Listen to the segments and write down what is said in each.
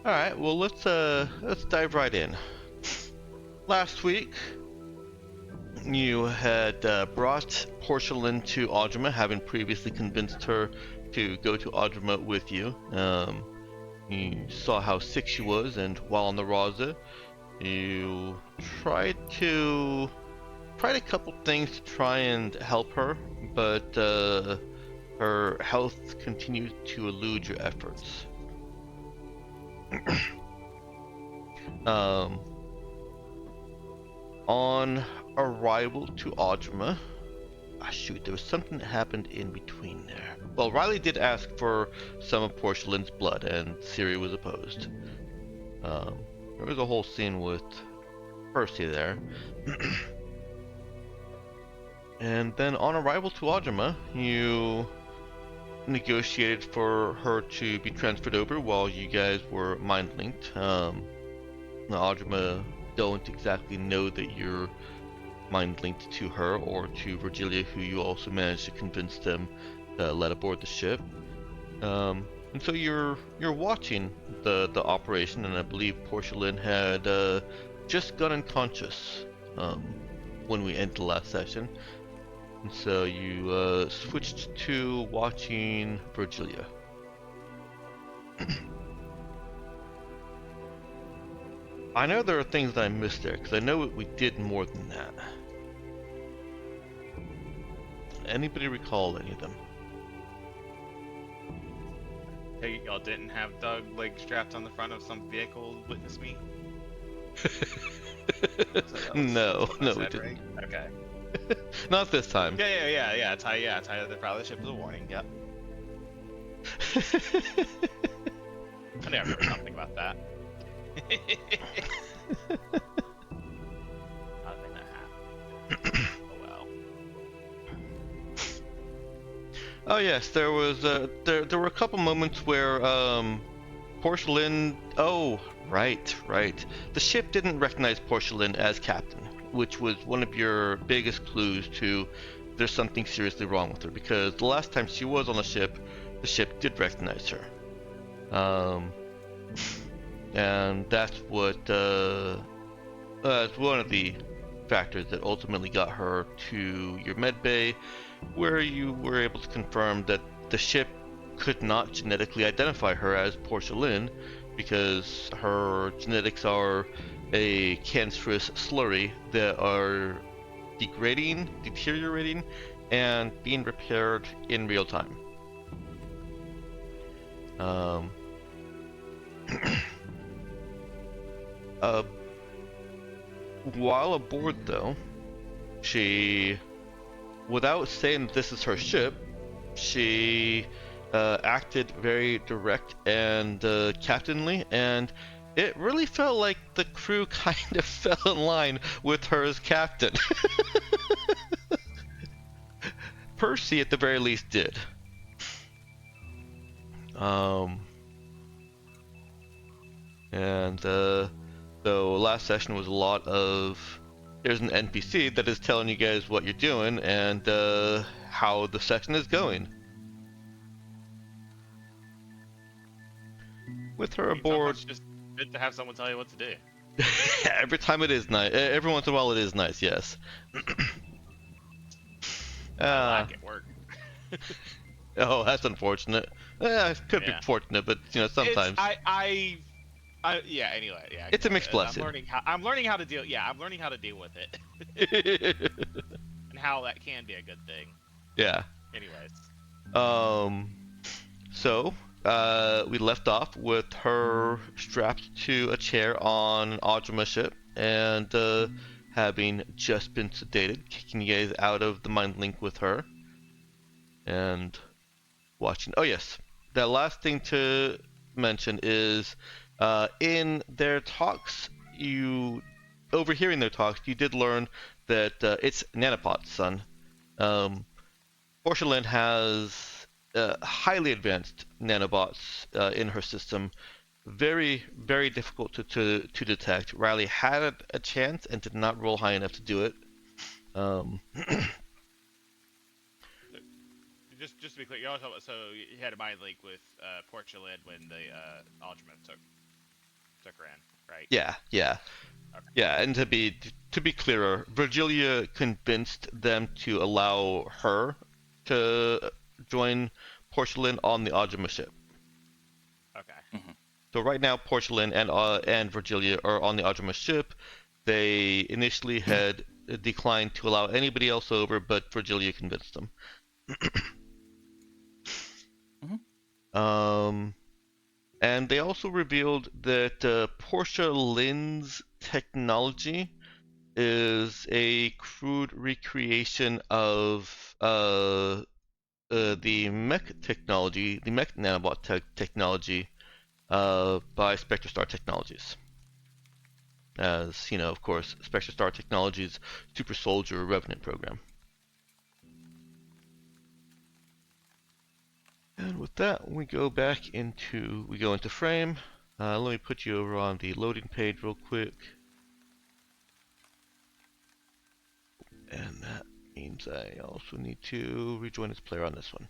All right, well let's dive right in. Last week, you had brought Porcelain to Audrima, having previously convinced her to go to Audrima with you. You saw how sick she was, and while on the Raza, you tried a couple things to try and help her, but her health continued to elude your efforts. um, on arrival to Audrima, shoot, there was something that happened in between there. Well, Riley did ask for some of Porcelain's blood, and Ciri was opposed. There was a whole scene with Percy there. And then on arrival to Audrima, you negotiated for her to be transferred over while you guys were mind linked. Audrima don't exactly know that you're mind linked to her or to Virgilia, who you also managed to convince them to let aboard the ship. And so you're watching the operation, and I believe Porcelain had just got unconscious when we ended the last session. And so you switched to watching Virgilia. I know there are things that I missed there, because I know we did more than that. Anybody recall any of them? Hey, y'all didn't have Doug like strapped on the front of some vehicle witness me? No, we didn't. Right? Okay. Not this time. Yeah. Tie the probably ship was a warning. Yep. I never remember something about that. How did that happen? Oh well. Oh yes, there was there were a couple moments where Porcelain. Oh, right. The ship didn't recognize Porcelain as captain, which was one of your biggest clues to there's something seriously wrong with her. Because the last time she was on the ship did recognize her. And that's what that's one of the factors that ultimately got her to your med bay, where you were able to confirm that the ship could not genetically identify her as Porcelain because her genetics are a cancerous slurry that are deteriorating, and being repaired in real time. While aboard, though, she, without saying this is her ship, she acted very direct and captainly, and it really felt like the crew kind of fell in line with her as captain. Percy, at the very least, did. And so last session was a lot of there's an NPC that is telling you guys what you're doing and how the session is going. With her aboard, It's just good to have someone tell you what to do. every time it is nice. Every once in a while it is nice, yes. I like it work. Oh, that's unfortunate. It could be fortunate, but sometimes. Anyway, yeah. It's a mixed blessing. I'm learning how to deal. Yeah, I'm learning how to deal with it, and how that can be a good thing. Yeah. Anyways. So we left off with her strapped to a chair on an Audrima ship, and having just been sedated, kicking you guys out of the mind link with her, and watching. Oh yes, the last thing to mention is in their talks, overhearing their talks, you did learn that it's Nanopod's son. Porcelain has highly advanced nanobots in her system. Very, very difficult to detect. Riley had a chance and did not roll high enough to do it. Just to be clear, you also so you had a mind link with Porcelain when the Audrima took in, right? Yeah, yeah. Okay. Yeah, and to be clearer, Virgilia convinced them to allow her to join Porcelain on the Audrima ship. Okay. Mhm. So right now, Porcelain and Virgilia are on the Audrima ship. They initially had declined to allow anybody else over, but Virgilia convinced them. Mhm. And they also revealed that Portia Lynn's technology is a crude recreation of the mech technology, the mech nanobot technology by Spectrestar Technologies. As you know, of course, Spectrestar Technologies' Super Soldier Revenant program. And with that, we go into frame. Let me put you over on the loading page real quick. And that means I also need to rejoin as player on this one.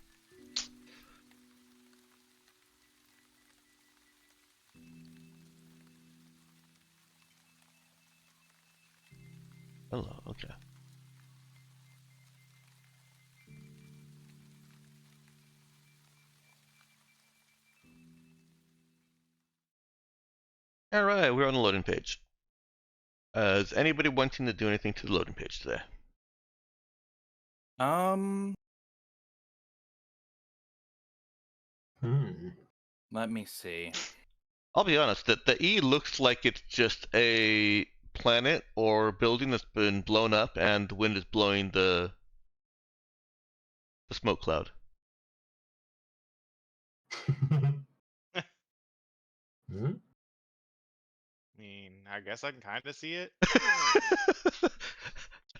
Hello, okay. Alright, we're on the loading page. Is anybody wanting to do anything to the loading page today? Um, Hmm. let me see. I'll be honest, the E looks like it's just a planet or building that's been blown up and the wind is blowing the smoke cloud. Hmm? I mean, I guess I can kind of see it.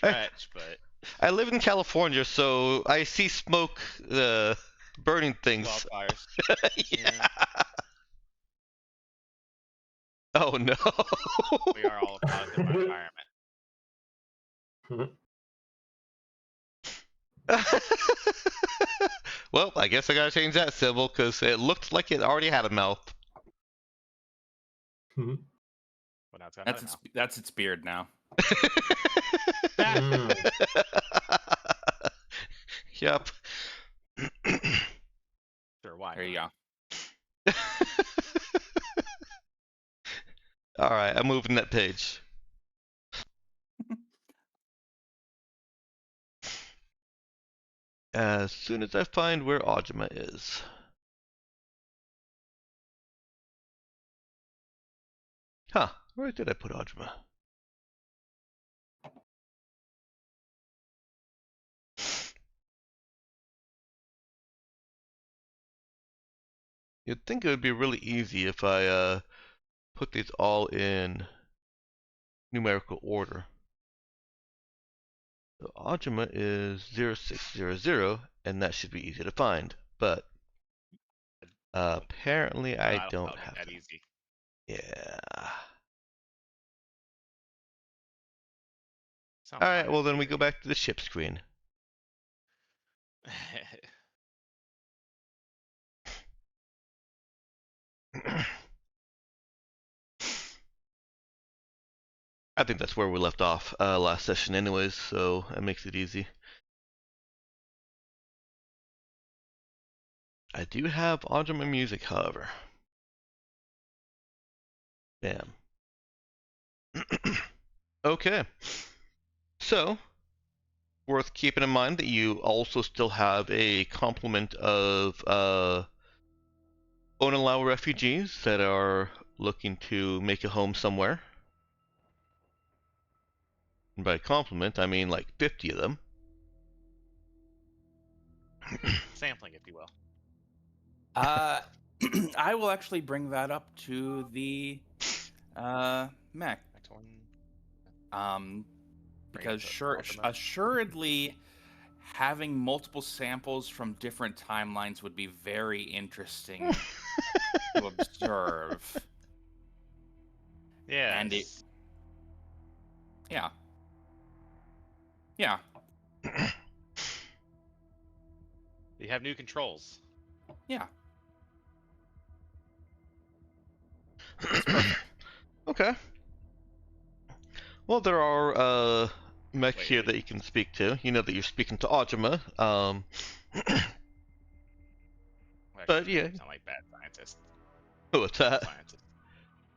I, Stretch, but I live in California, so I see smoke burning things. wildfires. Yeah. Oh no. We are all a product of our environment. Well, I guess I gotta change that symbol because it looked like it already had a mouth. Hmm. But now it's got That's another that's its beard now. mouth. Hmm. Yep. Sure, why There you not? go. Alright, I'm moving that page. As soon as I find where Audrima is. Huh, where did I put Audrima? You'd think it would be really easy if I put these all in numerical order. So Audrima is 0600, and that should be easy to find, but apparently No, I I don't don't think have that that. easy. Yeah. Sounds Alright, fine well in then we go theory. back to the ship screen. I think that's where we left off last session anyways, so that makes it easy. I do have Audrima music, however. Bam. Okay. So, worth keeping in mind that you also still have a complement of Onalau refugees that are looking to make a home somewhere. And by complement, I mean like 50 of them. Sampling, if you will. Uh, I will actually bring that up to the mech. Next one. Bring it Because to Ultima. assuredly, having multiple samples from different timelines would be very interesting to observe. Yes. And it, yeah, yeah, You have new controls. yeah. It's perfect. Okay. Well, there are mechs Wait, here that you can speak to. You know that you're speaking to Audrima. But Actually, yeah, sound like bad scientist. what's Evil that? scientist.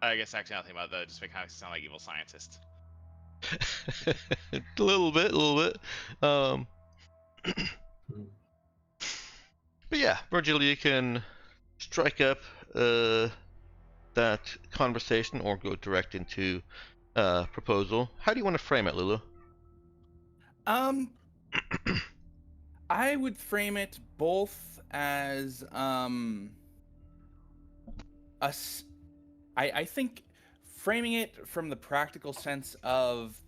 I guess actually nothing about that. Just make kind of sound like evil scientist. A little bit, a little bit. Hmm. But yeah, Virgil, you can strike up that conversation or go direct into proposal. How do you want to frame it, Lulu? Um, I would frame it both as us. I think framing it from the practical sense of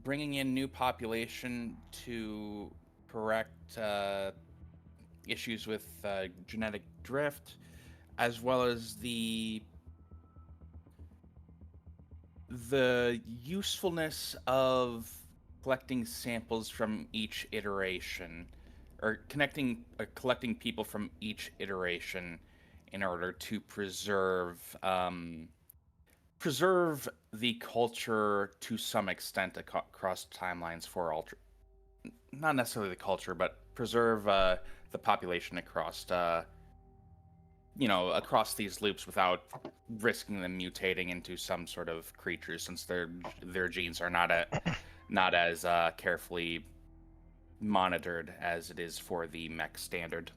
bringing in new population to correct issues with genetic drift, as well as the usefulness of collecting samples from each iteration, or collecting people from each iteration in order to preserve the culture to some extent across timelines for not necessarily the culture, but preserve the population across across these loops without risking them mutating into some sort of creature, since their genes are not as carefully monitored as it is for the mech standard.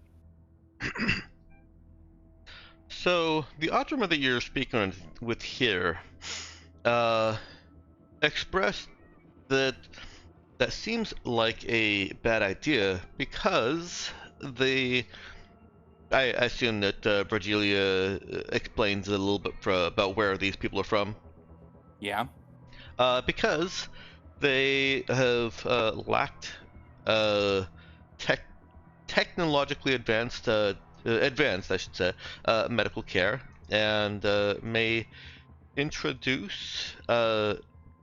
So the Audrima that you're speaking with here expressed that seems like a bad idea because I assume that Virgilia explains a little bit about where these people are from. Yeah. Because they have lacked tech technologically advanced, I should say, medical care, and may introduce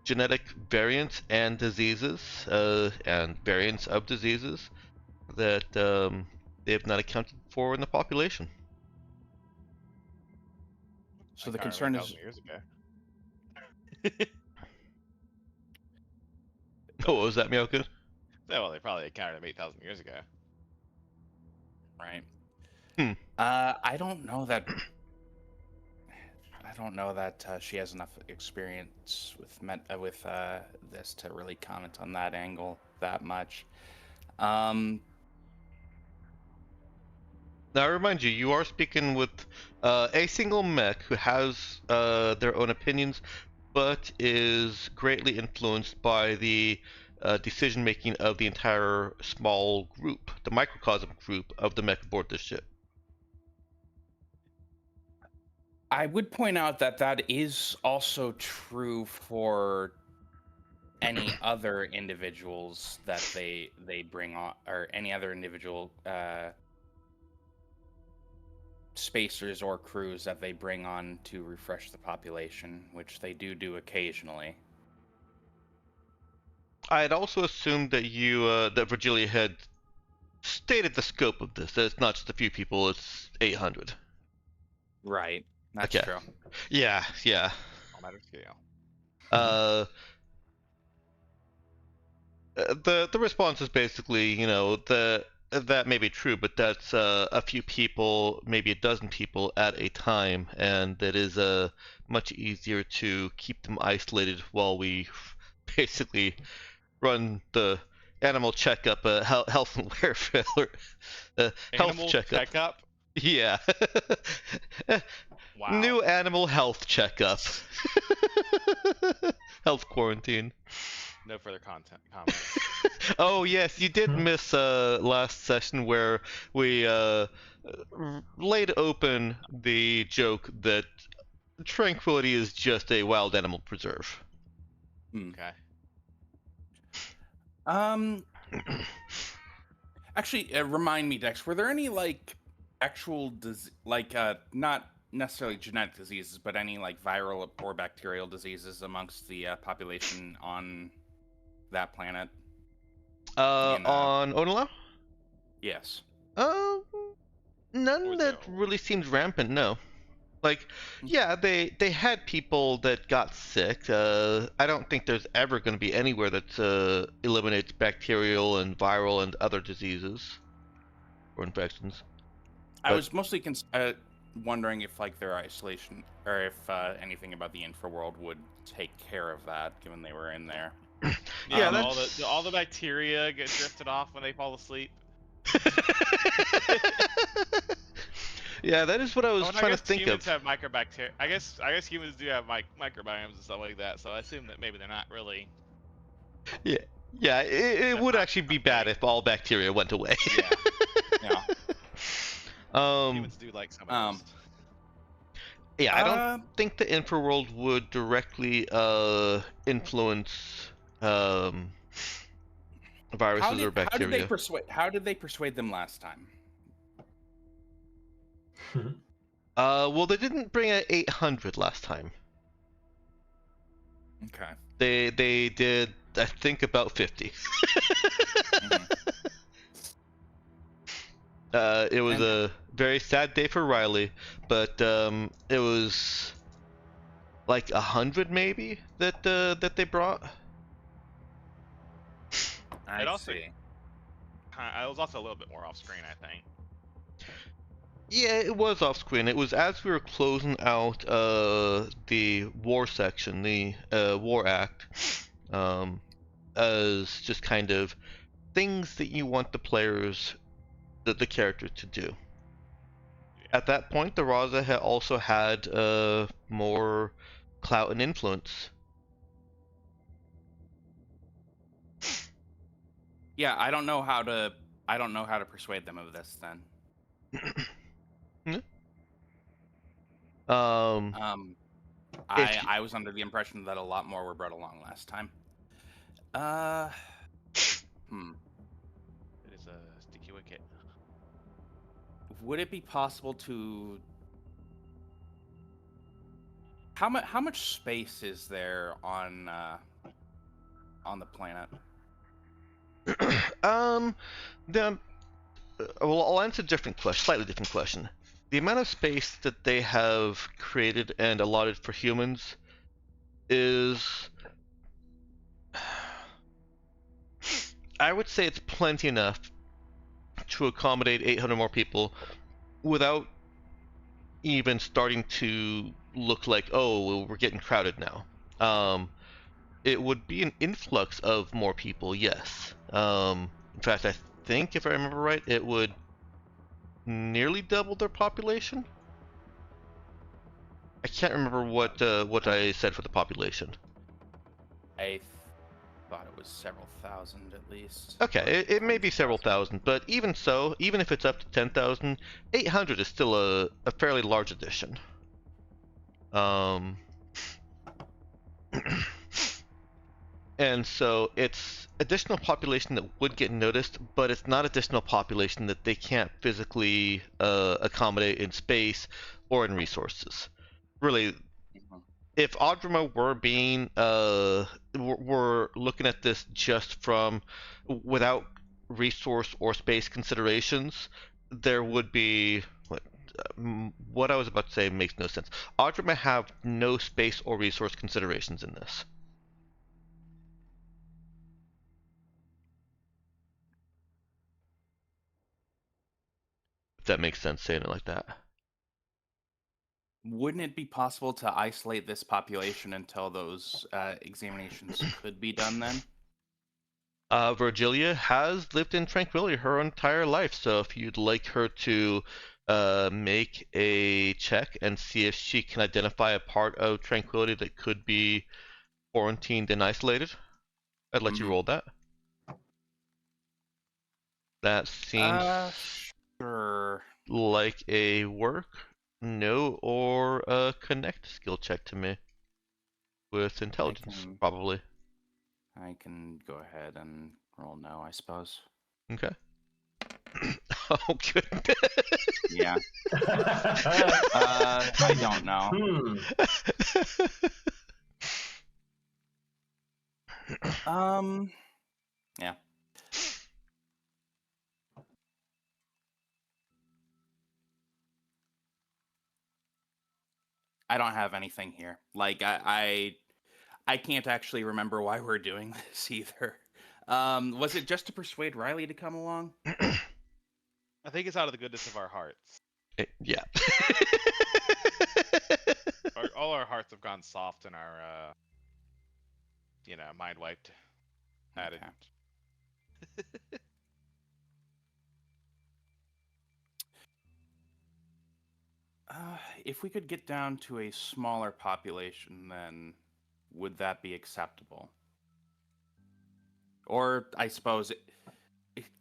genetic variants and diseases, and variants of diseases that they have not accounted for in the population. So the concern is, 1,000 years ago. Oh, what was that, Miyoko? Well, they probably encountered him 8,000 years ago. right. Hmm. I don't know that. I don't know that she has enough experience with this to really comment on that angle that much. Um, Now, I remind you, you are speaking with a single mech who has their own opinions, but is greatly influenced by the decision making of the entire small group, the microcosm group of the mech aboard this ship. I would point out that that is also true for any other individuals that they bring on, or any other individual spacers or crews that they bring on to refresh the population, which they do occasionally. I had also assumed that that Virgilia had stated the scope of this. That it's not just a few people; it's 800. Right. That's Okay. true. Yeah, yeah. On matter scale. Uh, the response is basically, that may be true, but that's a few people, maybe a dozen people at a time, and that is much easier to keep them isolated while we basically run the animal checkup, health and welfare, health Animal checkup. checkup? Yeah. Wow. New animal health checkup. Health quarantine. No further comments. Oh yes, you did miss last session where we laid open the joke that Tranquility is just a wild animal preserve. Okay. Actually, remind me, Dex, were there any actual not necessarily genetic diseases, but any viral or bacterial diseases amongst the population on that planet? On Onala? Yes. None Or that so. really seems rampant, no. Like, yeah, they had people that got sick. I don't think there's ever going to be anywhere that eliminates bacterial and viral and other diseases or infections. I But- was mostly wondering if like their isolation or if anything about the infraworld would take care of that, given they were in there. Yeah, all the bacteria get drifted off when they fall asleep. Yeah, that is what I was I trying to guess think humans of. have microbacteria. I guess humans do have microbiomes and stuff like that. So I assume that maybe they're not really. Yeah, yeah, it would not actually be bad if all bacteria went away. Yeah. Humans do like some of those. Yeah, I don't think the infraworld would directly influence viruses or bacteria. How did they persuade them last time? Well, they didn't bring a 800 last time. Okay. They did, I think, about 50. It was a very sad day for Riley, but it was like 100 maybe that they brought. I I was also a little bit more off screen, I think. Yeah, it was off screen. It was as we were closing out the war section, the war act, as just kind of things that you want the players, the character to do. At that point, the Raza had also had more clout and influence. Yeah, I don't know how to persuade them of this then. I was under the impression that a lot more were brought along last time. It is a sticky wicket. Would it be possible to? How much space is there on the planet? Well, I'll answer a different question, slightly different question. The amount of space that they have created and allotted for humans is, I would say, it's plenty enough to accommodate 800 more people without even starting to look like, oh, we're getting crowded now. It would be an influx of more people, yes. In fact, I think, if I remember right, it would nearly double their population. I can't remember what I said for the population. I thought it was several thousand at least. Okay, it may be several thousand, but even so, even if it's up to 10,000, 800 is still a fairly large addition. And so it's additional population that would get noticed, but it's not additional population that they can't physically accommodate in space or in resources. Really, if Audrima were being we're looking at this just from without resource or space considerations, there would be what I was about to say makes no sense. Audrima have no space or resource considerations in this. If that makes sense, saying it like that. Wouldn't it be possible to isolate this population until those examinations could be done then? Virgilia has lived in tranquility her entire life, so if you'd like her to make a check and see if she can identify a part of tranquility that could be quarantined and isolated, I'd let you roll that. That seems sure. like a work, no, or a connect skill check to me. With intelligence, probably. I can go ahead and roll no, I suppose. Okay. Oh, goodness. Yeah. I don't know. Yeah. I don't have anything here. Like I can't actually remember why we're doing this either. Was it just to persuade Riley to come along? I think it's out of the goodness of our hearts. Yeah. All our hearts have gone soft and our, mind wiped. Added. Okay. If we could get down to a smaller population, then would that be acceptable? Or I suppose,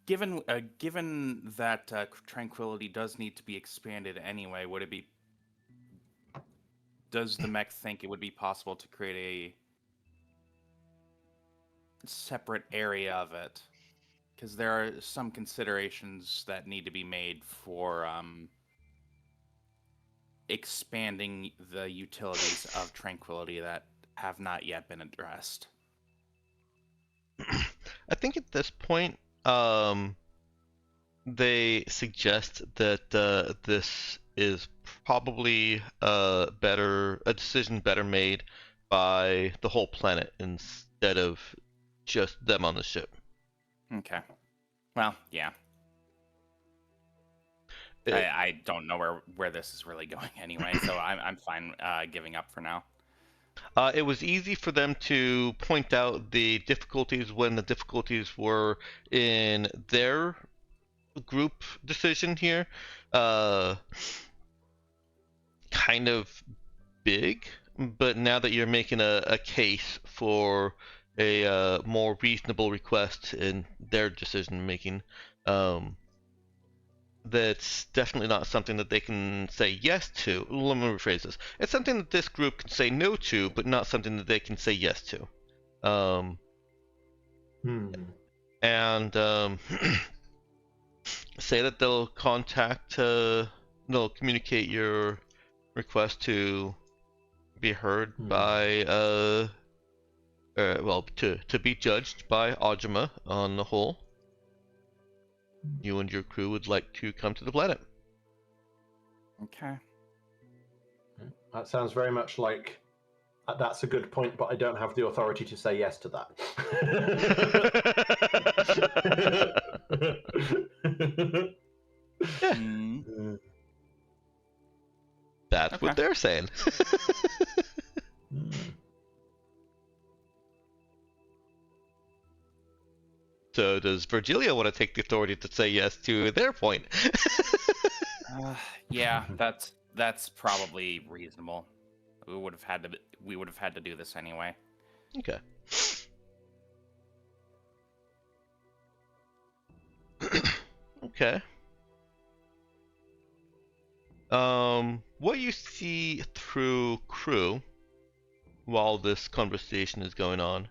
given that Tranquility does need to be expanded anyway, would it be? Does the mech think it would be possible to create a separate area of it? Because there are some considerations that need to be made for expanding the utilities of Tranquility that have not yet been addressed. I think at this point, they suggest that this is probably a decision better made by the whole planet instead of just them on the ship. Okay. Well, yeah. I don't know where this is really going anyway, so I'm fine giving up for now. It was easy for them to point out the difficulties when the difficulties were in their group decision here. Kind of big, but now that you're making a case for a more reasonable request in their decision making, that's definitely not something that they can say yes to. Let me rephrase this. It's something that this group can say no to, but not something that they can say yes to. And say that they'll communicate your request to be heard by, to be judged by Audrima on the whole. You and your crew would like to come to the planet. Okay. That sounds very much like that's a good point, but I don't have the authority to say yes to that. That's what they're saying. So does Virgilia want to take the authority to say yes to their point? Yeah, that's probably reasonable. We would have had to do this anyway. Okay. Okay. What you see through crew while this conversation is going on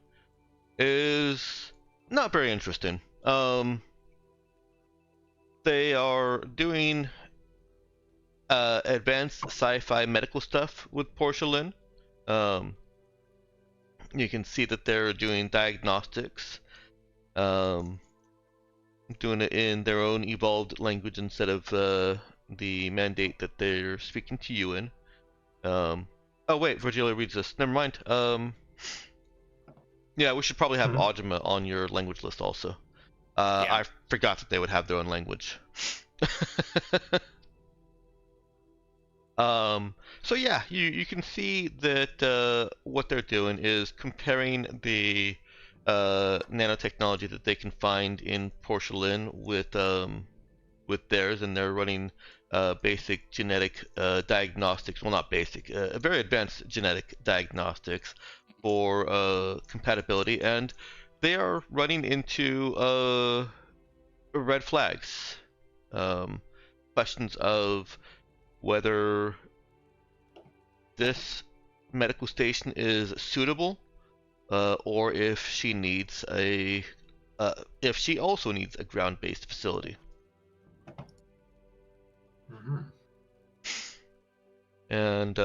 is not very interesting. They are doing advanced sci-fi medical stuff with porcelain. You can see that they're doing diagnostics, doing it in their own evolved language instead of the mandate that they're speaking to you in. Oh wait, Virgilia reads this. Never mind. Yeah, we should probably have Audrima on your language list also. I forgot that they would have their own language. So yeah, you can see that what they're doing is comparing the nanotechnology that they can find in porcelain with theirs, and they're running basic genetic diagnostics. Well, not basic, very advanced genetic diagnostics for compatibility, and they are running into red flags, questions of whether this medical station is suitable, or if she needs if she also needs a ground-based facility. And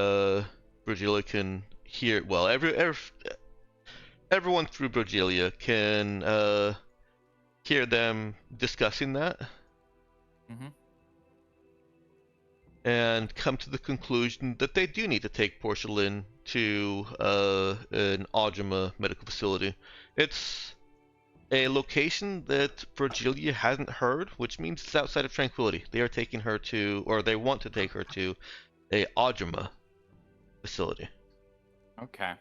Virgilia can hear. Well, everyone through Virgilia can hear them discussing that. and come to the conclusion that they do need to take Porcelain to an Audrima medical facility. It's a location that Virgilia hasn't heard, which means it's outside of Tranquility. They are taking her to, or they want to take her to, a Audrima facility. Okay.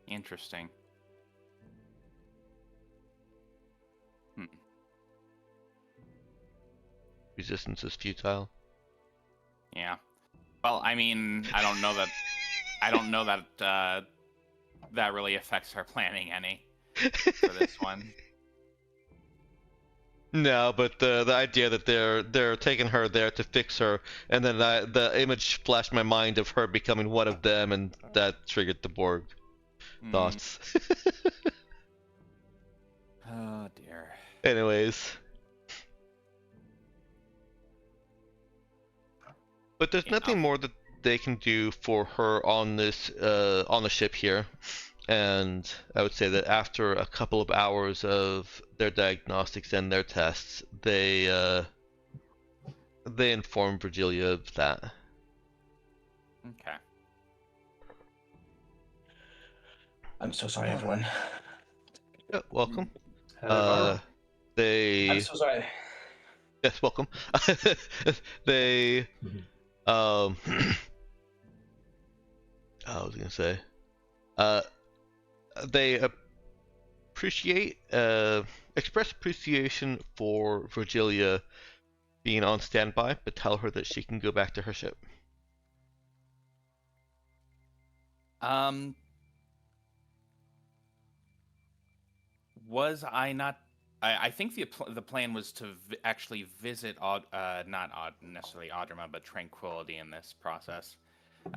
Interesting. Resistance is futile. Yeah. Well, I mean, I don't know that that really affects our planning any for this one. No, but the idea that they're taking her there to fix her, and then the image flashed my mind of her becoming one of them, and that triggered the Borg thoughts. Oh dear. Anyways, but there's nothing more that they can do for her on this on the ship here. And I would say that after a couple of hours of their diagnostics and their tests, they inform Virgilia of that. Okay. I'm so sorry, everyone. Yeah, welcome. Hello. I'm so sorry. Yes, welcome. They I was gonna say they express appreciation for Virgilia being on standby, but tell her that she can go back to her ship. Was I not? I think the plan was to actually visit not necessarily Audrima, but Tranquility in this process.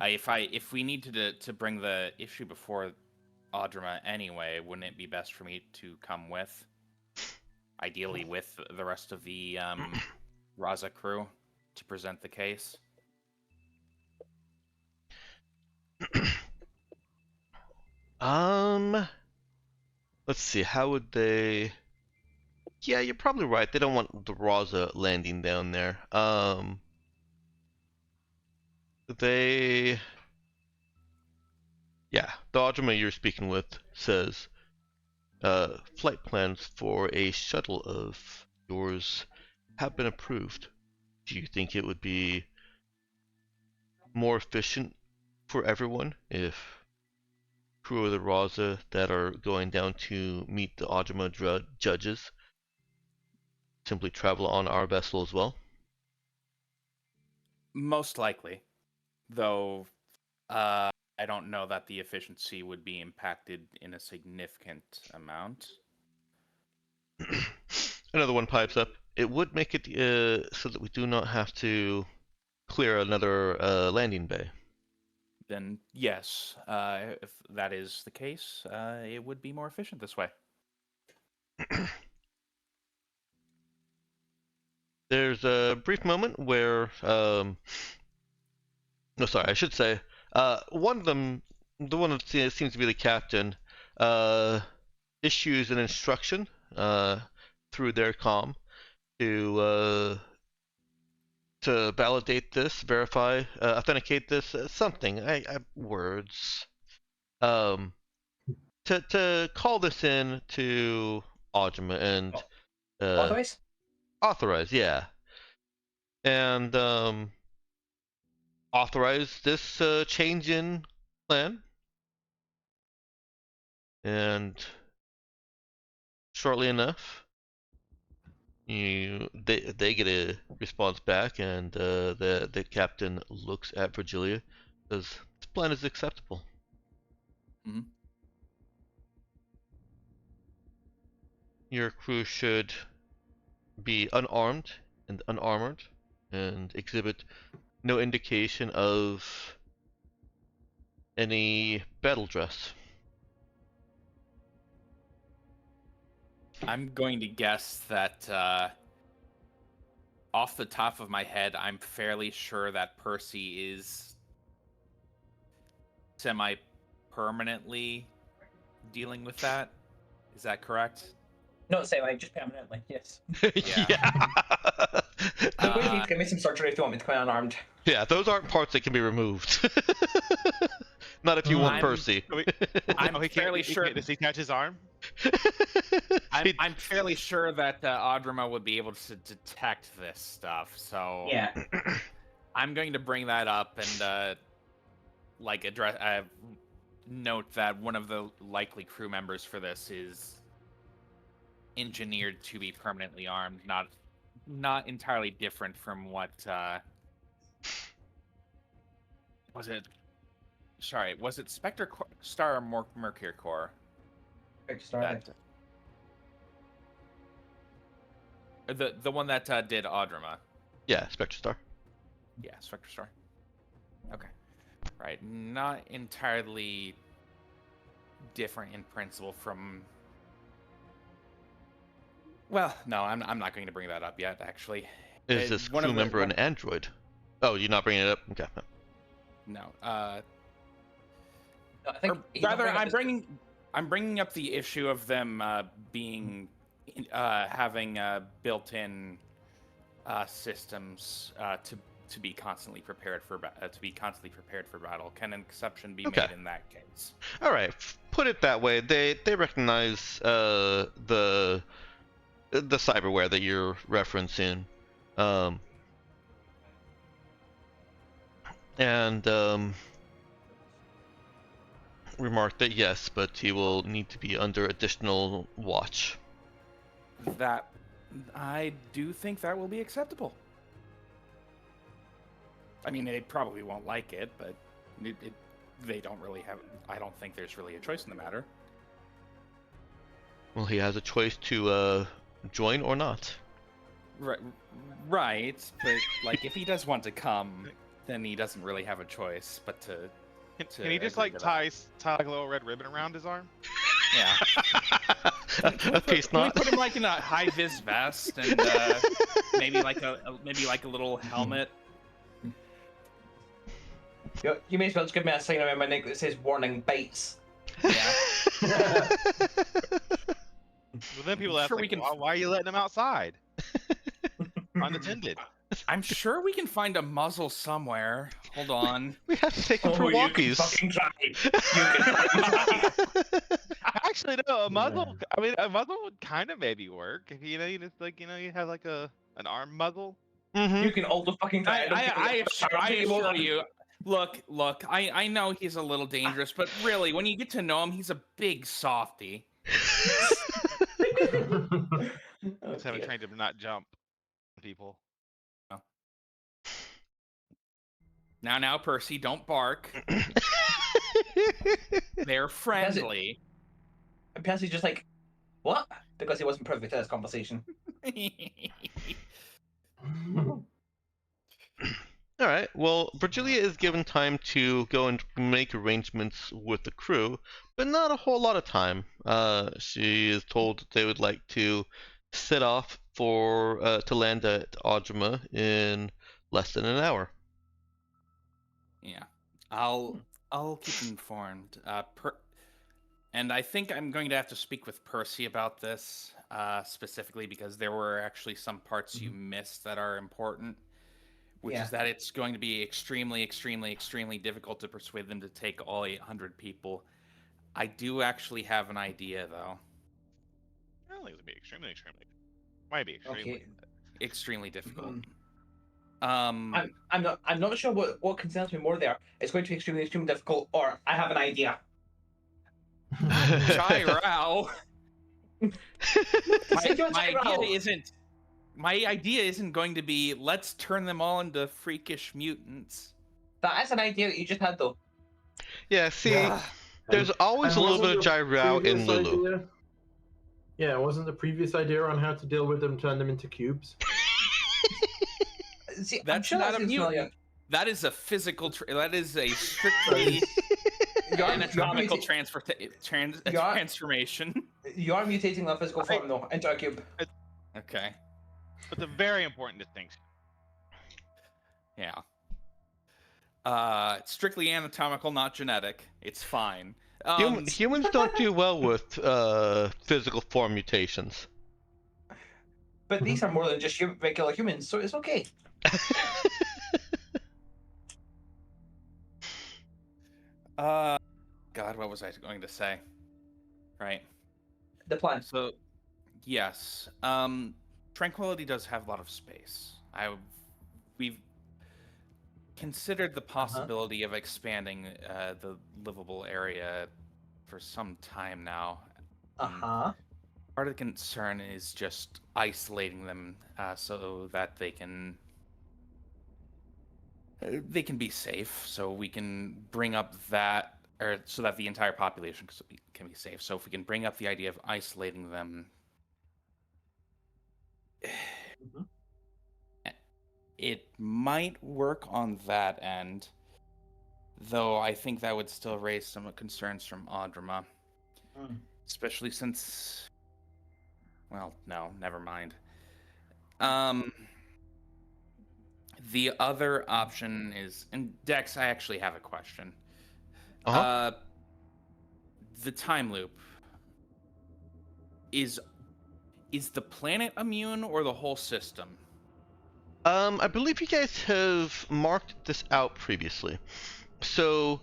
If we needed to bring the issue before Audrima anyway, wouldn't it be best for me to come with? Ideally, with the rest of the Raza crew to present the case. Let's see. How would they? Yeah, you're probably right. They don't want the Raza landing down there. Yeah, the Audrima you're speaking with says, flight plans for a shuttle of yours have been approved. Do you think it would be more efficient for everyone if crew of the Raza that are going down to meet the Audrima judges simply travel on our vessel as well? Most likely, though. I don't know that the efficiency would be impacted in a significant amount. Another one pipes up. It would make it so that we do not have to clear another landing bay. Then yes, if that is the case, it would be more efficient this way. There's a brief moment where, no, sorry, I should say, one of them, the one that seems to be the captain, issues an instruction through their comm to validate this, verify, authenticate this, something. Words. To call this in to Audrima and Authorize? authorize, yeah, and authorize this change in plan, and shortly enough, they get a response back, and the captain looks at Virgilia, says, "This plan is acceptable." Mm-hmm. Your crew should be unarmed and unarmored, and exhibit no indication of any battle dress. I'm going to guess that off the top of my head, I'm fairly sure that Percy is semi-permanently dealing with that. Is that correct? No, just permanently, yes. Yeah. I'm going to need to get me some surgery if you want me to come in unarmed. Yeah, those aren't parts that can be removed. Not if you want Percy. I'm fairly sure. Does he catch his arm? I'm fairly sure that Audrima would be able to detect this stuff. So Yeah. I'm going to bring that up and address. Note that one of the likely crew members for this is engineered to be permanently armed, not entirely different from what was it? Sorry, was it Spectre Star or Mercury Core? Darkstar. The one that did Audrima. Yeah, Spectre Star. Yeah, Spectre Star. Okay. Right, not entirely different in principle from. Well, no, I'm not going to bring that up yet. Actually, Is this crew member an android? Oh, you're not bringing it up? Okay. No. I think Rather, I'm bringing up the issue of them having built-in systems to be constantly prepared for battle. Can an exception be made in that case? All right. Put it that way. They recognize the cyberware that you're referencing, and remark that yes, but he will need to be under additional watch. That I do think that will be acceptable. I mean, they probably won't like it, but they don't really have. I don't think there's really a choice in the matter. Well, he has a choice to join or not. Right, but like if he does want to come, then he doesn't really have a choice but to. Can he just like tie like a little red ribbon around his arm? Yeah. Can we put him like in a high vis vest and maybe like a little helmet. You may as well just give me a sign around my neck that says "Warning Bites." Yeah. Well, then people ask, why are you letting him outside? Unattended. I'm sure we can find a muzzle somewhere. Hold on. We have to take him for walkies. You can fucking try. Actually, no. A muzzle. I mean, a muzzle would kind of maybe work. If you just you have like an arm muzzle. Mm-hmm. You can also fucking try. I assure you. Look. I know he's a little dangerous, but really, when you get to know him, he's a big softy. Just haven't trained him to not jump people. Now, Percy, don't bark. They're friendly. And Percy's just like, what? Because he wasn't privy to this conversation. All right. Well, Virgilia is given time to go and make arrangements with the crew, but not a whole lot of time. She is told that they would like to set off to land at Audrima in less than an hour. Yeah, I'll keep informed. And I think I'm going to have to speak with Percy about this specifically because there were actually some parts you missed that are important, which is that it's going to be extremely, extremely, extremely difficult to persuade them to take all 800 people. I do actually have an idea, though. I don't think it'll be extremely. Might be extremely. Extremely difficult. I'm not sure what concerns me more there. It's going to be extremely difficult, or I have an idea. Chirao. My idea isn't going to be let's turn them all into freakish mutants. That is an idea that you just had, though. Yeah, see, there's always a little bit of Jirao in Lulu. Idea? Yeah, wasn't the previous idea on how to deal with them turn them into cubes? See, that's sure not a mutant. Familiar. That is a physical. That is a strictly anatomical transformation. You are mutating the physical form, though, into a cube. Okay. It's a very important distinction. Yeah. It's strictly anatomical, not genetic. It's fine. Humans don't do well with physical form mutations. But these are more than just regular humans, so it's okay. God, what was I going to say? Right. The plan. So, yes. Tranquility does have a lot of space. We've considered the possibility of expanding the livable area for some time now. Part of the concern is just isolating them so that they can be safe. So we can bring up that, or so that the entire population can be safe. So if we can bring up the idea of isolating them, it might work on that end. Though I think that would still raise some concerns from Audrima. Especially since... Well, no, never mind. The other option is... And Dex, I actually have a question. The time loop. Is the planet immune or the whole system? I believe you guys have marked this out previously. So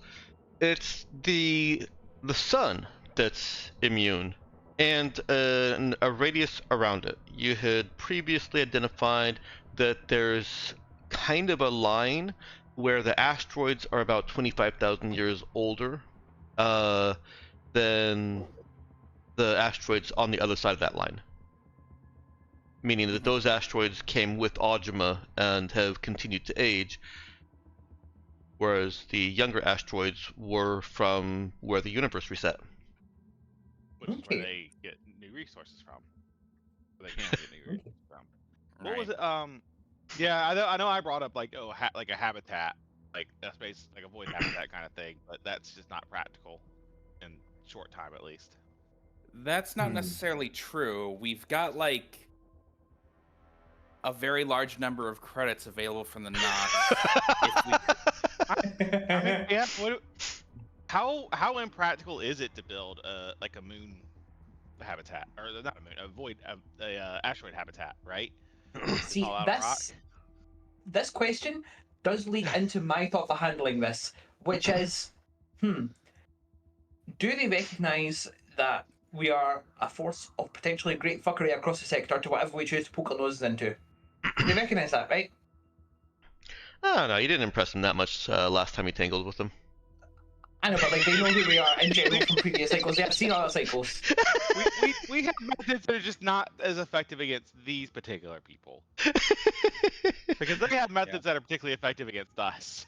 it's the sun that's immune, and a radius around it. You had previously identified that there's kind of a line where the asteroids are about 25,000 years older than the asteroids on the other side of that line. Meaning that those asteroids came with Audrima and have continued to age, whereas the younger asteroids were from where the universe reset. Which is where they get new resources from. Where they can get new resources from. What was it? Yeah, I know I brought up like like a habitat, like a space, like a void habitat kind of thing, but that's just not practical in short time at least. That's not necessarily true. We've got like a very large number of credits available from the Nox. Yeah. How impractical is it to build like a moon habitat, or not a moon, a void, asteroid habitat, right? See, this question does lead into my thought for handling this, which is, do they recognise that we are a force of potentially great fuckery across the sector to whatever we choose to poke our noses into? Do they recognise that, right? I don't know, you didn't impress them that much last time you tangled with them. I know, but like they know who we are in general from previous cycles. They have seen other cycles. we have methods that are just not as effective against these particular people. Because they have methods that are particularly effective against us.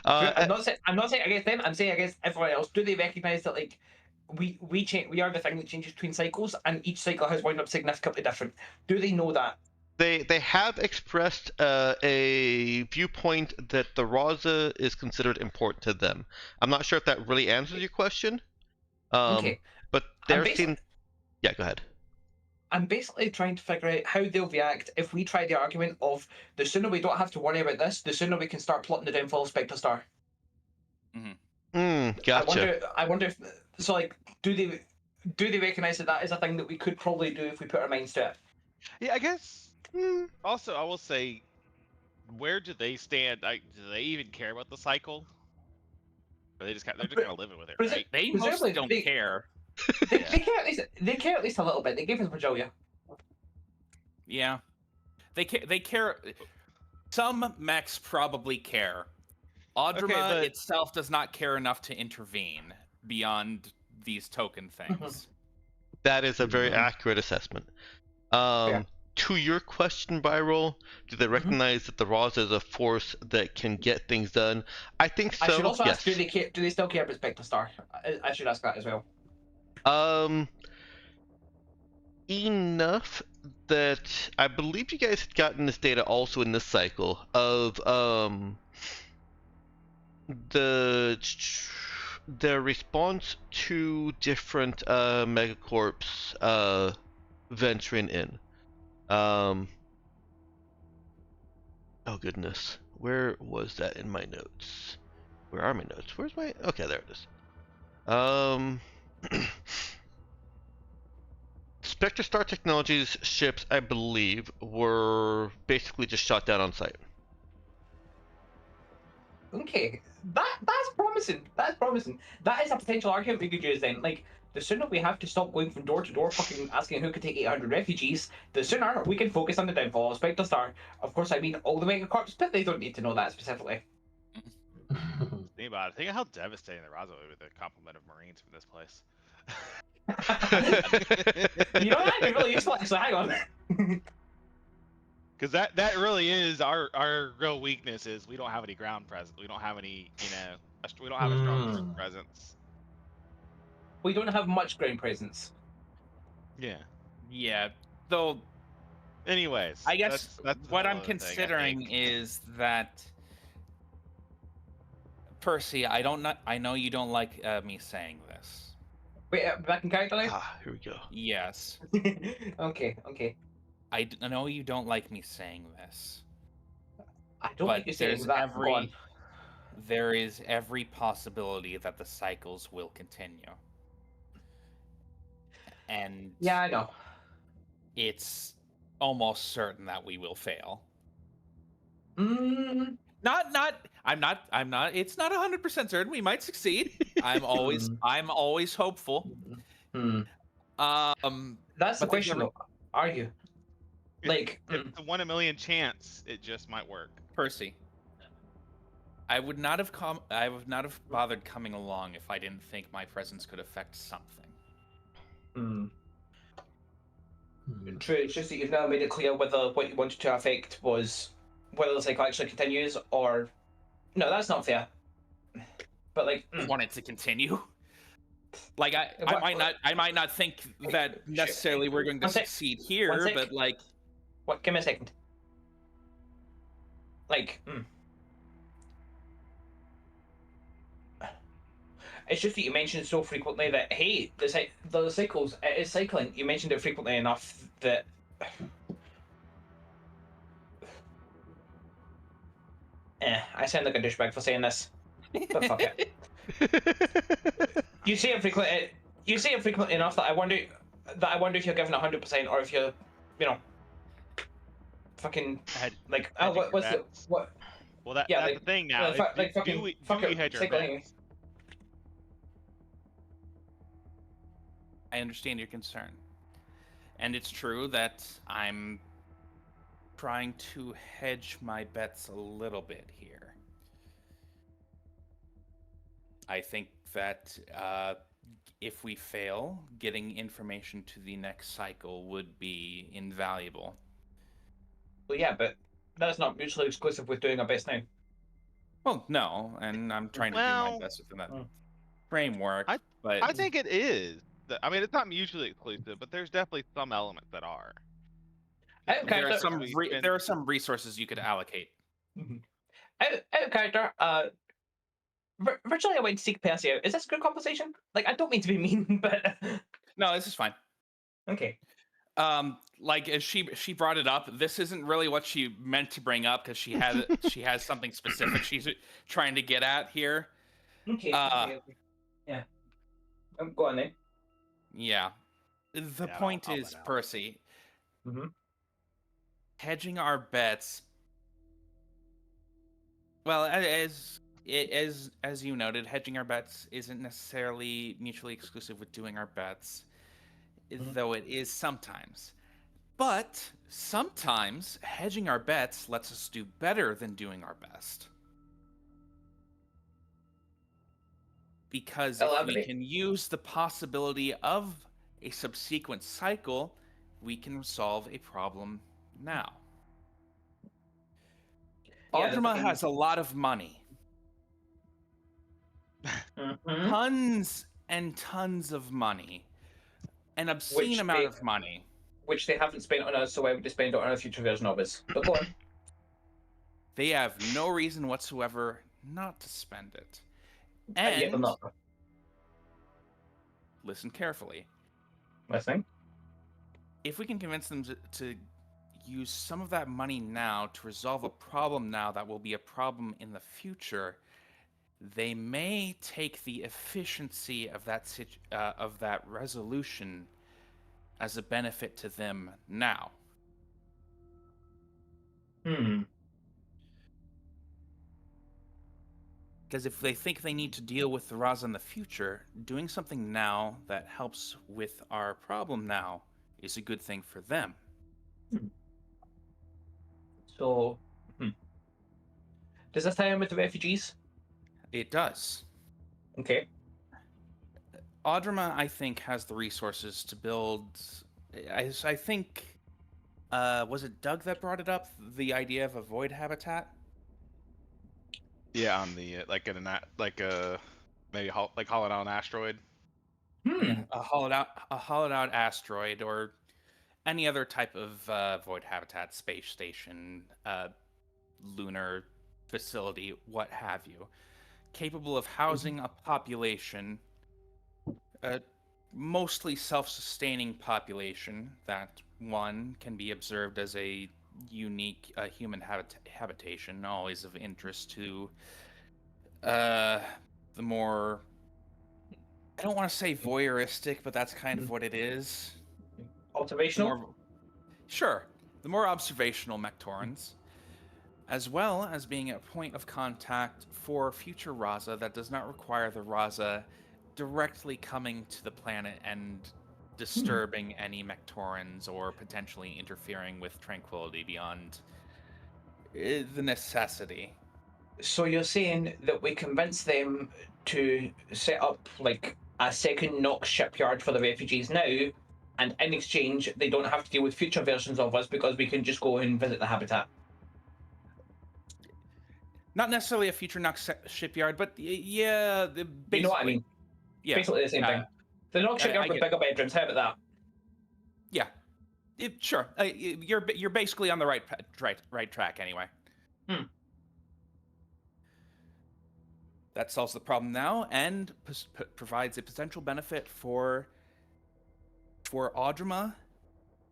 I'm not saying against them. I'm saying against everyone else. Do they recognise that like we are the thing that changes between cycles, and each cycle has wound up significantly different? Do they know that? They have expressed a viewpoint that the Raza is considered important to them. I'm not sure if that really answers your question. Okay. But they're seen. Yeah, go ahead. I'm basically trying to figure out how they'll react if we try the argument of the sooner we don't have to worry about this, the sooner we can start plotting the downfall of Spectre Star. Gotcha. I wonder if so. Like, do they recognise that is a thing that we could probably do if we put our minds to it? Yeah, I guess. Also, I will say, where do they stand? Like, do they even care about the cycle? Or they're just kind of living with it, right? They mostly don't care. They care at least a little bit. They gave us Virgilia. Yeah, they care. Some mechs probably care. Audrima itself does not care enough to intervene beyond these token things. That is a very accurate assessment. To your question, Byroll, do they recognize that the Raza is a force that can get things done? I think so. I should also ask, do they still care about Spectre Star? I should ask that as well. Enough that I believe you guys had gotten this data also in this cycle of the response to different megacorps venturing in. Oh goodness, where was that in my notes? Where are my notes? Where's my... Okay, there it is. Spectre Star Technologies ships, I believe, were basically just shot down on site. Okay, that's promising. That's promising. That is a potential argument we could use then. Like, the sooner we have to stop going from door to door fucking asking who could take 800 refugees, the sooner we can focus on the downfall of Spectre. Of course, I mean all the megacorps, but they don't need to know that specifically. Think about it. Think of how devastating the Raza would be with the complement of Marines from this place. You know, that'd be really useful, actually. Hang on. Because that really is our real weakness is we don't have any ground presence. We don't have any, we don't have a strong troop presence. We don't have much ground presence. Yeah. Yeah. Though, anyways, I guess that's what I'm considering is that Percy, I know you don't like me saying this. Wait, back in character now? Here we go. Yes. Okay. I know you don't like me saying this. I don't like you saying that. There is every possibility that the cycles will continue. And yeah, I know. It's almost certain that we will fail. Mm. I'm not it's not 100% certain we might succeed. I'm always hopeful. That's the question though. Are you? Like, it's a 1 in a million chance it just might work. Percy, I would not have bothered coming along if I didn't think my presence could affect something. True, it's just that you've now made it clear whether what you wanted to affect was whether the cycle actually continues or... No, that's not fair. But like... Want it to continue? Like, I might not think that necessarily we're going to succeed here, but like... What? Give me a second. Like... It's just that you mentioned so frequently that, hey, the cycles, it is cycling. You mentioned it frequently enough that... I sound like a douchebag for saying this, but fuck it. You say it frequently enough that I wonder if you're giving 100% or if you're, fucking like, what's the what? Well, that's the thing now. Do we hedge our bets? I understand your concern. And it's true that I'm trying to hedge my bets a little bit here. I think that if we fail, getting information to the next cycle would be invaluable. Well, yeah, but that's not mutually exclusive with doing our best now. Well, no, and I'm trying to do my best within that framework. But I think it is. I mean, it's not mutually exclusive, but there's definitely some elements that are. There are some resources you could allocate. Out of character, virtually I went to seek Percy out. Is this a good conversation? Like, I don't mean to be mean, but... No, this is fine. Okay. Like, as she brought it up, this isn't really what she meant to bring up because she has something specific she's trying to get at here. Okay. Yeah. Go on then. Yeah. The point is, Percy, hedging our bets. Well, as you noted, hedging our bets isn't necessarily mutually exclusive with doing our bets, though it is sometimes. But sometimes hedging our bets lets us do better than doing our best. Because if we can use the possibility of a subsequent cycle, we can solve a problem now. Audrima has a lot of money. Tons and tons of money. An obscene amount of money. Which they haven't spent on us, so why would they spend it on a future version of us? But go on. They have no reason whatsoever not to spend it. And listen carefully. Listening. If we can convince them to use some of that money now to resolve a problem now that will be a problem in the future, they may take the efficiency of that resolution as a benefit to them now. Because if they think they need to deal with the Raza in the future, doing something now that helps with our problem now is a good thing for them. So, does this tie in with the refugees? It does. Okay. Audrima, I think, has the resources to build. I think, was it Doug that brought it up? The idea of a void habitat. Yeah, on the maybe hollowed out an asteroid. Yeah, a hollowed out asteroid or any other type of void habitat, space station, lunar facility, what have you, capable of housing a population, a mostly self-sustaining population that one can be observed as a unique human habitation, always of interest to the more, I don't want to say voyeuristic, but that's kind of what it is. Observational? The more observational Mectorans, as well as being a point of contact for future Raza that does not require the Raza directly coming to the planet and disturbing any Mectorans or potentially interfering with tranquility beyond the necessity. So you're saying that we convince them to set up like a second Nox shipyard for the refugees now, and in exchange they don't have to deal with future versions of us because we can just go and visit the habitat. Not necessarily a future Nox shipyard, but yeah, basically. You know what I mean? Yeah, basically the same thing. The Nox shipyard with bigger bedrooms. How about that? Yeah, sure. You're basically on the right track anyway. That solves the problem now and provides a potential benefit for Audrima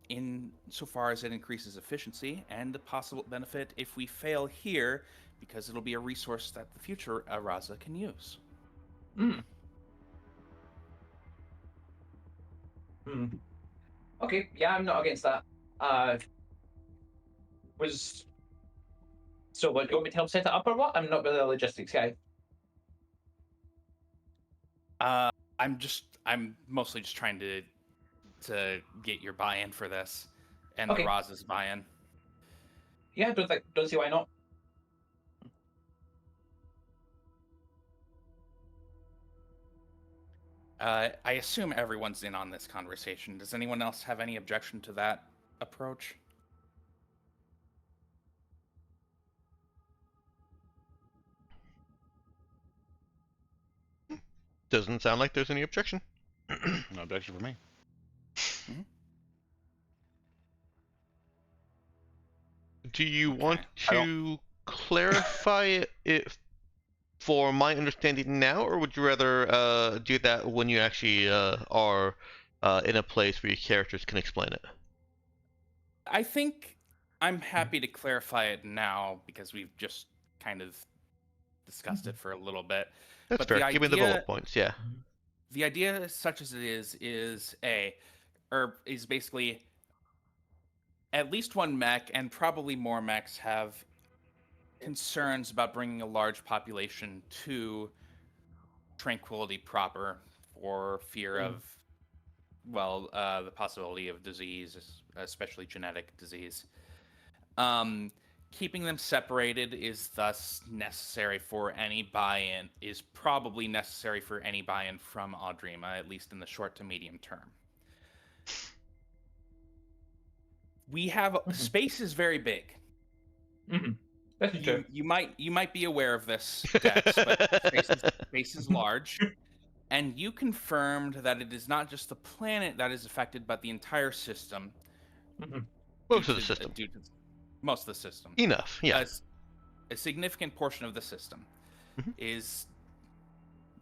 in so far as it increases efficiency, and a possible benefit if we fail here, because it'll be a resource that the future Raza can use. Okay, yeah, I'm not against that. So what, do you want me to help set it up or what? I'm not really a logistics guy. I'm mostly just trying to get your buy-in for this, and Okay. the Raza's buy-in. Yeah, don't see why not. I assume everyone's in on this conversation. Does anyone else have any objection to that approach? Doesn't sound like there's any objection. No objection for me. Do you want to clarify it for my understanding now, or would you rather do that when you actually are in a place where your characters can explain it? I think I'm happy to clarify it now because we've just kind of discussed it for a little bit. That's fair. Give me the bullet points, yeah. The idea, such as it is basically at least one mech, and probably more mechs, have concerns about bringing a large population to Tranquility proper for fear of, the possibility of disease, especially genetic disease. Keeping them separated is thus necessary for any buy-in, is probably necessary for any buy-in from Audrima, at least in the short to medium term. We have space is very big. That's true. You might be aware of this, Dex, but space is large, and you confirmed that it is not just the planet that is affected, but the entire system. Most of the system. Most of the system. Enough, yeah. A significant portion of the system is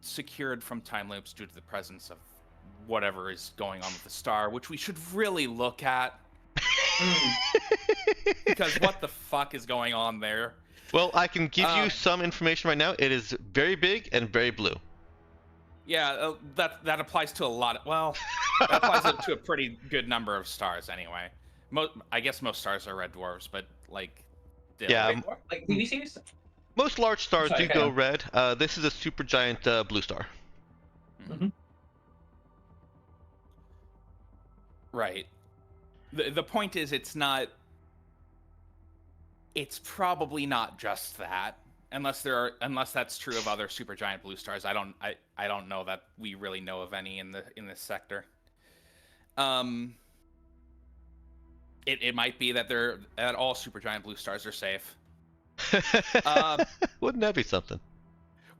secured from time loops due to the presence of whatever is going on with the star, which we should really look at. Because what the fuck is going on there? Well, I can give you some information right now. It is very big and very blue. Yeah, that applies to a lot. That applies to a pretty good number of stars anyway. I guess most stars are red dwarfs, but like, yeah, like TV series. Most large stars Sorry, do go red. This is a supergiant blue star. Mm-hmm. Right. The point is, it's probably not just that. Unless that's true of other supergiant blue stars. I don't know that we really know of any in this sector. It might be that all supergiant blue stars are safe. Wouldn't that be something?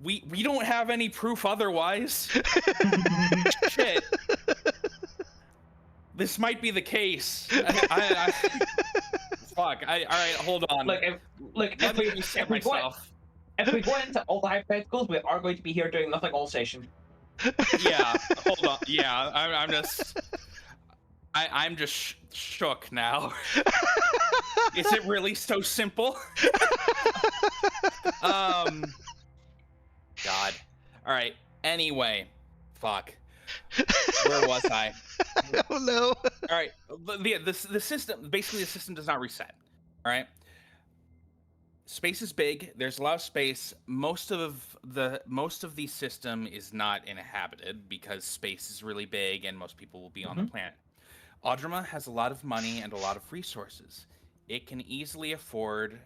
We don't have any proof otherwise. Shit. This might be the case. Fuck. All right, hold on. If we go into all the hypotheticals, we are going to be here doing nothing all session. Yeah, hold on. Yeah, I'm just shook now. Is it really so simple? God. All right. Anyway, fuck. Where was I? Oh no. All right. The system, basically, the system does not reset. All right. Space is big. There's a lot of space. Most of the system is not inhabited because space is really big and most people will be on the planet. Audrima has a lot of money and a lot of resources. It can easily afford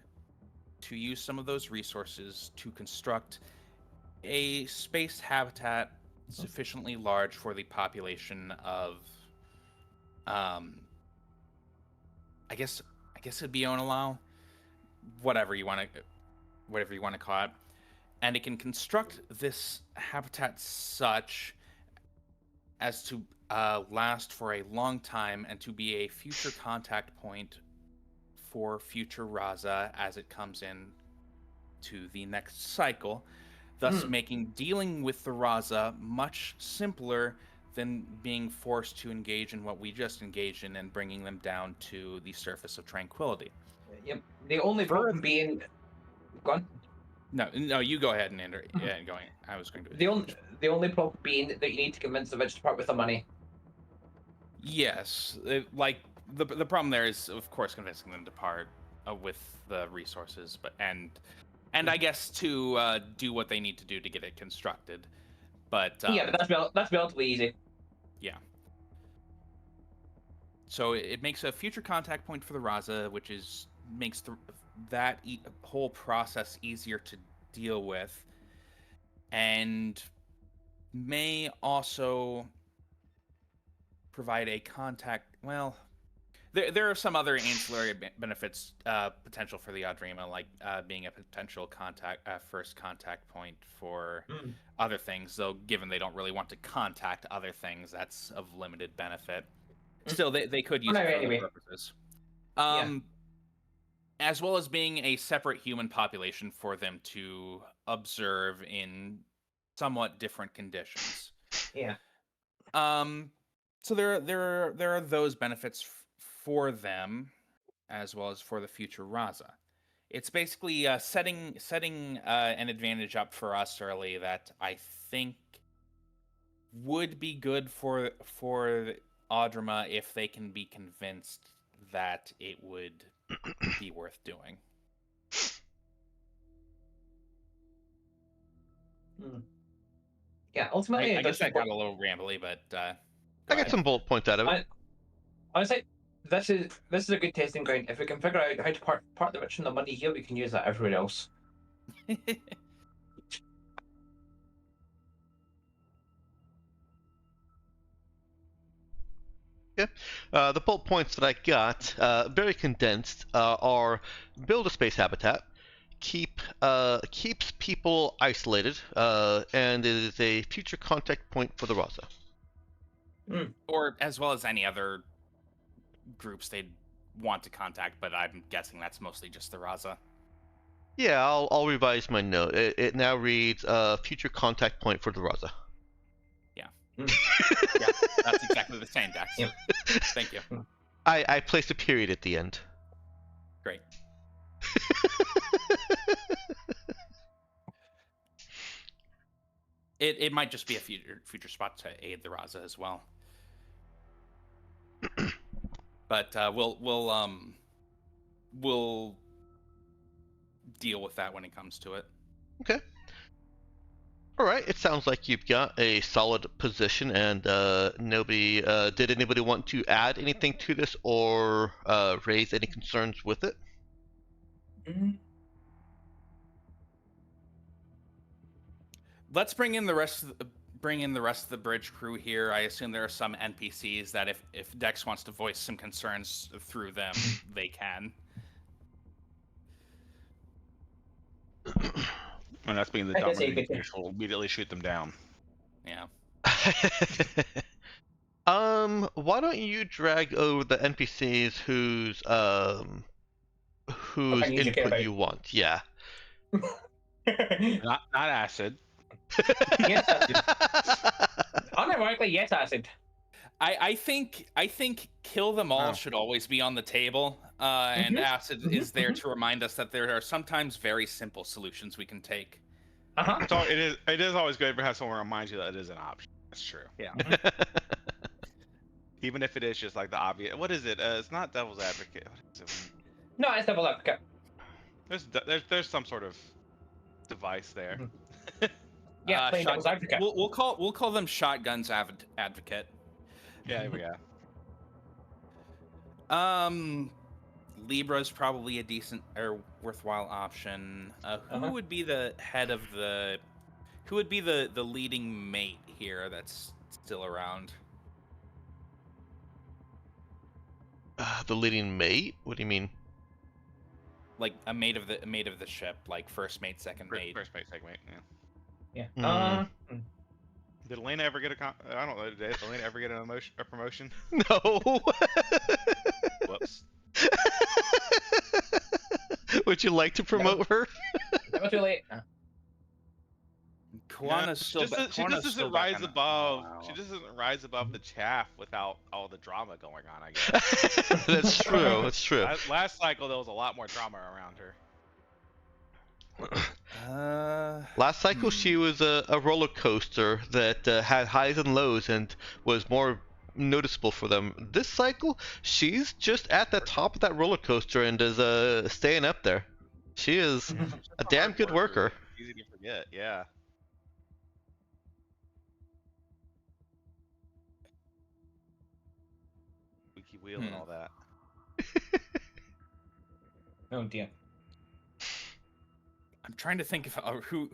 to use some of those resources to construct a space habitat sufficiently large for the population of, I guess it'd be Onalau, whatever you want to call it, and it can construct this habitat such as to last for a long time and to be a future contact point for future Raza as it comes in to the next cycle, thus making dealing with the Raza much simpler than being forced to engage in what we just engaged in and bringing them down to the surface of tranquility. Yep. The only problem being... Go on. No, you go ahead and enter. Yeah, going. I was going to. The only problem being that you need to convince the witch to part with the money. Yes, the problem there is, of course, convincing them to part with the resources, but and I guess to do what they need to do to get it constructed. But yeah, but that's relatively easy. Yeah. So it makes a future contact point for the Raza, which makes that whole process easier to deal with, and may also provide a contact. Well, there are some other ancillary benefits potential for the Audrima, like being a potential first contact point for other things. Though, given they don't really want to contact other things, that's of limited benefit. Still, they could use it for other purposes. As well as being a separate human population for them to observe in somewhat different conditions. Yeah. So there are those benefits for them, as well as for the future Raza. It's basically setting an advantage up for us early that I think would be good for Audrima if they can be convinced that it would be worth doing. Yeah, ultimately, I guess I got a little rambly, but I got some bullet points out of it. Honestly, this is a good testing ground. If we can figure out how to part the rich and the money here, we can use that everywhere else. Yeah. The bullet points that I got, very condensed, are build a space habitat, keeps people isolated, and it is a future contact point for the Raza. Or as well as any other groups they'd want to contact, but I'm guessing that's mostly just the Raza. Yeah, I'll revise my note. It now reads future contact point for the Raza. Yeah. Yeah, that's exactly the same, Dax. Yep. Thank you. I placed a period at the end. Great. It might just be a future spot to aid the Raza as well. But we'll deal with that when it comes to it. Okay. All right. It sounds like you've got a solid position, and nobody. Did anybody want to add anything to this or raise any concerns with it? Let's bring in the rest of the bridge crew here. I assume there are some NPCs that if Dex wants to voice some concerns through them, they can. And that's being the dominant, will immediately shoot them down. Yeah. Why don't you drag over the NPCs whose input you want? Yeah. Not acid. Yes, unironically, yes, acid. I think kill them all should always be on the table, and acid is there to remind us that there are sometimes very simple solutions we can take. So it is always good to have someone remind you that it is an option. That's true. Yeah. Even if it is just like the obvious. What is it? It's not devil's advocate. What is it? No, it's devil's advocate. There's some sort of device there. Yeah, playing devil's advocate. We'll call them shotguns advocate. Yeah, there we go. Libra's probably a decent or worthwhile option. Who would be the head of the? Who would be the leading mate here that's still around? The leading mate? What do you mean? Like a mate of the ship, like first mate, second mate. First mate, second mate. Yeah. Yeah. Did Elena ever get I don't know. Did Elena ever get a promotion? No. Whoops. Would you like to promote her? Never too late. Kuana's still. She just doesn't rise above. She doesn't rise above the chaff without all the drama going on. I guess. That's true. That's true. Last cycle there was a lot more drama around her. Last cycle she was a roller coaster that had highs and lows and was more noticeable for them. This cycle she's just at the top of that roller coaster and is staying up there. She is a damn good worker. Easy to forget, yeah. Wiki wheel and all that. Oh dear. I'm trying to think of who,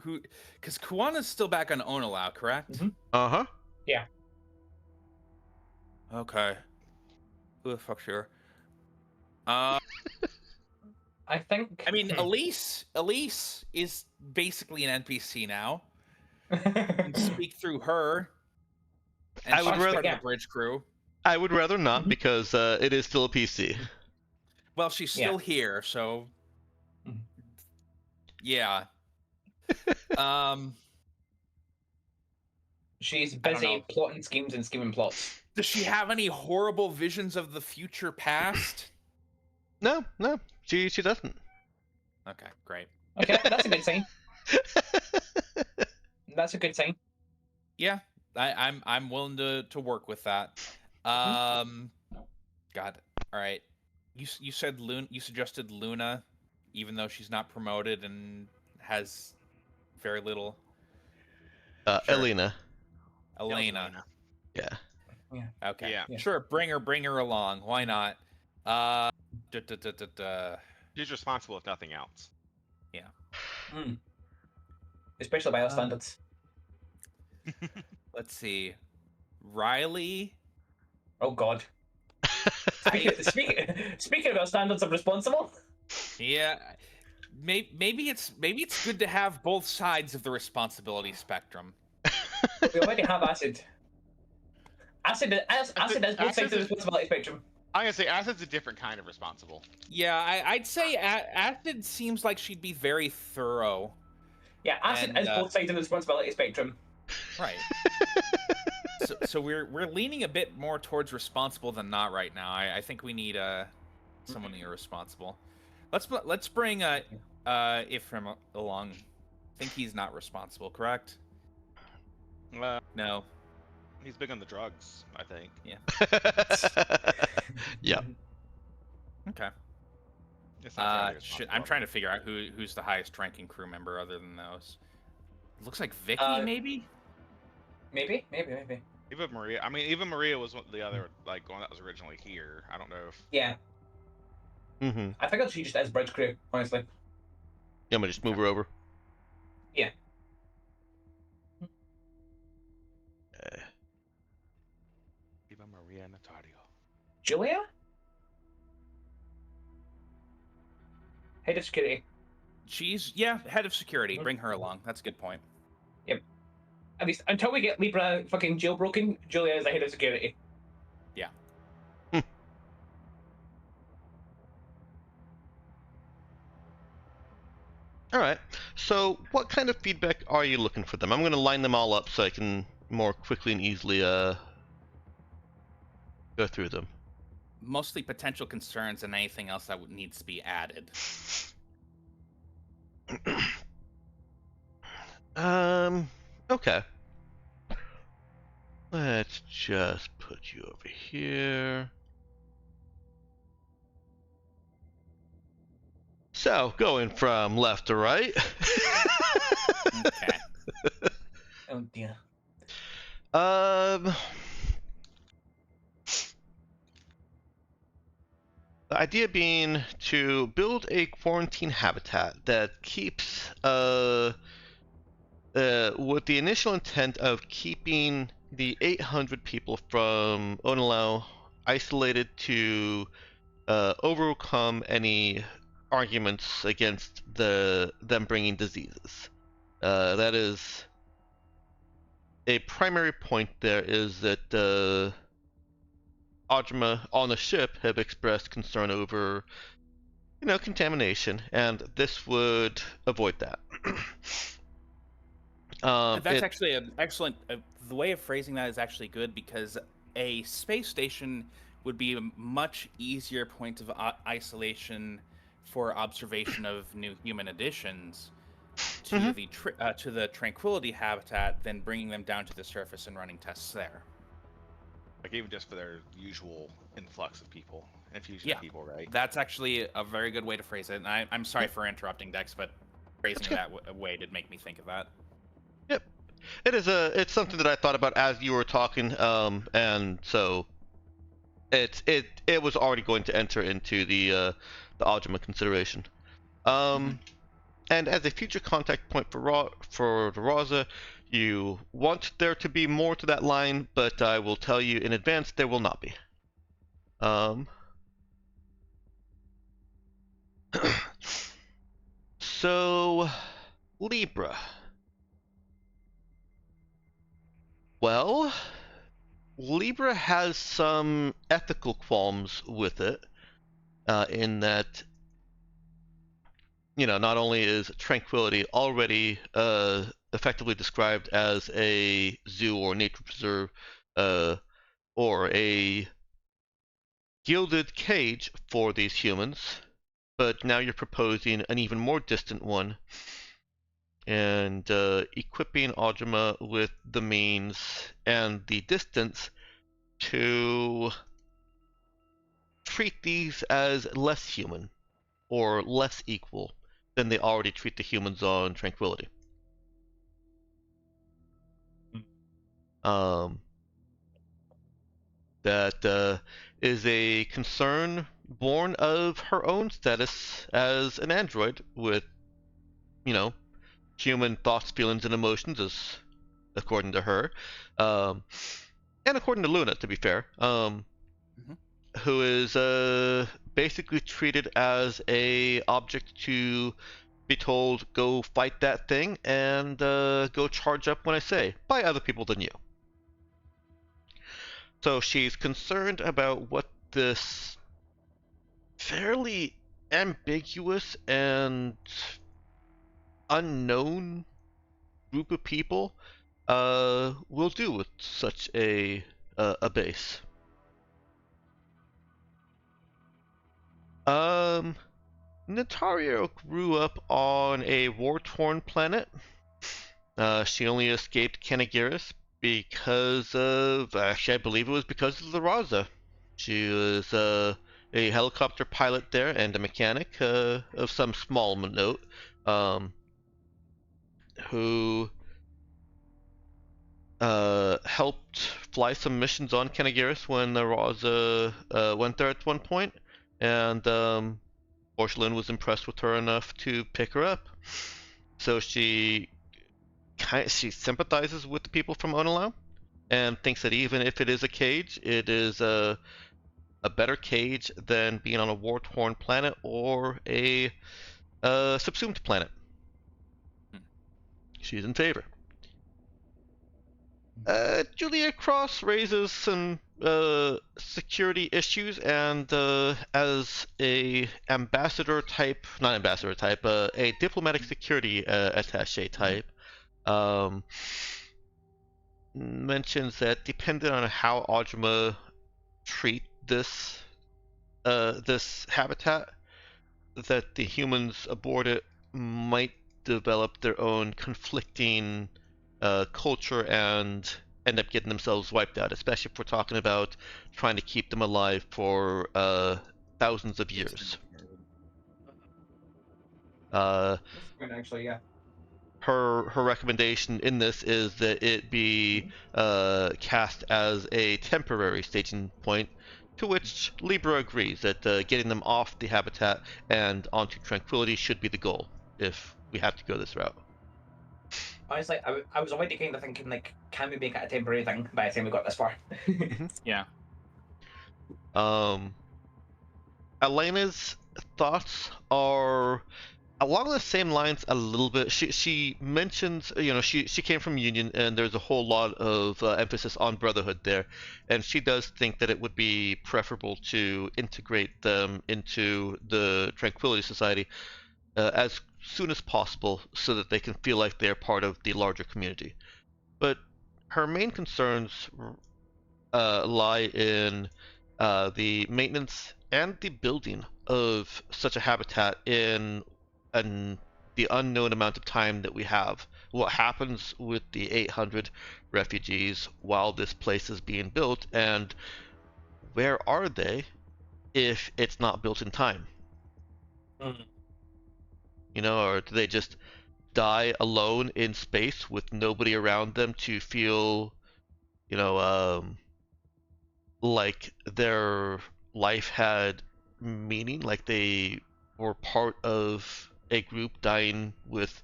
because Kuana's still back on Onalau, correct? Uh-huh. Yeah. Okay. Who the fuck's here? I think. I mean, Elise is basically an NPC now. Speak through her. And I would rather the bridge crew. I would rather not because it is still a PC. Well, she's still here, so. Yeah. She's busy plotting schemes and scheming plots. Does she have any horrible visions of the future past? No, she doesn't. Okay, great. Okay, that's a good sign. That's a good sign. Yeah, I'm willing to work with that. God, all right. You said you suggested Luna, even though she's not promoted and has very little. Sure. Elena. Yeah. Okay. Yeah. Sure. Bring her along. Why not? She's responsible if nothing else. Yeah. Especially by our standards. Let's see. Riley. Oh God. Speaking of our standards of responsible. Yeah. Maybe it's good to have both sides of the responsibility spectrum. We already have acid. Acid has both sides of the responsibility spectrum. I'm gonna say acid's a different kind of responsible. Yeah, I'd say acid seems like she'd be very thorough. Yeah, acid is both sides of the responsibility spectrum. Right. so we're leaning a bit more towards responsible than not right now. I think we need someone irresponsible. Let's bring Ifrim along. I think he's not responsible, correct? No. He's big on the drugs, I think. Yeah. Yeah. Okay. I'm trying to figure out who's the highest ranking crew member other than those. It looks like Vicky, maybe. Maybe. Even Maria. I mean, even Maria was the other one that was originally here. I don't know if. Yeah. I think she just is bridge crew, honestly. Yeah, I'm gonna just move her over. Yeah. Even Maria Notario. Julia? Head of security. She's head of security. Bring her along. That's a good point. Yep. At least until we get Libra fucking jailbroken, Julia is the head of security. Yeah. All right. So, what kind of feedback are you looking for them? I'm going to line them all up so I can more quickly and easily go through them. Mostly potential concerns and anything else that needs to be added. Okay. Let's just put you over here. So, going from left to right. Okay. Oh dear. The idea being to build a quarantine habitat that keeps with the initial intent of keeping the 800 people from Onalau isolated to overcome any arguments against them bringing diseases. That is a primary point. There is that Audrima on the ship have expressed concern over, contamination, and this would avoid that. That's actually an excellent. The way of phrasing that is actually good, because a space station would be a much easier point of isolation for observation of new human additions to the Tranquility habitat than bringing them down to the surface and running tests there. Like even just for their usual influx of people, infusion of people, right? That's actually a very good way to phrase it. And I'm sorry for interrupting, Dex, but phrasing it that way did make me think of that. Yep, it's something that I thought about as you were talking, and so it was already going to enter into the Audrima consideration. And as a future contact point for the Raza, you want there to be more to that line, but I will tell you in advance there will not be. So, Libra. Well, Libra has some ethical qualms with it, in that, not only is Tranquility already effectively described as a zoo or nature preserve, or a gilded cage for these humans, but now you're proposing an even more distant one, and equipping Audrima with the means and the distance to treat these as less human or less equal than they already treat the humans on Tranquility. That is a concern born of her own status as an android with, human thoughts, feelings, and emotions, as according to her, and according to Luna, to be fair, who is basically treated as a object to be told, go fight that thing and go charge up when I say, by other people than you. So she's concerned about what this fairly ambiguous and unknown group of people will do with such a base. Natario grew up on a war-torn planet. She only escaped Kanagiris because of, actually I believe it was because of the Raza. She was a helicopter pilot there and a mechanic of some small note, who helped fly some missions on Kenagaris when Raza went there at one point, and Porcelain was impressed with her enough to pick her up. So she sympathizes with the people from Onalau, and thinks that even if it is a cage, it is a better cage than being on a war-torn planet or a subsumed planet. She's in favor. Julia Cross raises some security issues, and as a a diplomatic security attaché type, mentions that depending on how Audrima treat this habitat, that the humans aboard it might develop their own conflicting culture and end up getting themselves wiped out, especially if we're talking about trying to keep them alive for thousands of years. Actually, yeah. Her recommendation in this is that it be cast as a temporary staging point, to which Libra agrees that getting them off the habitat and onto Tranquility should be the goal if we have to go this route. Honestly, I was already kind of thinking, like, can we make it a temporary thing by the time we got this far? Yeah. Elena's thoughts are along the same lines a little bit. She mentions, she came from Union, and there's a whole lot of emphasis on brotherhood there, and she does think that it would be preferable to integrate them into the Tranquility Society as soon as possible, so that they can feel like they're part of the larger community. But her main concerns lie in the maintenance and the building of such a habitat in the unknown amount of time that we have. What happens with the 800 refugees while this place is being built, and where are they if it's not built in time? Or do they just die alone in space with nobody around them to feel, like their life had meaning, like they were part of a group dying with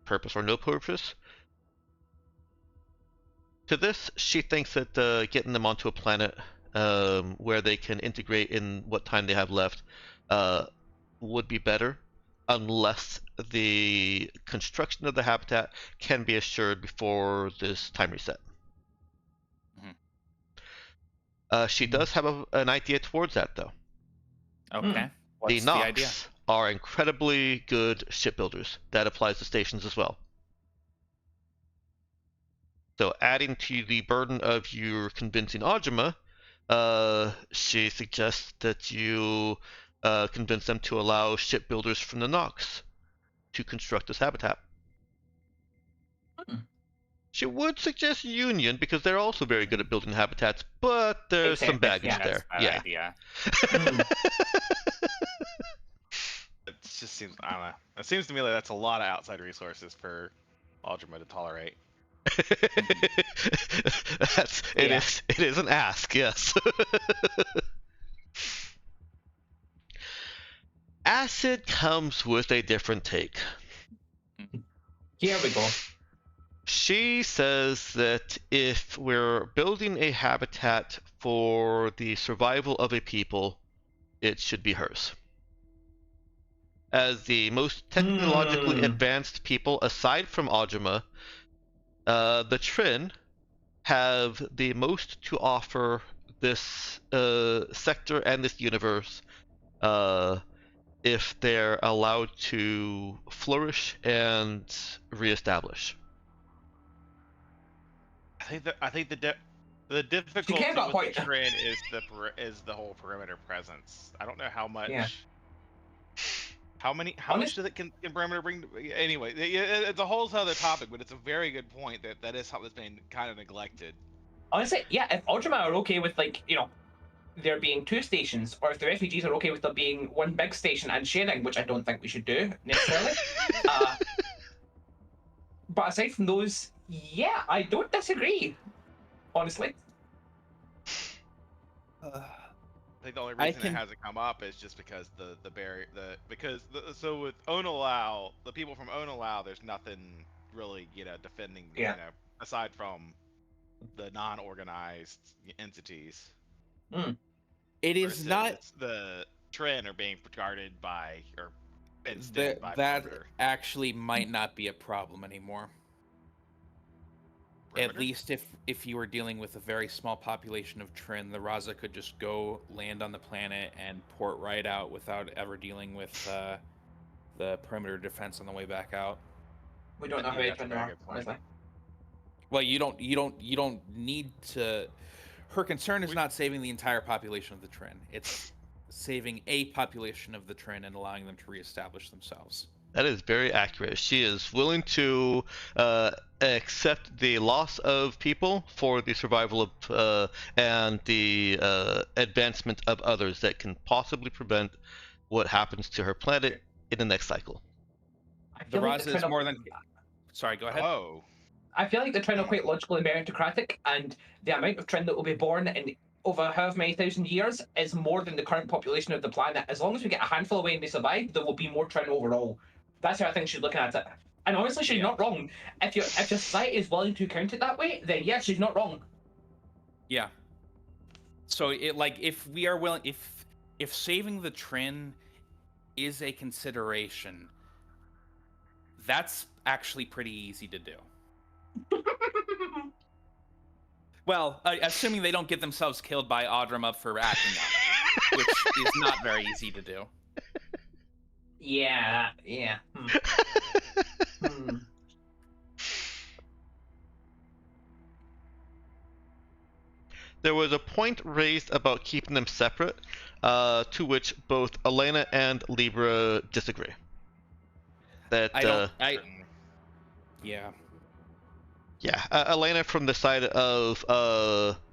purpose or no purpose? To this, she thinks that getting them onto a planet where they can integrate in what time they have left would be better, unless the construction of the habitat can be assured before this time reset. She does have an idea towards that, though. Okay. What's the the idea? Nox are incredibly good shipbuilders. That applies to stations as well. So adding to the burden of your convincing Audrima, she suggests that you convince them to allow shipbuilders from the Nox to construct this habitat. She would suggest Union, because they're also very good at building habitats, but there's some baggage there. Yeah. Idea. It just seems, I don't know. It seems to me like that's a lot of outside resources for Audrima to tolerate. It is an ask, yes. Acid comes with a different take. Here we go. She says that if we're building a habitat for the survival of a people, it should be hers. As the most technologically advanced people aside from Audrima, the Trin have the most to offer this sector and this universe if they're allowed to flourish and reestablish. I think the difficulty with the Trin is the whole perimeter presence. I don't know how much. Yeah. How much does it can perimeter bring? Anyway, it's a whole other topic, but it's a very good point that is something that's been kind of neglected. Honestly, yeah. If Audrima are okay with there being 2 stations, or if the refugees are okay with there being one big station and sharing, which I don't think we should do necessarily. But aside from those, yeah, I don't disagree, honestly. I think the only reason it hasn't come up is just because the barrier, so with Onalau, the people from Onalau, there's nothing really, defending, aside from the non-organized entities. It is not. The Tren are being guarded by or that actually might not be a problem anymore. Perimeter? At least if you were dealing with a very small population of Trin, the Raza could just go land on the planet and port right out without ever dealing with the perimeter defense on the way back out. We don't know how many Trin there are, honestly. Well, you don't need to. Her concern is not saving the entire population of the Trin. It's saving a population of the Trin and allowing them to reestablish themselves. That is very accurate. She is willing to accept the loss of people for the survival of and the advancement of others that can possibly prevent what happens to her planet in the next cycle. The Raza is more than. Sorry, go ahead. Oh. I feel like the Trin are quite logical and meritocratic, and the amount of Trin that will be born in over however many thousand years is more than the current population of the planet. As long as we get a handful away and they survive, there will be more Trin overall. That's how I think she's looking at it. And honestly, she's not wrong. If your society is willing to count it that way, then yeah, she's not wrong. Yeah. So if we are willing, if saving the Trin is a consideration, that's actually pretty easy to do. Well, assuming they don't get themselves killed by Audrima for acting up, which is not very easy to do. Yeah. There was a point raised about keeping them separate, to which both Elena and Libra disagree. Yeah, Elena from the side of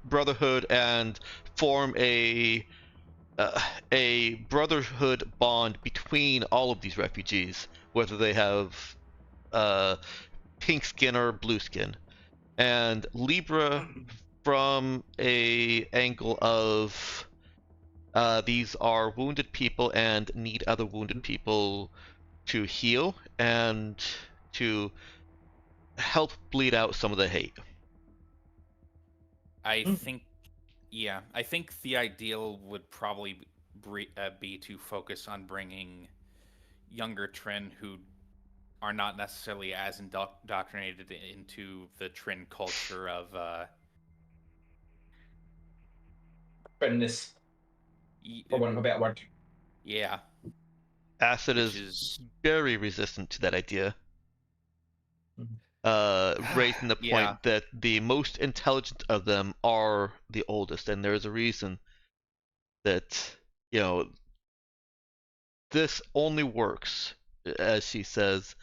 Brotherhood and form a brotherhood bond between all of these refugees, whether they have pink skin or blue skin, and Libra from a angle of these are wounded people and need other wounded people to heal and to help bleed out some of the hate. I think the ideal would probably be to focus on bringing younger Trin who are not necessarily as indoctrinated into the Trin culture of Trinness, for want of a better word. Yeah. Acid is very resistant to that idea. Raising the point that the most intelligent of them are the oldest, and there's a reason that, this only works, as she says,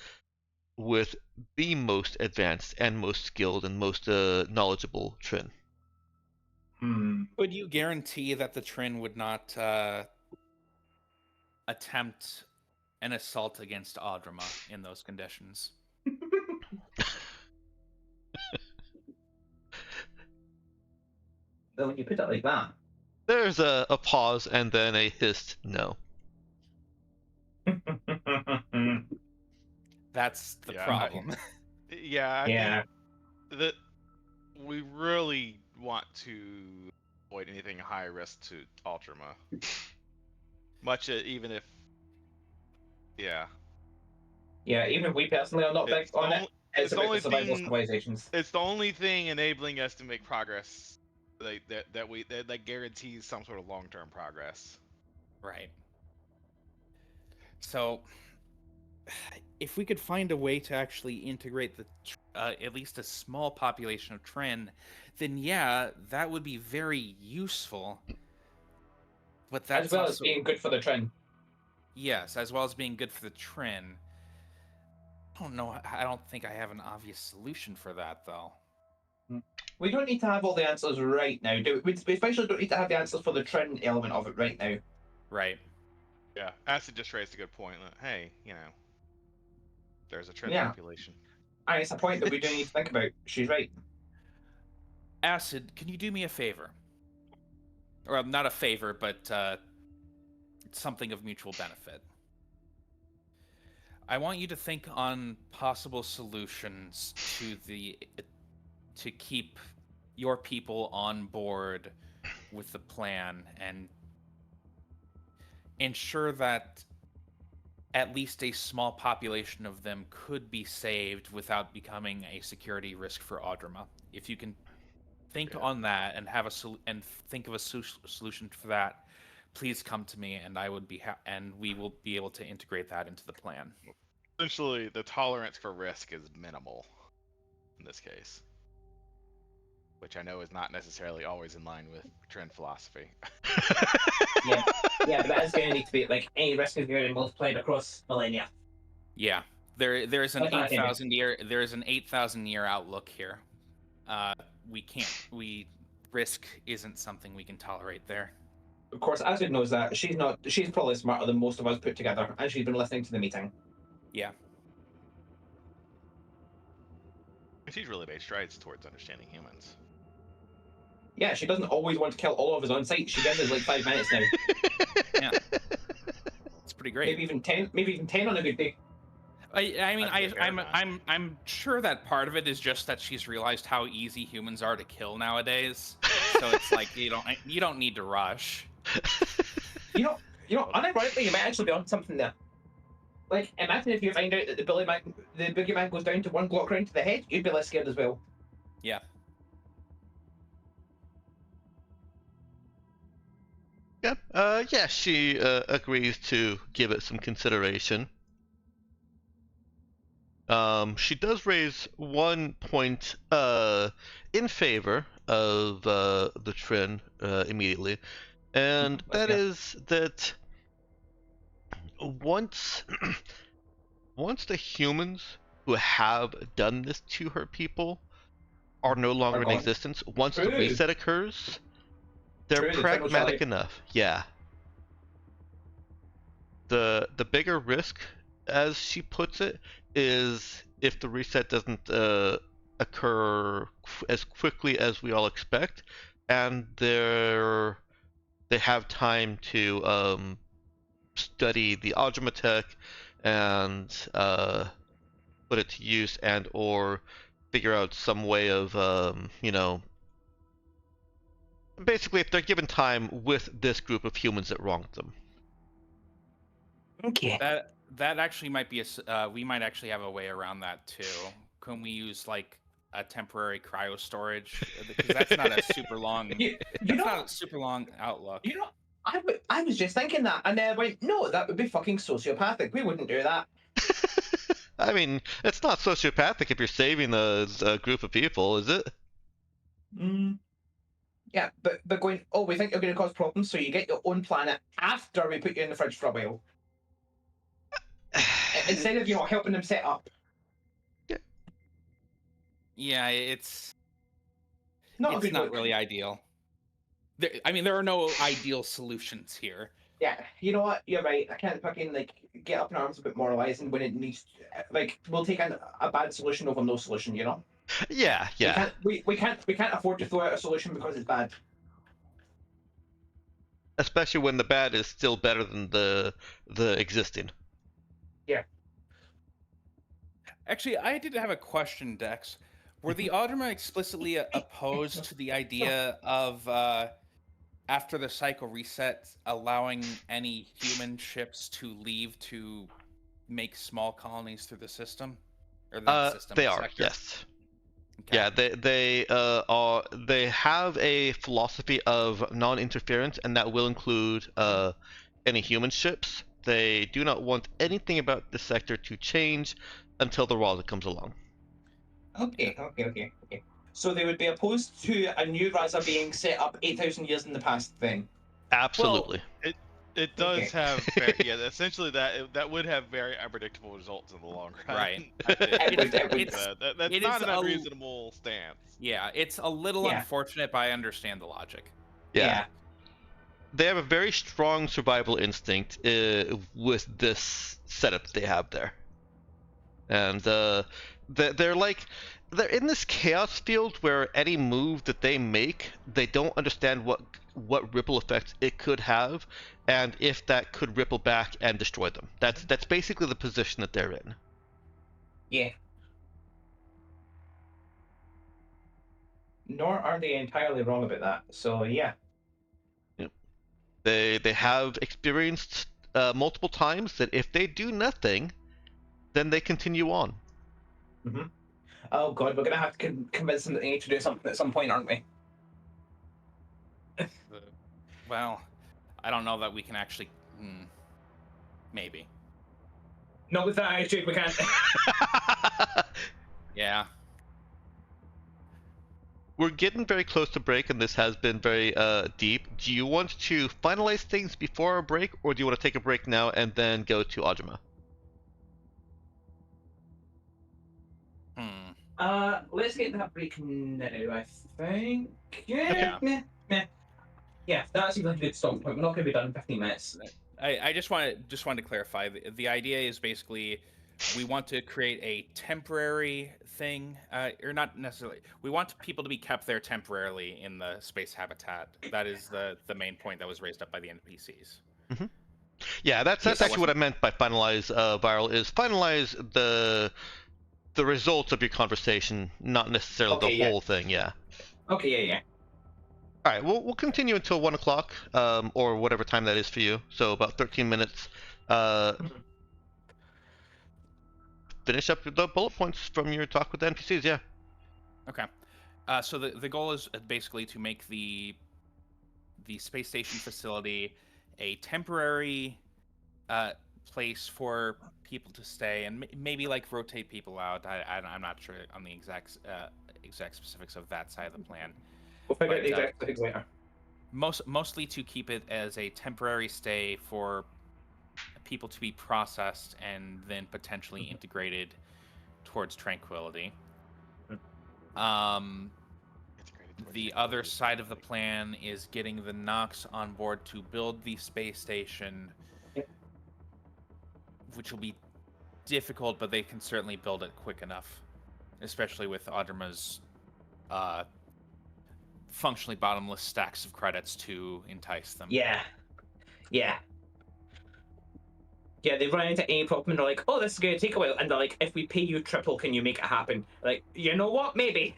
with the most advanced and most skilled and most knowledgeable Trin. Would you guarantee that the Trin would not attempt an assault against Audrima in those conditions? Well, when you put it like that, there's a pause and then a hissed no. That's the problem. I think that we really want to avoid anything high risk to Audrima. Even if even if we personally are not big on it, it's about the survival civilizations. It's the only thing enabling us to make progress that guarantees some sort of long-term progress. Right. So, if we could find a way to actually integrate the at least a small population of Trin, then that would be very useful. But that's as well as being good for the Trin. Yes, as well as being good for the Trin. I don't know. I don't think I have an obvious solution for that, though. We don't need to have all the answers right now, do we? We especially don't need to have the answers for the Trin element of it right now. Right. Yeah, Acid just raised a good point. Hey, there's a Trin Yeah. population. And it's a point that we do need to think about. She's right. Acid, can you do me a favor? Or not a favor, but something of mutual benefit. I want you to think on possible solutions to keep your people on board with the plan and ensure that at least a small population of them could be saved without becoming a security risk for Audrima. If you can think on that and have think of a solution for that, please come to me, and I would be and we will be able to integrate that into the plan. Essentially, the tolerance for risk is minimal in this case, which I know is not necessarily always in line with Trin philosophy. Yeah, but that is going to need to be like any risk is going to be multiplied across millennia. Yeah, there's an 8,000 year outlook here. Risk isn't something we can tolerate there. Of course, Acid knows that. She's probably smarter than most of us put together, and she's been listening to the meeting. Yeah. She's really made strides towards understanding humans. Yeah, she doesn't always want to kill all of us on sight. She gives us like 5 minutes now. Yeah. It's pretty great. Maybe even 10 on a good day. I'm sure that part of it is just that she's realized how easy humans are to kill nowadays. So it's like you don't need to rush. You know, unironically, you might actually be on something there. Like, imagine if you find out that the boogeyman goes down to 1 Glock round to the head, you'd be less scared as well. Yeah. Yeah, she agrees to give it some consideration. She does raise one point in favor of the Trin immediately, and that is that once the humans who have done this to her people are no longer in existence, once the reset occurs, they're pragmatic enough. Yeah. The bigger risk, as she puts it, is if the reset doesn't occur as quickly as we all expect, and they have time to study the Audrima tech and put it to use, and or figure out some way of basically if they're given time with this group of humans that wronged them. Okay. That actually might be we might actually have a way around that too. Can we use like a temporary cryo storage? Because that's not a super long. Not a super long outlook. You know, I was just thinking that, and then I went, no, that would be fucking sociopathic. We wouldn't do that. I mean, it's not sociopathic if you're saving a group of people, is it? Yeah, but going, oh, we think you're going to cause problems, so you get your own planet after we put you in the fridge for a while. Instead of, helping them set up. Yeah, it's not really ideal. There are no ideal solutions here. Yeah, you know what? You're right. I can't fucking get up in arms about moralizing when it needs. We'll take a bad solution over no solution. Yeah. We can't afford to throw out a solution because it's bad. Especially when the bad is still better than the existing. Yeah. Actually, I did have a question, Dex. Were the Audrima explicitly opposed to the idea of after the cycle resets, allowing any human ships to leave to make small colonies through the system? Or the system? They are, yes. Okay. Yeah, they have a philosophy of non-interference, and that will include any human ships. They do not want anything about the sector to change until the Raza comes along. Okay. So they would be opposed to a new Raza being set up 8,000 years in the past, then? Absolutely. Well, It does have essentially that would have very unpredictable results in the long run. Right. That's not an unreasonable stance. Yeah, it's a little unfortunate, but I understand the logic. Yeah. They have a very strong survival instinct with this setup that they have there. And they're in this chaos field where any move that they make, they don't understand what ripple effects it could have, and if that could ripple back and destroy them. That's basically the position that they're in. Yeah. Nor are they entirely wrong about that. So yeah. Yep. They have experienced multiple times that if they do nothing, then they continue on. Mm-hmm. Oh god, we're gonna have to convince them that they need to do something at some point, aren't we? Well, I don't know that we can actually. Maybe. Not with that attitude, we can't. Yeah. We're getting very close to break, and this has been very deep. Do you want to finalize things before our break, or do you want to take a break now and then go to Audrima? Let's get that break now, I think. Yeah, that seems like a good stop point. We're not going to be done in 15 minutes. I just wanted to clarify. The idea is basically we want to create a temporary thing, or not necessarily. We want people to be kept there temporarily in the space habitat. That is the main point that was raised up by the NPCs. Mm-hmm. Yeah, that's actually what I meant by finalize viral, is finalize the results of your conversation, not necessarily the whole thing. Yeah. Okay. Yeah. All right, we'll continue until 1 o'clock, or whatever time that is for you. So about 13 minutes. Finish up the bullet points from your talk with the NPCs. Yeah. Okay. So the goal is basically to make the space station facility a temporary place for people to stay, and maybe like rotate people out. I'm not sure on the exact specifics of that side of the plan. We'll figure out the exact specifics later. Mostly to keep it as a temporary stay for people to be processed and then potentially integrated towards tranquility. The other side of the plan is getting the Nox on board to build the space station, which will be difficult, but they can certainly build it quick enough, especially with Audrima's functionally bottomless stacks of credits to entice them. Yeah, they run into any problem and they're like, oh, this is going to take a while. And they're like, if we pay you triple, can you make it happen? Like, you know what? Maybe.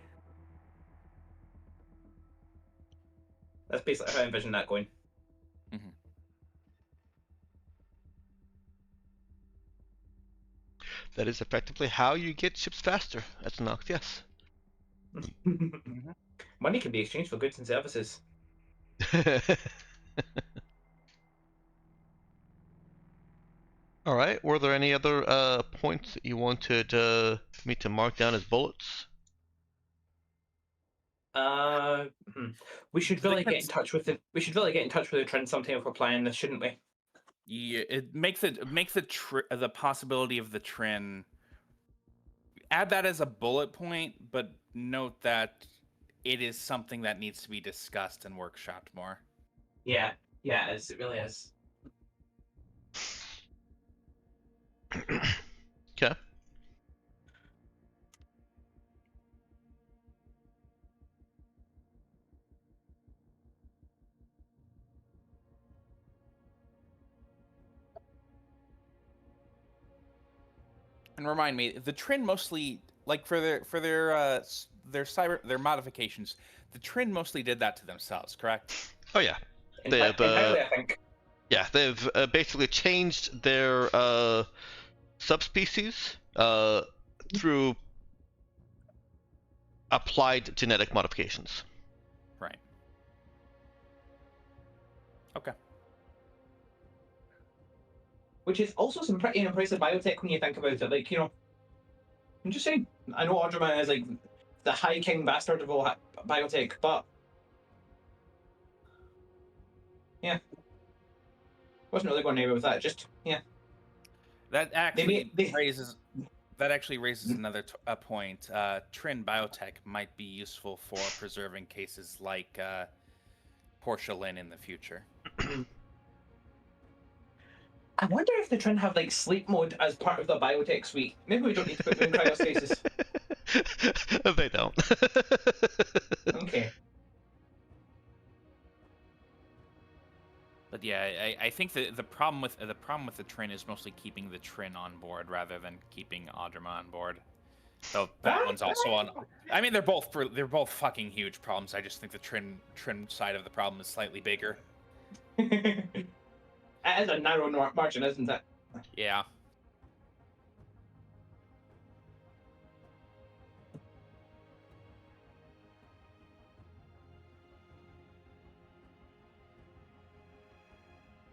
That's basically how I envision that going. Mm-hmm. That is effectively how you get ships faster. That's Nox, yes. Mm-hmm. Money can be exchanged for goods and services. All right. Were there any other points that you wanted me to mark down as bullets? We should really get in touch with the. We should really get in touch with the Trin sometime if we're planning this, shouldn't we? Yeah, it makes the possibility of the Trin. Add that as a bullet point, but note that it is something that needs to be discussed and workshopped more. Yeah, it really is. Okay. And remind me, the Trin mostly, like for their modifications, the Trin mostly did that to themselves, correct? Oh yeah. Entirely, I think. Yeah, they've basically changed their subspecies through applied genetic modifications. Right. Okay. Which is also some pretty impressive biotech when you think about it. Like, I'm just saying, I know Audrima is like the high king bastard of all biotech, but yeah. Wasn't really going anywhere with that. Just yeah. That actually raises another point. Trin Biotech might be useful for preserving cases like porcelain in the future. I wonder if the Trin have like sleep mode as part of the biotech suite. Maybe we don't need to put them in cryostasis. They don't. Okay. But yeah, I think the problem with the Trin is mostly keeping the Trin on board rather than keeping Audrima on board. So that one's also on. I mean, they're both fucking huge problems. I just think the Trin side of the problem is slightly bigger. It is a narrow margin, isn't it? Yeah.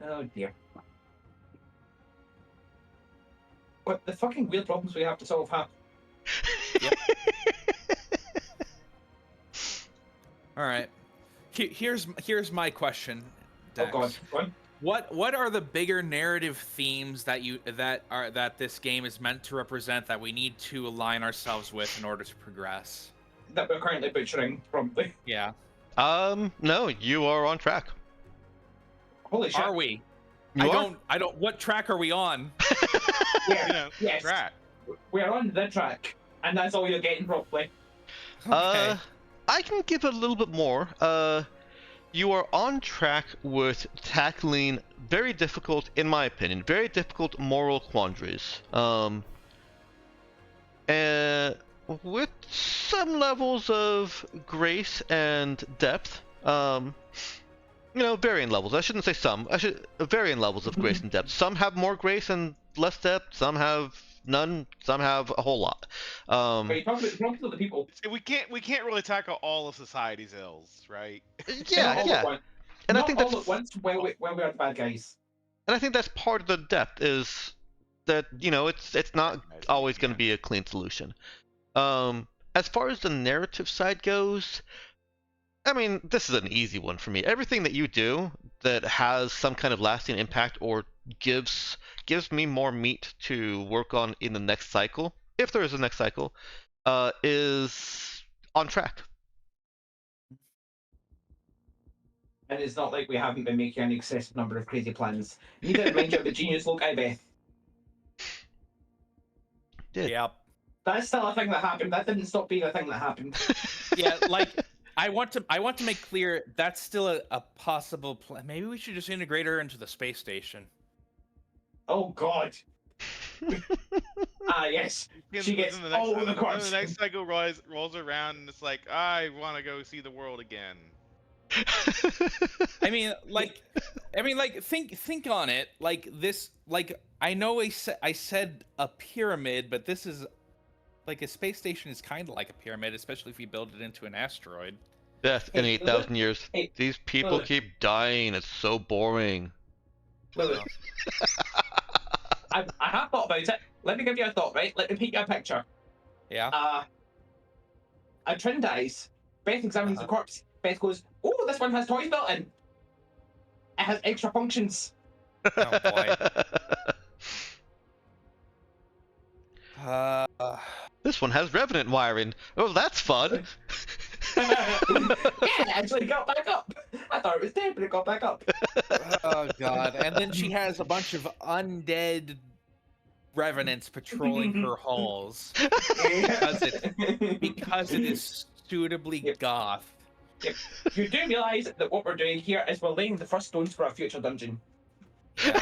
Oh dear. What the fucking weird problems we have to solve, huh? Yep. All right. Here's my question, Dex. Oh god. What are the bigger narrative themes that this game is meant to represent that we need to align ourselves with in order to progress? That we're currently butchering, probably. Yeah. No, you are on track. Holy shit. Are we? You I don't. What track are we on? Yeah, yes. Track. We're on the track, and that's all you're getting, probably. Okay. I can give a little bit more. You are on track with tackling very difficult, in my opinion, very difficult moral quandaries. And with some levels of grace and depth. Varying levels. I shouldn't say some. Varying levels of grace and depth. Some have more grace and less depth. Some have none. Some have a whole lot. Are you talking about the people? See, we can't really tackle all of society's ills, right? Yeah. And I think all that's at once when we are the bad guys. And I think that's part of the depth is that it's not always going to be a clean solution. As far as the narrative side goes, I mean, this is an easy one for me. Everything that you do that has some kind of lasting impact or gives me more meat to work on in the next cycle, if there is a next cycle, is on track. And it's not like we haven't been making an excessive number of crazy plans. You need to remind you of the genius look, I bet. Yep. That's still a thing that happened. That didn't stop being a thing that happened. Yeah, like I want to make clear that's still a possible plan. Maybe we should just integrate her into the space station. Oh god. Yes. She gets all the cards. The next cycle rolls around and it's like, I want to go see the world again. I mean, think on it. Like this, like I know I said a pyramid, but this is like a space station is kind of like a pyramid, especially if you build it into an asteroid. Death in 8,000 years. These people keep dying. It's so boring. I have thought about it. Let me give you a thought, right? Let me paint you a picture. Yeah. A Trin dies. Beth examines the corpse. Beth goes, "Oh, this one has toys built in. It has extra functions." Oh boy. This one has revenant wiring. Oh, that's fun. Yeah, it actually got back up. I thought it was dead, but it got back up. Oh god. And then she has a bunch of undead revenants patrolling her halls because it is suitably goth. Yep. You do realise that what we're doing here is we're laying the first stones for a future dungeon. Yeah.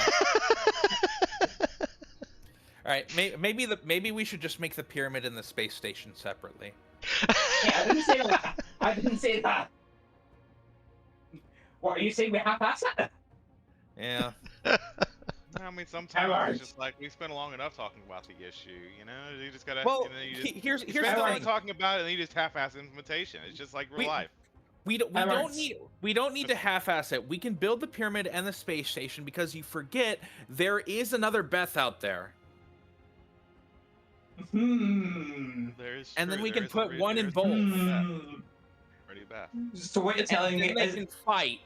All right, maybe we should just make the pyramid and the space station separately. Yeah, I didn't say that. I didn't say that. What are you saying? We half-ass it? Yeah. I mean, sometimes it's just like we spend long enough talking about the issue. You just gotta. Well, here's the thing. Talking about it, and you just half-ass implementation. It's just like real life. We don't need to half-ass it. We can build the pyramid and the space station because you forget there is another Beth out there. And then we can put one in both. Pretty bad. So what you're telling me is they is can fight.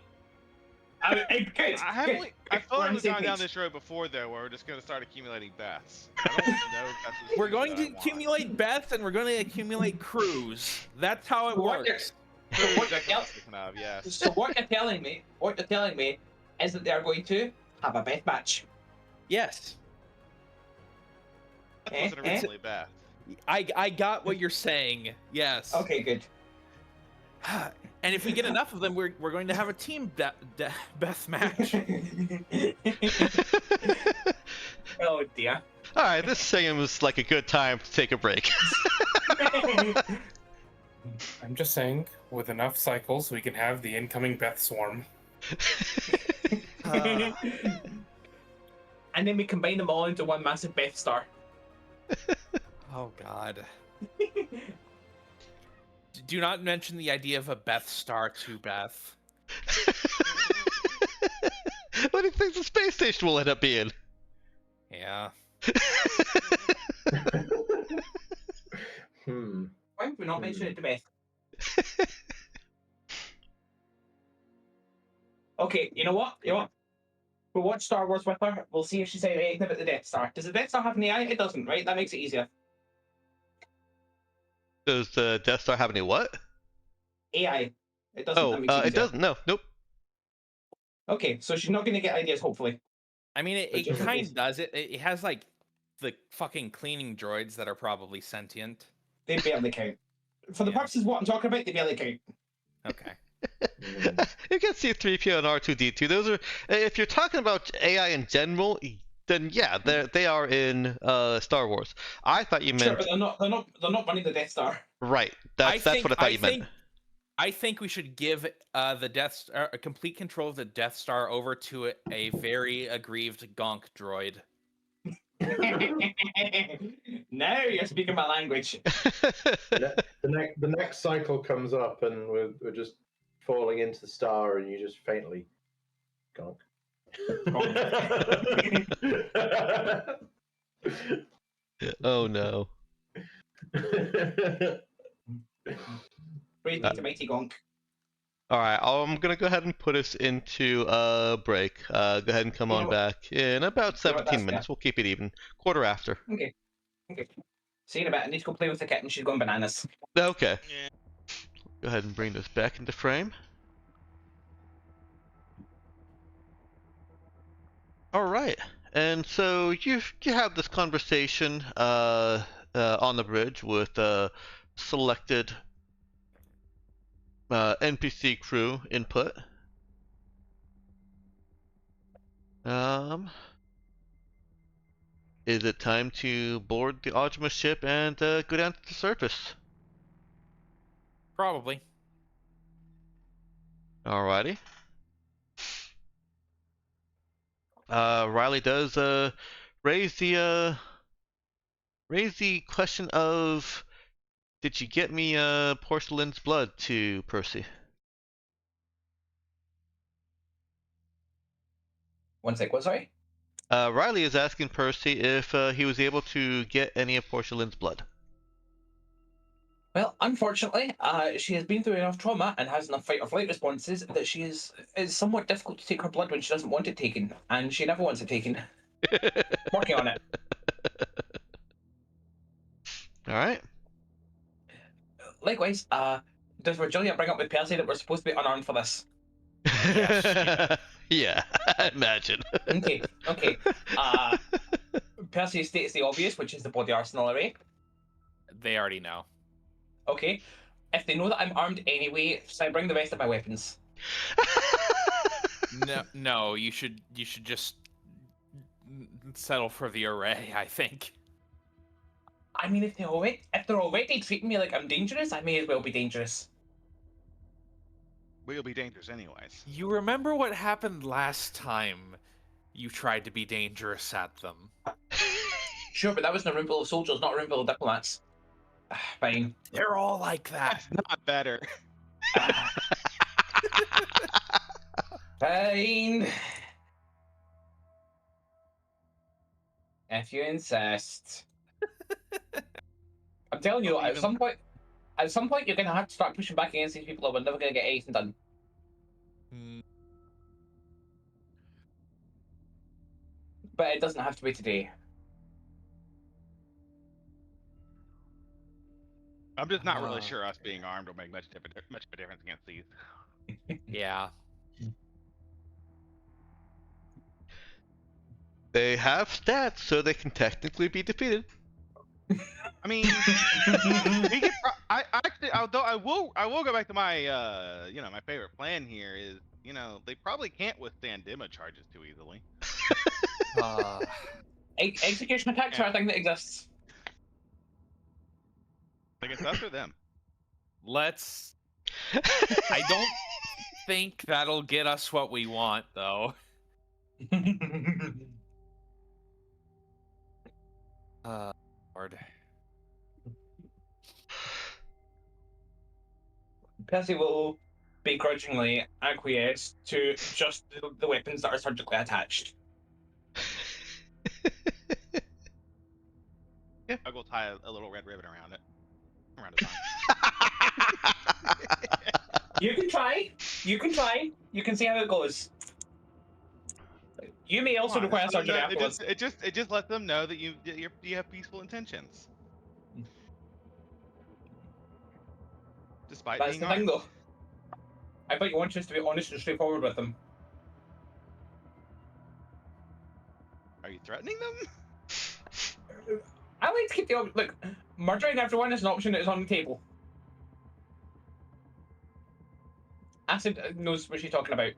Good. I feel We're like on the we've same gone down page. this road before, though, where we're just going to start accumulating Beths. I don't know if that's the We're sequence going that to I want. accumulate Beth, and we're going to accumulate crews. That's how it So what works. Crews, what that's you're what I'm thinking of, yes. So what you're telling me is that they're going to have a Beth match. Yes. That wasn't originally Beth. I got what you're saying. Yes. Okay, good. And if we get enough of them, we're going to have a team Beth match. Oh dear. All right, this seems like a good time to take a break. I'm just saying, with enough cycles, we can have the incoming Beth Swarm. And then we combine them all into one massive Beth Star. Oh God. Do not mention the idea of a Beth Star to Beth. What do you think the space station will end up being? Yeah. Why would we not mention it to Beth? Okay, you know what? We'll watch Star Wars with her. We'll see if she says anything about the Death Star. Does the Death Star have an AI? It doesn't, right? That makes it easier. Does the Death Star have any what? AI. It doesn't. Oh, that makes it it easier. doesn't. No, nope. Okay, so she's not going to get ideas, hopefully. I mean, But it just in kind case. of does. It has like the fucking cleaning droids that are probably sentient. They barely count. For the Yeah. purposes of what I'm talking about, they barely count. Okay. You can see 3PO and R2D2. Those are, if you're talking about AI in general, then yeah, they are in Star Wars. I thought you Sure, meant but they're not running the Death Star. right. That's what I thought you meant. I think we should give the Death Star a complete control of the Death Star over to a very aggrieved Gonk droid. Now you're speaking my language. The next cycle comes up and we're just falling into the star and you just faintly gonk. Oh no. Praise be to mighty Gonk. All right, I'm gonna go ahead and put us into a break. Go ahead and come You know on what? back in about You know what, 17 that's minutes. We'll keep it even. Quarter after. Okay. See you in a bit. I need to go play with the kitten. She's going bananas. Okay. Yeah. Go ahead and bring this back into frame. All right, and so you have this conversation on the bridge with selected NPC crew input. Is it time to board the Audrima ship and go down to the surface? Probably. Alrighty. Riley does raise the question of, did you get me Porcelain's blood to Percy? One sec. What? Sorry. Riley is asking Percy if he was able to get any of Porcelain's blood. Well, unfortunately, she has been through enough trauma and has enough fight or flight responses that it's somewhat difficult to take her blood when she doesn't want it taken, and she never wants it taken. Working on it. All right. Likewise, does Virgilia bring up with Percy that we're supposed to be unarmed for this? Yeah, I imagine. Okay. Percy states the obvious, which is the body arsenal array. They already know. Okay. If they know that I'm armed anyway, so I bring the rest of my weapons. No, you should just settle for the array, I think. I mean, if they're already treating me like I'm dangerous, I may as well be dangerous. We'll be dangerous anyways. You remember what happened last time you tried to be dangerous at them? Sure, but that was in a room full of soldiers, not a room full of diplomats. Fine. They're all like that. That's not better. Fine. If you insist. I'm telling you, at some point you're gonna have to start pushing back against these people or we're never gonna get anything done. but it doesn't have to be today. I'm just not really sure us being armed will make much of a difference against these. Yeah. They have stats, so they can technically be defeated. I mean, we could I actually, although I will go back to my my favorite plan here is, they probably can't withstand demo charges too easily. Execution attacks are a thing that exists. Like, it's us or them. Let's. I don't think that'll get us what we want, though. Lord. Percy will begrudgingly acquiesce to just the weapons that are surgically attached. Yeah, I'll go tie a little red ribbon around it. Around his arm. You can try. You can see how it goes. You may also require surgery afterwards. It just lets them know that you have peaceful intentions. Despite That's being the thing, though. I bet you want us to be honest and straightforward with them. Are you threatening them? I like to keep the look. Murdering everyone is an option that is on the table. Acid knows what she's talking about.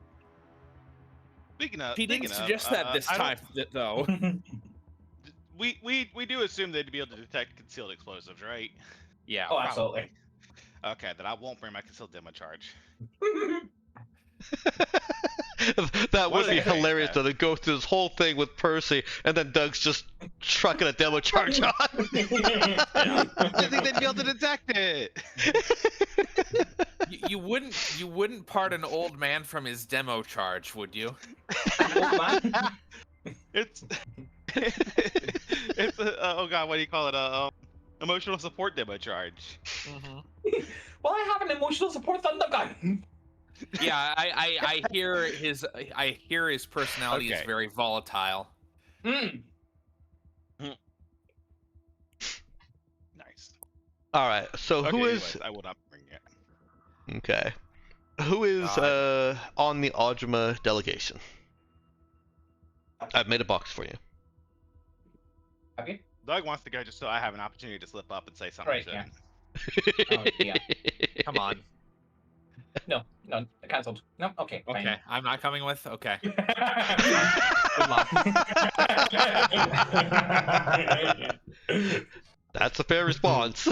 He didn't suggest that this time, though. we do assume they'd be able to detect concealed explosives, right? Yeah. Oh, absolutely. Okay, then I won't bring my concealed demo charge. That would be hilarious though, to go through this whole thing with Percy and then Doug's just trucking a demo charge on. I think they'd be able to detect it. You wouldn't part an old man from his demo charge, would you? It's oh god, what do you call it? Emotional support demo charge. Mm-hmm. Well, I have an emotional support thunder gun. Yeah, I hear his personality is very volatile. Mm. Nice. All right, so Okay, who is? anyways, I will not bring it. Okay, who is on the Audrima delegation? I've made a box for you. Okay. Doug wants to go just so I have an opportunity to slip up and say something. Right, yeah. Oh, yeah. Come on. No, cancelled. No, okay. Okay, Fine. I'm not coming with. Okay. Good luck. That's a fair response.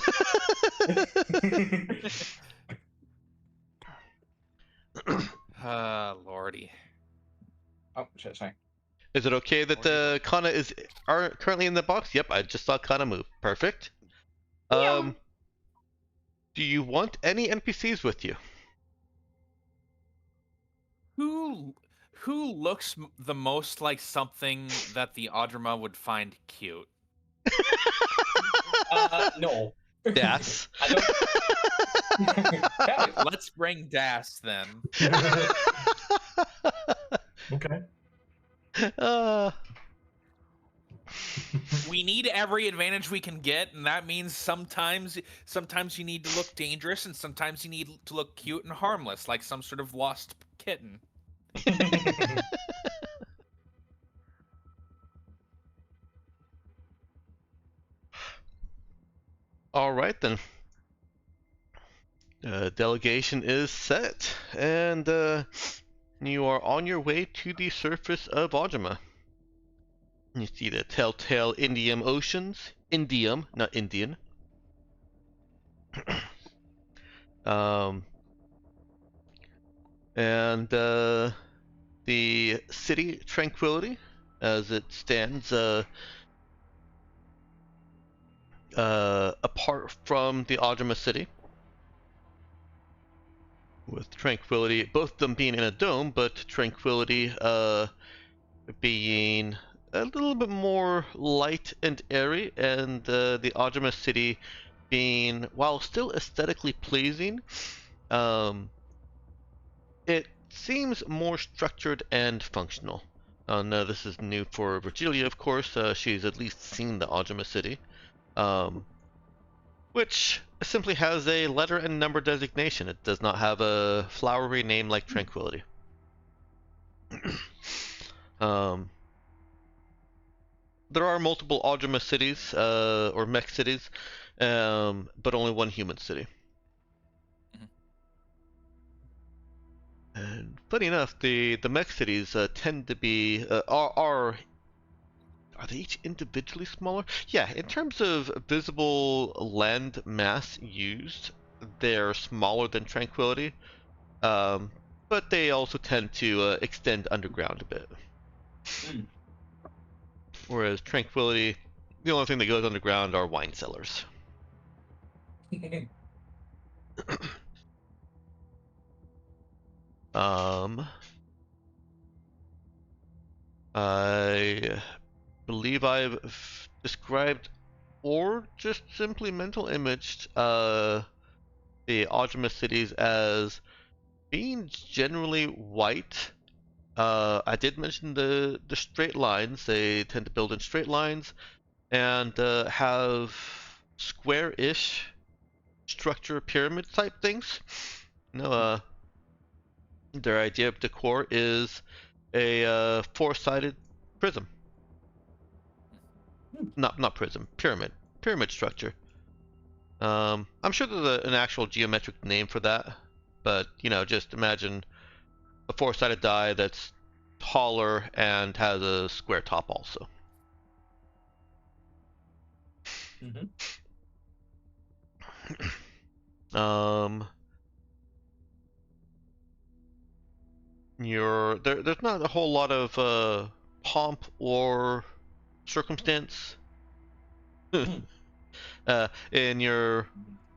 Lordy. Oh shit! Sorry. Is it okay that Kana are currently in the box? Yep, I just saw Kana move. Perfect. Yeah. Do you want any NPCs with you? Who looks the most like something that the Audrima would find cute? No. Das. Let's bring Das then. Okay. We need every advantage we can get, and that means sometimes you need to look dangerous, and sometimes you need to look cute and harmless, like some sort of lost kitten. All right then. Delegation is set, and you are on your way to the surface of Audrima. You see the telltale Indian oceans. Indium, not Indian. And the city Tranquility, as it stands apart from the Audrima city, with Tranquility, both of them being in a dome, but Tranquility being a little bit more light and airy, and the Audrima city being, while still aesthetically pleasing, it seems more structured and functional. No, this is new for Virgilia, of course. She's at least seen the Audrima city, which simply has a letter and number designation. It does not have a flowery name like Tranquility. There are multiple Audrima cities, or mech cities, but only one human city. And funny enough, the mech cities tend to be are they each individually smaller? Yeah, in terms of visible land mass used, they're smaller than Tranquility, but they also tend to extend underground a bit. Whereas Tranquility, the only thing that goes underground are wine cellars. I believe I've described or just simply mental imaged the Audrima cities as being generally white. I did mention the straight lines. They tend to build in straight lines and have square-ish structure pyramid type things. No, their idea of decor is a four-sided prism. Not prism, pyramid structure. I'm sure there's an actual geometric name for that, but just imagine a four-sided die that's taller and has a square top also. There's not a whole lot of pomp or circumstance in your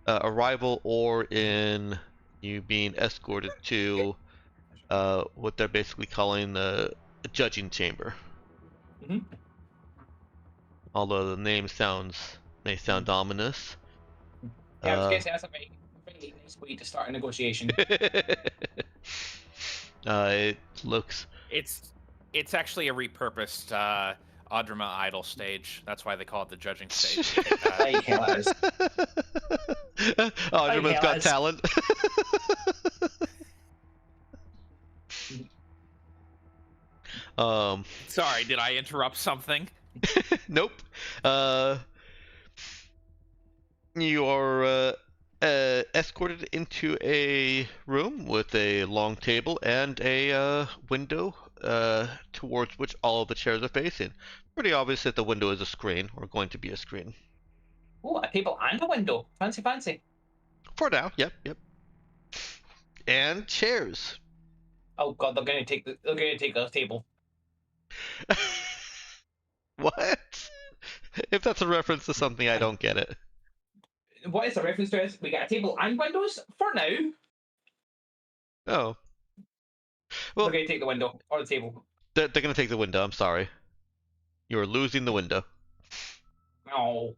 arrival or in you being escorted to what they're basically calling the judging chamber. Although the name may sound ominous. Yeah, I was going to say that's a very, very nice way to start a negotiation. It looks. It's actually a repurposed Audrima idol stage. That's why they call it the judging stage. Audrima's got talent. Sorry, did I interrupt something? Nope. You are escorted into a room with a long table and a window towards which all of the chairs are facing. Pretty obvious that the window is a screen, or going to be a screen. Oh, a table and a window. Fancy, fancy. For now, yep. And chairs. Oh god, they're going to take the table. What? If that's a reference to something, I don't get it. What is the reference to? We got a table and windows for now. Oh. Well, they're going to take the window or the table. They're going to take the window. I'm sorry. You're losing the window. Oh.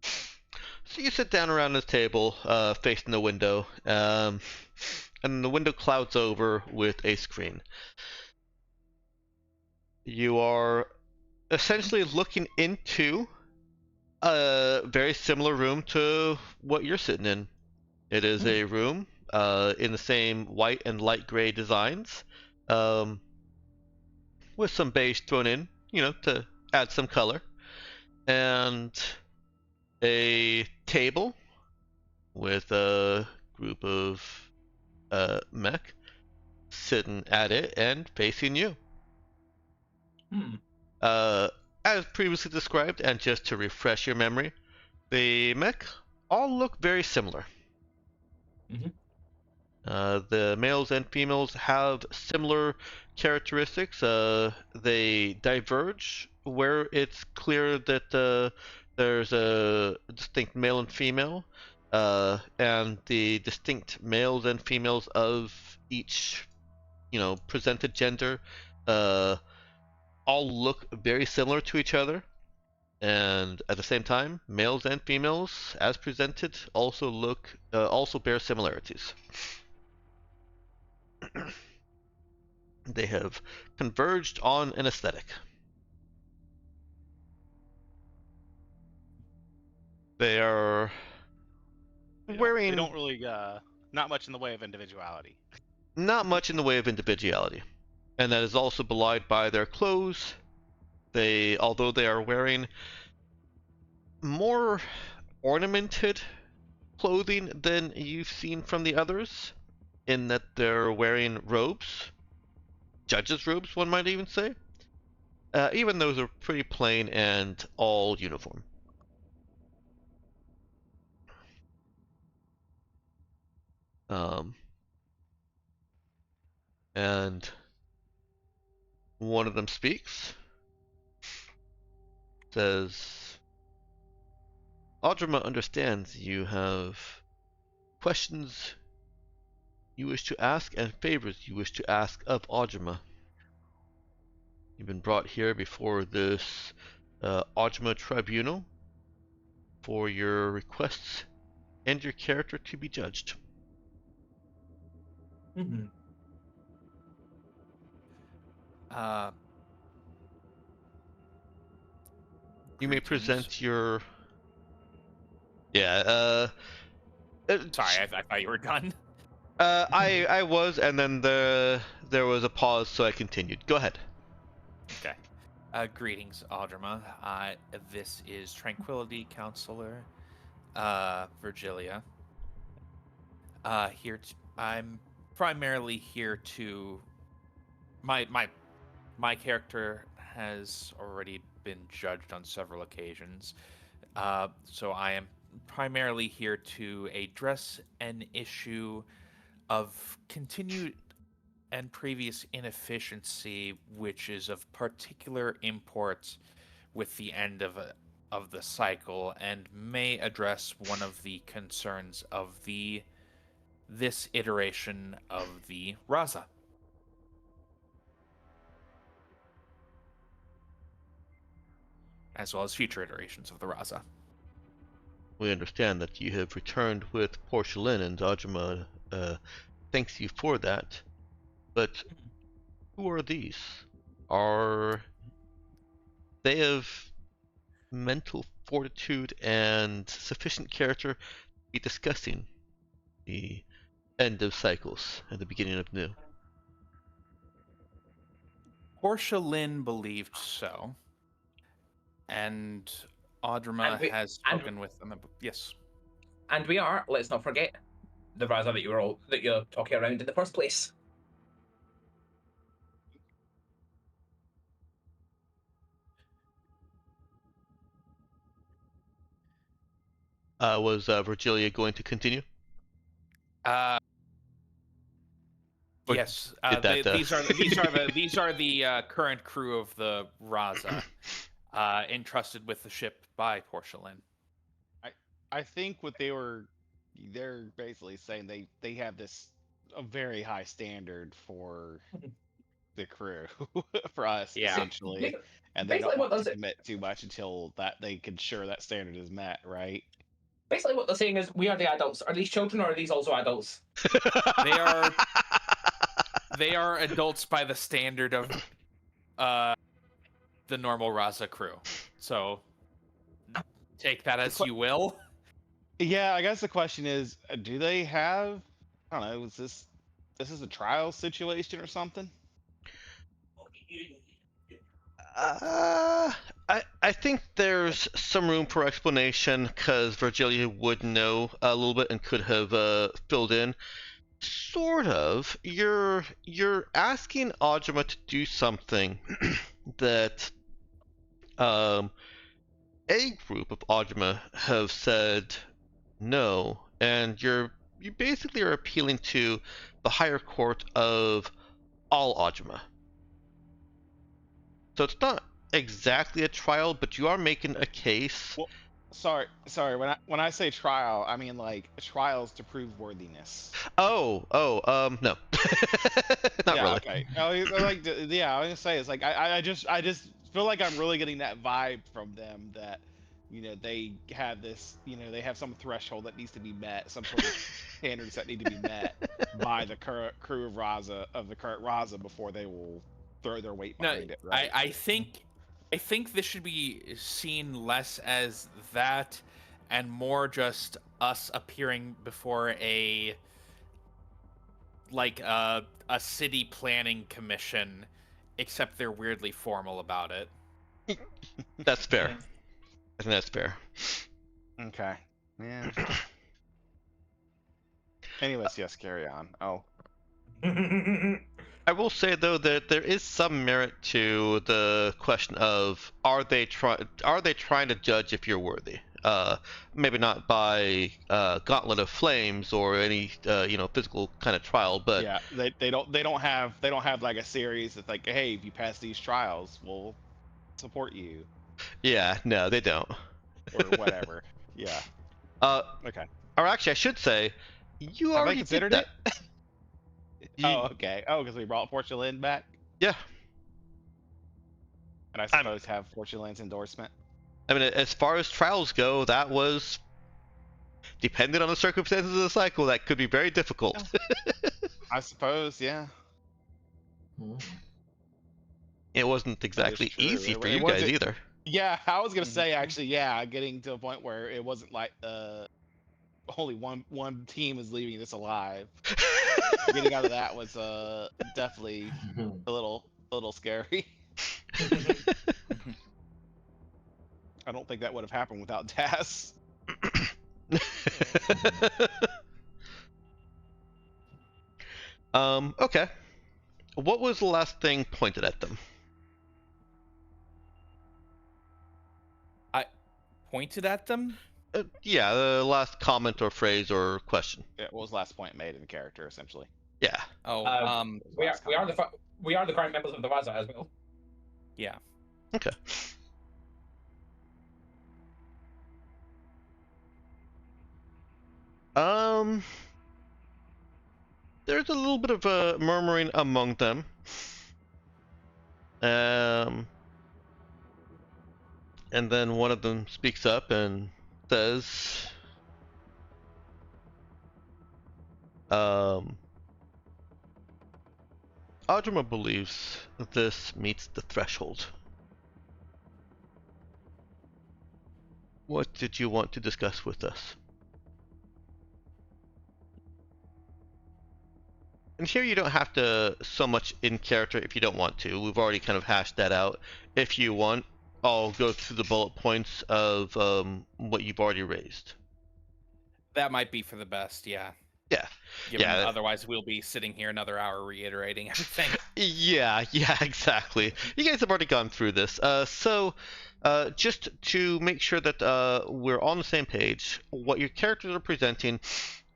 So you sit down around this table, facing the window, and the window clouds over with a screen. You are essentially looking into a very similar room to what you're sitting in. It is a room in the same white and light gray designs, with some beige thrown in, to add some color, and a table with a group of mech sitting at it and facing you. As previously described, and just to refresh your memory, the mech all look very similar. The males and females have similar characteristics. They diverge where it's clear that there's a distinct male and female, and the distinct males and females of each, presented gender, all look very similar to each other, and at the same time, males and females, as presented, also bear similarities. They have converged on an aesthetic. They are wearing They don't really not much in the way of individuality. not much in the way of individuality, and that is also belied by their clothes. Although they are wearing more ornamented clothing than you've seen from the others, in that they're wearing robes, judges' robes, one might even say. Even those are pretty plain and all uniform. And one of them speaks, says, Audrima understands you have questions you wish to ask and favors you wish to ask of Audrima. You've been brought here before this Audrima tribunal for your requests and your character to be judged. Mm-hmm. You may Greetings. present your... Sorry, I thought you were done. I was, and then there was a pause, so I continued. Go ahead. Okay. Greetings, Audrima. This is Tranquility Counselor, Virgilia. I'm primarily here to... My character has already been judged on several occasions, so I am primarily here to address an issue of continued and previous inefficiency, which is of particular import with the end of the cycle, and may address one of the concerns of this iteration of the Raza. As well as future iterations of the Raza. We understand that you have returned with porcelain, and Audrima thanks you for that. But who are these? Are they of mental fortitude and sufficient character to be discussing the end of cycles and the beginning of new? Porcelain believed so. And Audrima has spoken with them. Yes. And we are, let's not forget, the Raza that you're talking around in the first place. Was Virgilia going to continue? Yes. These are the current crew of the Raza, entrusted with the ship by Porcelain. I think what they're basically saying they have a very high standard for the crew for us, essentially, and they don't want to commit too much until that they can sure that standard is met, right? Basically, what they're saying is, we are the adults. Are these children, or are these also adults? They are adults by the standard of the normal Raza crew. So take that as you will. Yeah, I guess the question is, do they have? I don't know. This is a trial situation or something? I think there's some room for explanation, because Virgilia would know a little bit and could have filled in. Sort of. You're asking Audrima to do something that a group of Audrima have said no, and you basically are appealing to the higher court of all Audrima. So it's not exactly a trial, but you are making a case. Well, sorry. When I say trial, I mean like trials to prove worthiness. No. Not really. Okay. I was gonna say, it's like I just feel like I'm really getting that vibe from them that they have this, they have some threshold that needs to be met, some sort of standards that need to be met by the current crew of the current Raza before they will throw their weight No, behind it, right? I think this should be seen less as that and more just us appearing before a city planning commission, except they're weirdly formal about it. That's fair. I think that's fair. Okay. Yeah. Anyways, yes, carry on. Oh. I will say though that there is some merit to the question of are they trying to judge if you're worthy? Maybe not by gauntlet of flames or any physical kind of trial, but yeah, they don't have like a series that's like, hey, if you pass these trials, we'll support you. Yeah, no, they don't. Or whatever. Yeah. Okay. Or actually, I should say, you Have already they considered did that. it? Oh, okay. Oh, because we brought Porcelain back? Yeah. And I suppose have Porcelain's endorsement? I mean, as far as trials go, that was, depending on the circumstances of the cycle, that could be very difficult. I suppose, yeah. It wasn't exactly easy for you guys either. Yeah, I was gonna say actually, yeah, getting to a point where it wasn't like only one team is leaving this alive. Getting out of that was definitely a little scary. I don't think that would have happened without Das. Okay. What was the last thing pointed at them? I pointed at them? Yeah, the last comment or phrase or question. Yeah, what was the last point made in character, essentially? Yeah. Oh, we are the current members of the Raza as well. Yeah. Okay. There's a little bit of a murmuring among them. And then one of them speaks up and says, Audrima believes this meets the threshold. What did you want to discuss with us? And here you don't have to so much in character if you don't want to. We've already kind of hashed that out. If you want, I'll go through the bullet points of what you've already raised. That might be for the best, yeah. Yeah. Otherwise, we'll be sitting here another hour reiterating everything. Yeah, exactly. You guys have already gone through this. So just to make sure that we're on the same page, what your characters are presenting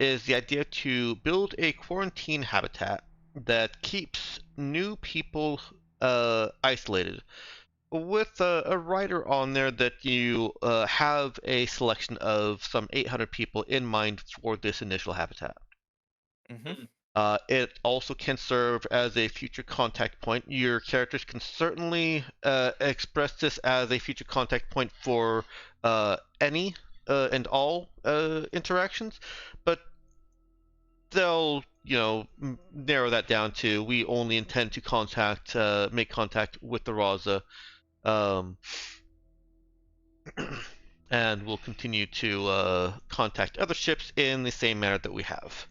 is the idea to build a quarantine habitat that keeps new people isolated, with a writer on there that you have a selection of some 800 people in mind for this initial habitat. Mm-hmm. It also can serve as a future contact point. Your characters can certainly express this as a future contact point for any and all interactions, but they'll, narrow that down to we only intend to make contact with the Raza, and we'll continue to contact other ships in the same manner that we have.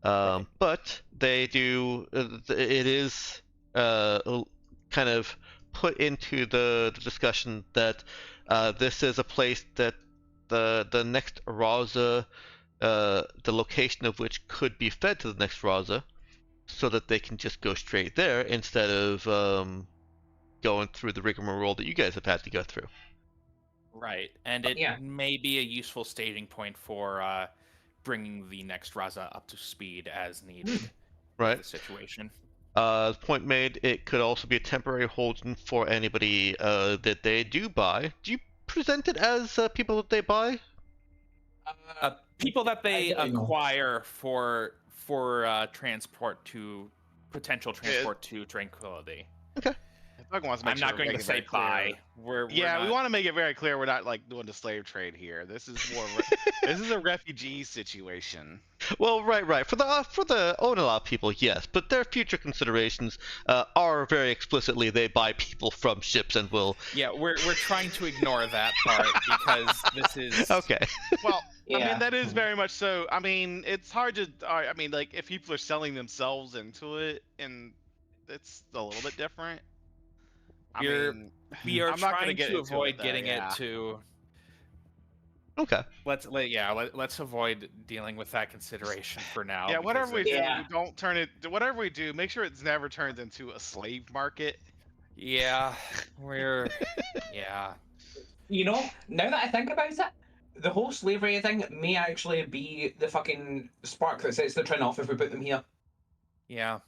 But they do. It is kind of put into the discussion that this is a place that the next Raza, the location of which could be fed to the next Raza, so that they can just go straight there instead of going through the rigmarole that you guys have had to go through. Right, and it may be a useful staging point for bringing the next Raza up to speed as needed. Right. The situation. Point made. It could also be a temporary hold-in for anybody that they do buy. Do you present it as people that they buy? People that they acquire for potential transport to Tranquility. Okay. I'm not going to say bye. We want to make it very clear we're not like doing the slave trade here. This is more this is a refugee situation. Well, right. For the Onala people, yes, but their future considerations are very explicitly they buy people from ships and will. Yeah, we're trying to ignore that part because this is okay. Well, yeah. I mean that is very much so. I mean it's hard to. I mean like if people are selling themselves into it, and it's a little bit different. We are trying to avoid getting it to. Okay. Let's avoid dealing with that consideration for now. Yeah, whatever we do, don't turn it. Whatever we do, make sure it's never turned into a slave market. Yeah, yeah. You know, now that I think about it, the whole slavery thing may actually be the fucking spark that sets the trend off if we put them here. Yeah.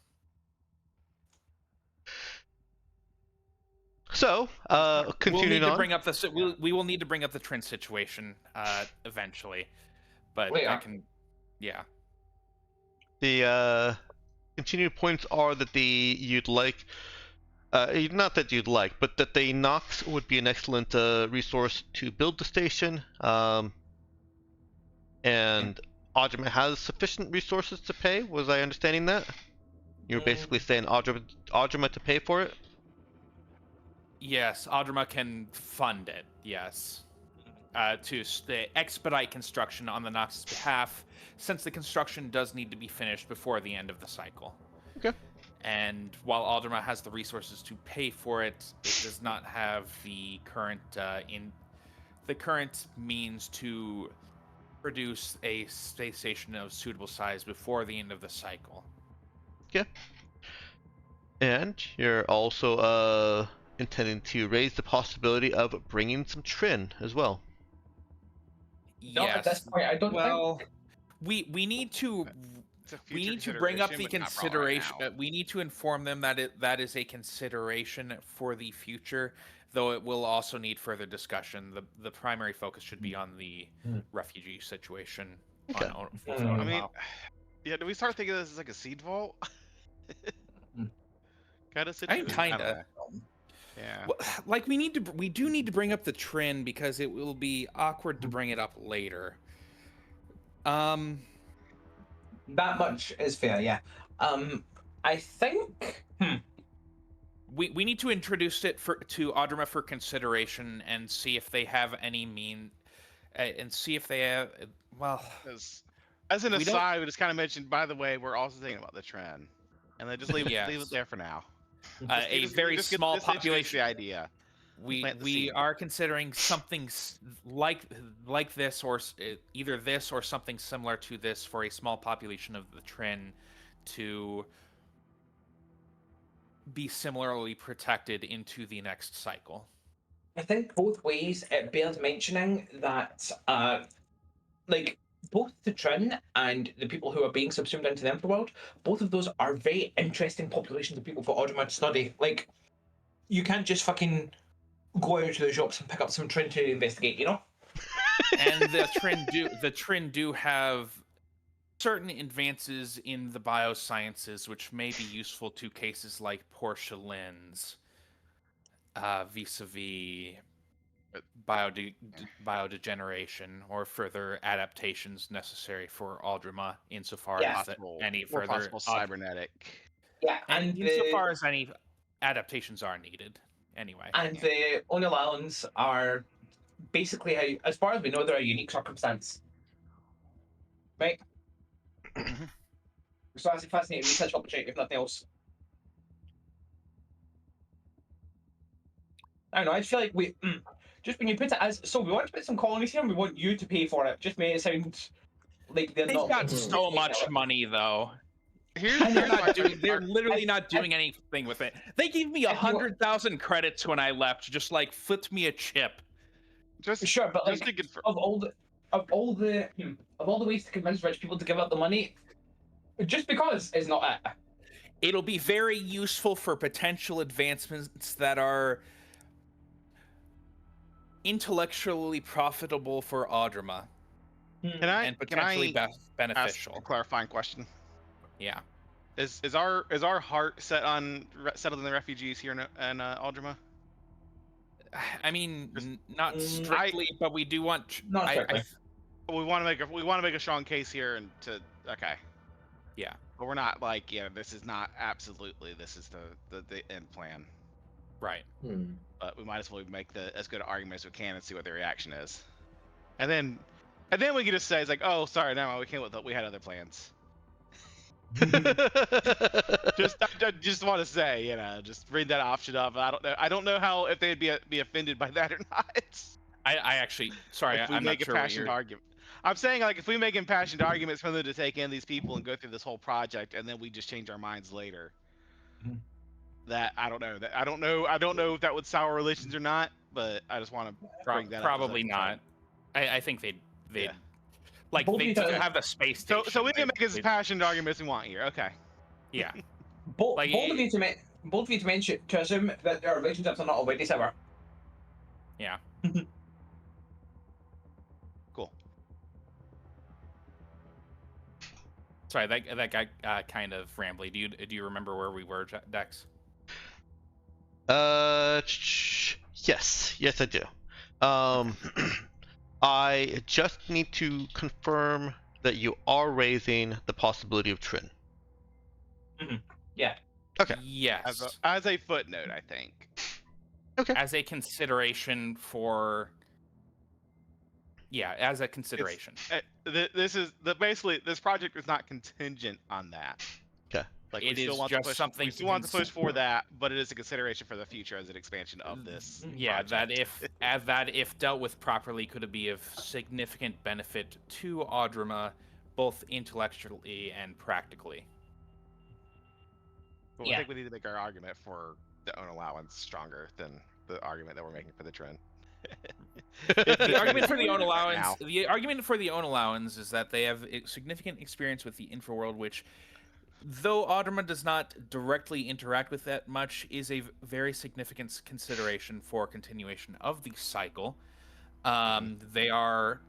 So, continuing on. We will need to bring up the trend situation eventually, but Later. I can, yeah. The continued points are that you'd like, not that you'd like, but that the Nox would be an excellent resource to build the station, and Audrima has sufficient resources to pay. Was I understanding that? You're basically saying Audrima to pay for it? Yes, Audrima can fund it, yes. To expedite construction on the Nox's behalf, since the construction does need to be finished before the end of the cycle. Okay. And while Audrima has the resources to pay for it, it does not have the current means to produce a space station of suitable size before the end of the cycle. Okay. And you're also intending to raise the possibility of bringing some Trin as well. No, at this point, I don't think. We need to bring up the consideration. We need to inform them that that is a consideration for the future, though it will also need further discussion. The primary focus should be on the refugee situation. Okay. I mean, yeah. Do we start thinking of this as like a seed vault kind of situation? Kinda. Yeah. Well, like we do need to bring up the Trin because it will be awkward to bring it up later. That much is fair, yeah. I think we need to introduce it to Audrima for consideration and see if they have any and see if they have as an aside, we just kind of mentioned. By the way, we're also thinking about the Trin, and then just leave it there for now. A very small population. The idea. We are considering something like this, or either this or something similar to this for a small population of the Trin to be similarly protected into the next cycle. I think both ways it bears mentioning that, both the Trin and the people who are being subsumed into the Emperor world, both of those are very interesting populations of people for Audrima to study. Like, you can't just fucking go out to the shops and pick up some Trin to investigate, you know? And the Trin do have certain advances in the biosciences which may be useful to cases like porcelains, vis-a-vis biodegeneration or further adaptations necessary for Audrima insofar as any further possible cybernetic. Yeah, and insofar as any adaptations are needed. Anyway. And the Onalans are basically, as far as we know, they're a unique circumstance. Right? So that's a fascinating research opportunity, if nothing else. I don't know, I feel like we... just when you put it as... So we want to put some colonies here and we want you to pay for it. Just made it sound like they've got so much money, though. They're literally not doing anything with it. They gave me 100,000 credits when I left, just like flipped me a chip. Sure, but like, of all the ways to convince rich people to give up the money, just because is not it. It'll be very useful for potential advancements that are intellectually profitable for Audrima. And potentially beneficial. Ask a clarifying question. Yeah. Is our heart settled in the refugees here in Audrima? I mean, not strictly, but we do want. Not strictly. We want to make a strong case here, and okay. Yeah. But we're not like, this is not absolutely. This is the end plan. Right. But we might as well make as good an argument as we can and see what the reaction is, and then we can just say it's like, oh, sorry, no, we can't. We had other plans. just want to say, just read that option up. I don't know how if they'd be offended by that or not. I actually, sorry, if we I'm make not sure a passionate argument. I'm saying, like, if we make impassioned arguments for them to take in these people and go through this whole project, and then we just change our minds later. That I don't know. I don't know if that would sour relations or not. But I just want to bring that up. Probably not. I think they'd like they don't have the space station. So we can make as passionate arguments we want here. Okay. Yeah. Both of you to mention to assume that their relationships are not already sour. Yeah. Cool. Sorry, that got kind of rambly. Do you remember where we were, Dex? Yes, I do. I just need to confirm that you are raising the possibility of Trin. Yeah. Okay. Yes. As a footnote, I think. Okay. As a consideration for. Yeah, as a consideration. Basically this project is not contingent on that. Okay. Like, it is just something. We still want to push for that, but it is a consideration for the future as an expansion of this. Yeah, project. that if dealt with properly, could be of significant benefit to Audrima, both intellectually and practically. Well, I think we need to make our argument for the own allowance stronger than the argument that we're making for the trend. The argument for the own allowance is that they have significant experience with the Infraworld, which, though Audrima does not directly interact with that much, is a very significant consideration for continuation of the cycle. They are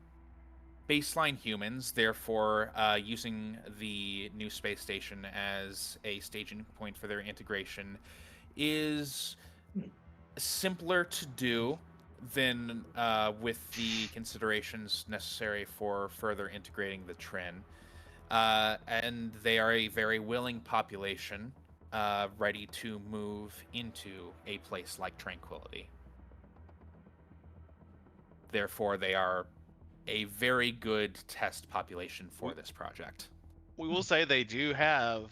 baseline humans, therefore using the new space station as a staging point for their integration is simpler to do than with the considerations necessary for further integrating the Trin. And they are a very willing population, ready to move into a place like Tranquility. Therefore, they are a very good test population for this project. We will say they do have,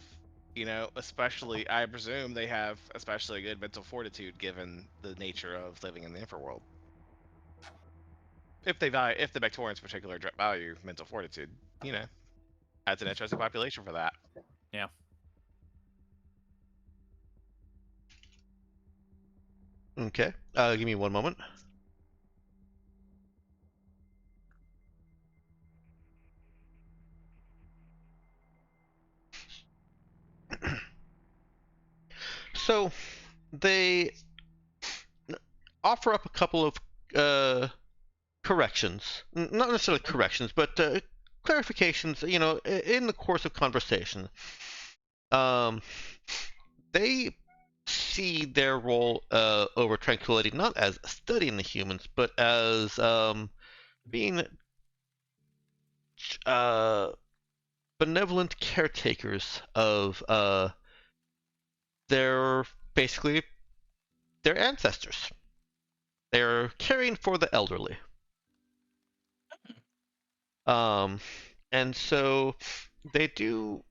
especially, I presume they have especially good mental fortitude given the nature of living in the Infraworld. If the Vectorians particularly value mental fortitude, that's an interesting population for that. Yeah. Okay. Give me one moment. So, they offer up a couple of corrections. Not necessarily corrections, but clarifications, in the course of conversation. They see their role over Tranquility not as studying the humans, but as being benevolent caretakers of their ancestors. They're caring for the elderly. And so they do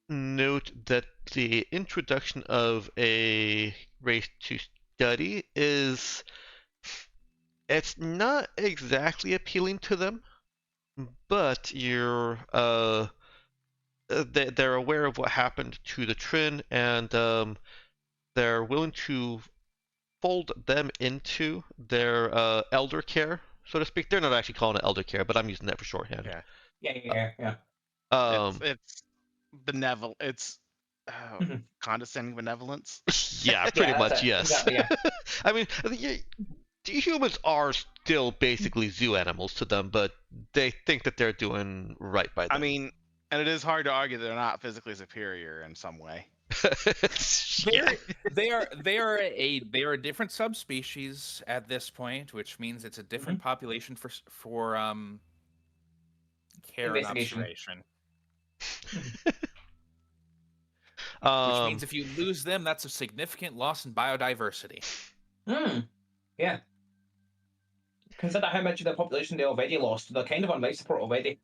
note that the introduction of a race to study it's not exactly appealing to them, but they're aware of what happened to the Trin, and they're willing to fold them into their elder care, so to speak. They're not actually calling it elder care, but I'm using that for shorthand. Yeah. It's benevolent. It's condescending benevolence. Yeah, pretty much. Yes. Exactly, yeah. I mean, humans are still basically zoo animals to them, but they think that they're doing right by them. I mean, And it is hard to argue they're not physically superior in some way. Yeah. They are a different subspecies at this point, which means it's a different population for care and Investigation. observation. Which Um, means if you lose them, that's a significant loss in biodiversity. Yeah. Consider how much of the population they already lost. They're kind of on life support already.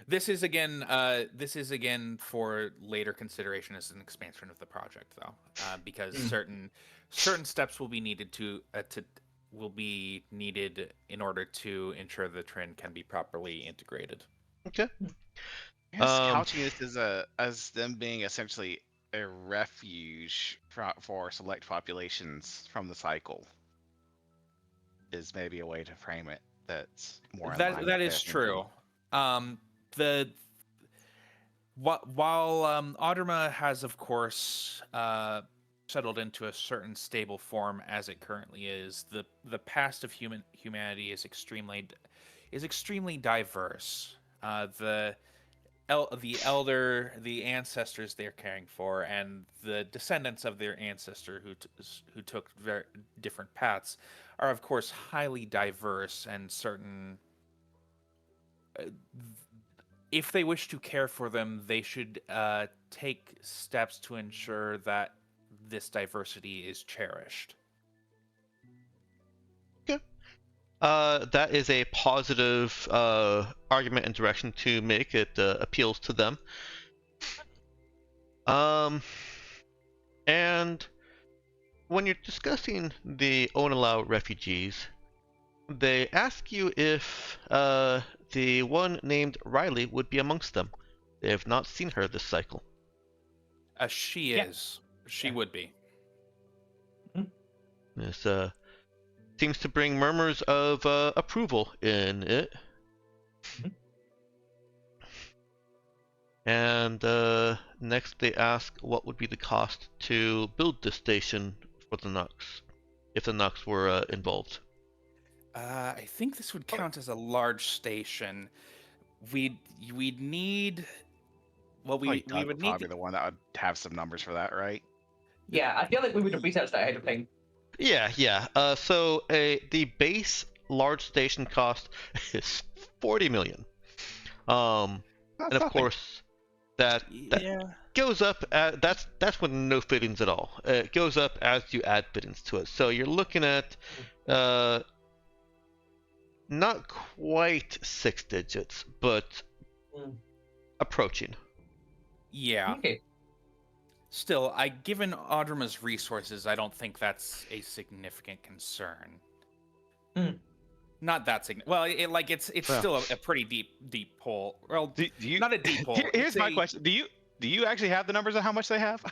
This is again for later consideration as an expansion of the project, though, because certain steps will be needed in order to ensure the trend can be properly integrated. okay. I guess couching this as them being essentially a refuge for select populations from the cycle is maybe a way to frame it. That's more. That is true. While Audrima has, of course, settled into a certain stable form as it currently is, the past of humanity is extremely diverse. The ancestors they're caring for, and the descendants of their ancestor who took very different paths, are of course highly diverse, and certain. If they wish to care for them, they should take steps to ensure that this diversity is cherished. Okay. That is a positive argument and direction to make. It appeals to them. And when you're discussing the Onalau refugees, they ask you if the one named Riley would be amongst them. They have not seen her this cycle. She is. She would be. This seems to bring murmurs of approval in it. And next they ask what would be the cost to build this station for the Nux, if the Nux were involved. I think this would count as a large station. We'd need. Well, we would need probably the one that would have some numbers for that, right? Yeah, I feel like we would have researched that ahead of time. Yeah. So the base large station cost is 40 million. And of course, that goes up. That's with no fittings at all. It goes up as you add fittings to it. So you're looking at not quite 6 digits, but approaching. Yeah. Okay. Still, given Audrima's resources, I don't think that's a significant concern. Not that significant. Well, it's still a pretty deep hole. Well, do you, not a deep hole. Here's my question: Do you actually have the numbers of how much they have?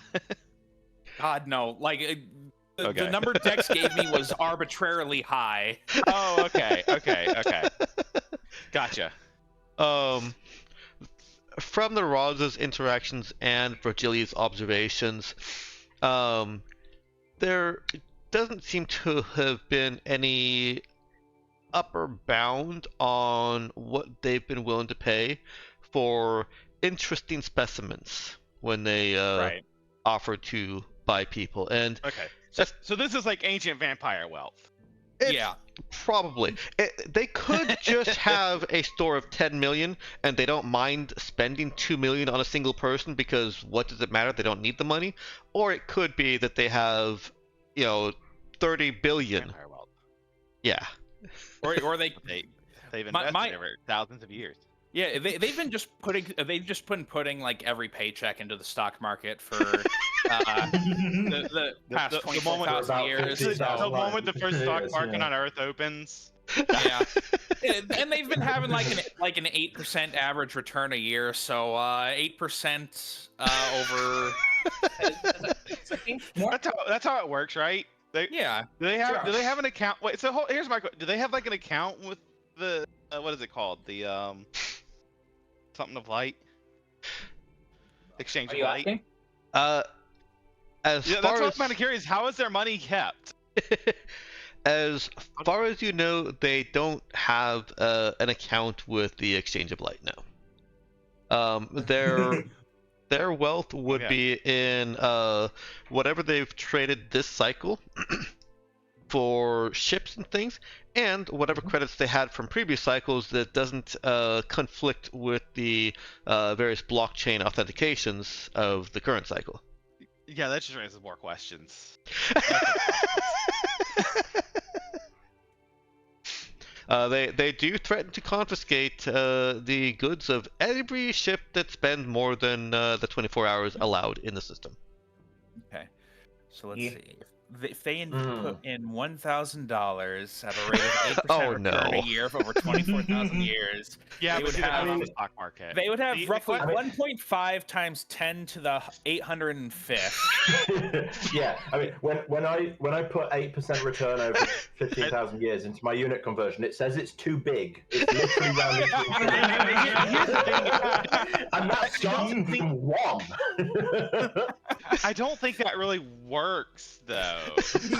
God, no. The number Dex gave me was arbitrarily high. Oh, okay. Gotcha. From the Raza's interactions and Virgilia's observations, there doesn't seem to have been any upper bound on what they've been willing to pay for interesting specimens when they offer to buy people. And okay, so this is like ancient vampire wealth. Probably. They could just have a store of 10 million and they don't mind spending 2 million on a single person because what does it matter? They don't need the money. Or it could be that they have, 30 billion. Vampire wealth. Yeah. Or they've invested over thousands of years. Yeah, they've just been putting like every paycheck into the stock market for the past 24,000 years. The moment the first stock market on Earth opens. Yeah, and they've been having like an 8% average return a year. So 8% over. That's how it works, right? Do they have an account? Wait, so here's my question: do they have like an account with the what is it called? The something of light exchange of light. That's what I'm kind of curious. How is their money kept? As far as you know, they don't have an account with the Exchange of Light now. Their wealth would be in whatever they've traded this cycle for ships and things, and whatever credits they had from previous cycles that doesn't conflict with the various blockchain authentications of the current cycle. Yeah, that just raises more questions. They do threaten to confiscate the goods of every ship that spends more than the 24 hours allowed in the system. Okay, so let's see. If they put in $1,000 at a rate of 8% return a year for over 24,000 years, yeah, they would have the stock market. They would have roughly 1.5 times 10 to the 805th. Yeah, I mean, when I put 8% return over 15,000 years into my unit conversion, it says it's too big. It's literally rounding to Here's the thing. and that's starting from 1. I don't think that really works, though.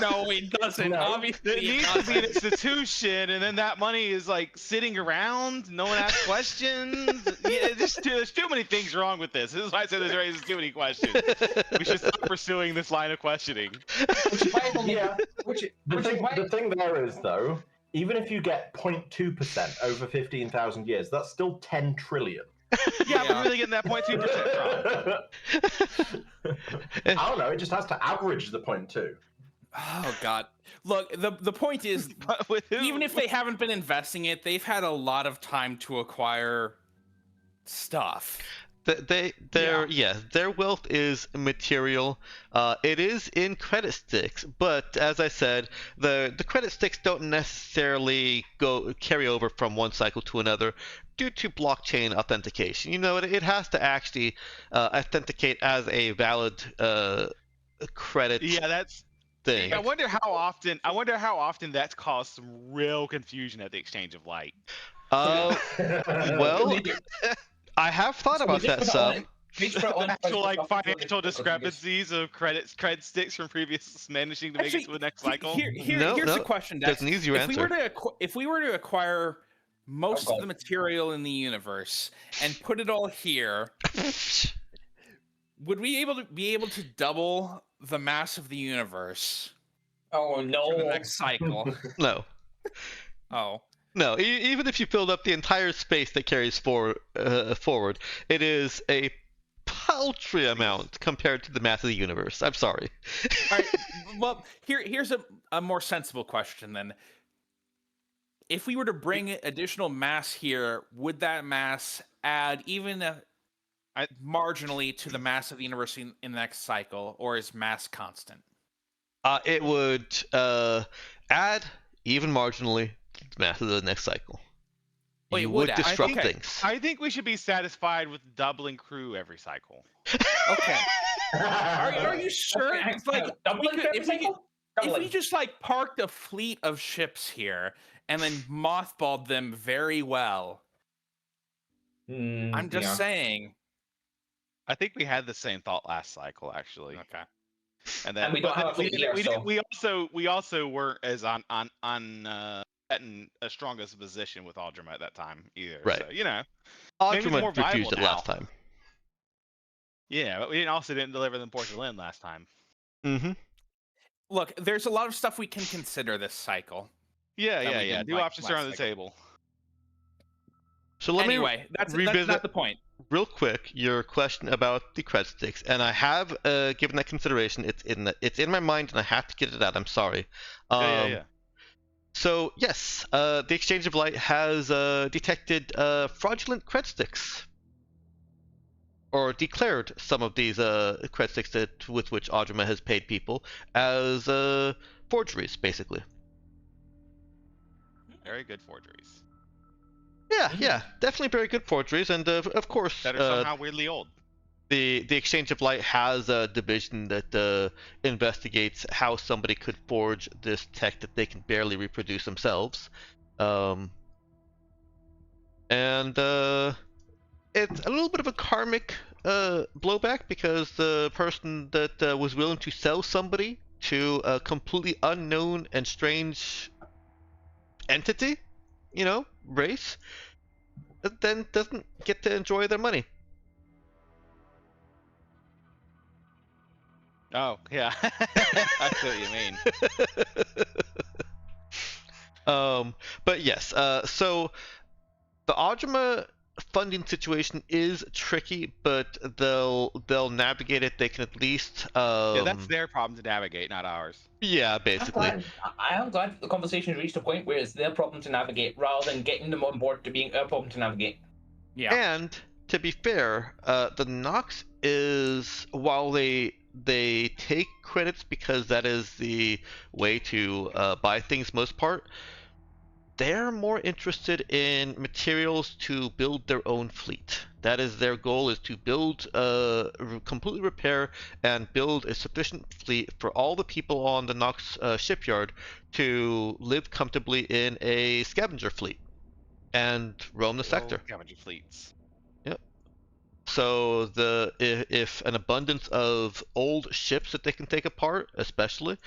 No, it doesn't. No. Obviously, It needs to be an institution, and then that money is like sitting around. No one asks questions. Yeah, there's too many things wrong with this. This is why I said this raises too many questions. We should stop pursuing this line of questioning. The thing there is, though, even if you get 0.2% over 15,000 years, that's still 10 trillion. Yeah, but where are they getting that 0.2% from? I don't know. It just has to average the 0.2. Oh God! Look, the point is, even if they haven't been investing it, they've had a lot of time to acquire stuff. Their wealth is material. It is in credit sticks, but as I said, the credit sticks don't necessarily carry over from one cycle to another due to blockchain authentication. You know, it has to actually authenticate as a valid credit. Yeah, that's thing. I wonder how often that's caused some real confusion at the Exchange of Light. Well, I have thought about that some. Actual like financial discrepancies of credit sticks from previous managing to make it to the next cycle. Here's the question, Dex. There's an easier answer. If we were to acquire most of the material in the universe and put it all here, would we be able to double the mass of the universe? Oh no! For the next cycle. No. Oh. No, even if you filled up the entire space that carries forward, it is a paltry amount compared to the mass of the universe. I'm sorry. All right. Well, here's a more sensible question then. If we were to bring additional mass here, would that mass add even marginally to the mass of the universe in the next cycle, or is mass constant? It would add even marginally to the mass of the next cycle. Well, you would disrupt things. I think we should be satisfied with doubling crew every cycle. Okay. Are you sure? It's like if we just like parked a fleet of ships here and then mothballed them very well. I'm just saying. I think we had the same thought last cycle, actually. Okay. And then we don't have a fleet here, we also weren't as on in a strongest position with Audrima at that time either. Right. So, you know, Audrima refused it last time. Yeah, but we didn't deliver them porcelain last time. Mm-hmm. Look, there's a lot of stuff we can consider this cycle. Yeah. New options are on the table. So let me that's revisit not the point. Real quick, your question about the cred sticks, and I have given that consideration. It's in my mind, and I have to get it out. I'm sorry. Yeah. So yes, the Exchange of Light has detected fraudulent cred sticks, or declared some of these cred sticks with which Audrima has paid people as forgeries, basically. Very good forgeries. Yeah, definitely very good forgeries, and of course that are somehow weirdly old. The Exchange of Light has a division that investigates how somebody could forge this tech that they can barely reproduce themselves, and it's a little bit of a karmic blowback because the person that was willing to sell somebody to a completely unknown and strange entity, race, then doesn't get to enjoy their money. Oh, yeah. I see what you mean. But yes, so the Audrima funding situation is tricky, but they'll navigate it. They can at least Yeah, that's their problem to navigate, not ours. Yeah, basically. I am glad the conversation has reached a point where it's their problem to navigate rather than getting them on board to being our problem to navigate. Yeah. And to be fair, the Nox is, while they take credits because that is the way to buy things most part, they're more interested in materials to build their own fleet. That is their goal, is to build, completely repair and build a sufficient fleet for all the people on the Nox shipyard to live comfortably in a scavenger fleet and roam the sector. Scavenger fleets. Yep. So if an abundance of old ships that they can take apart, especially,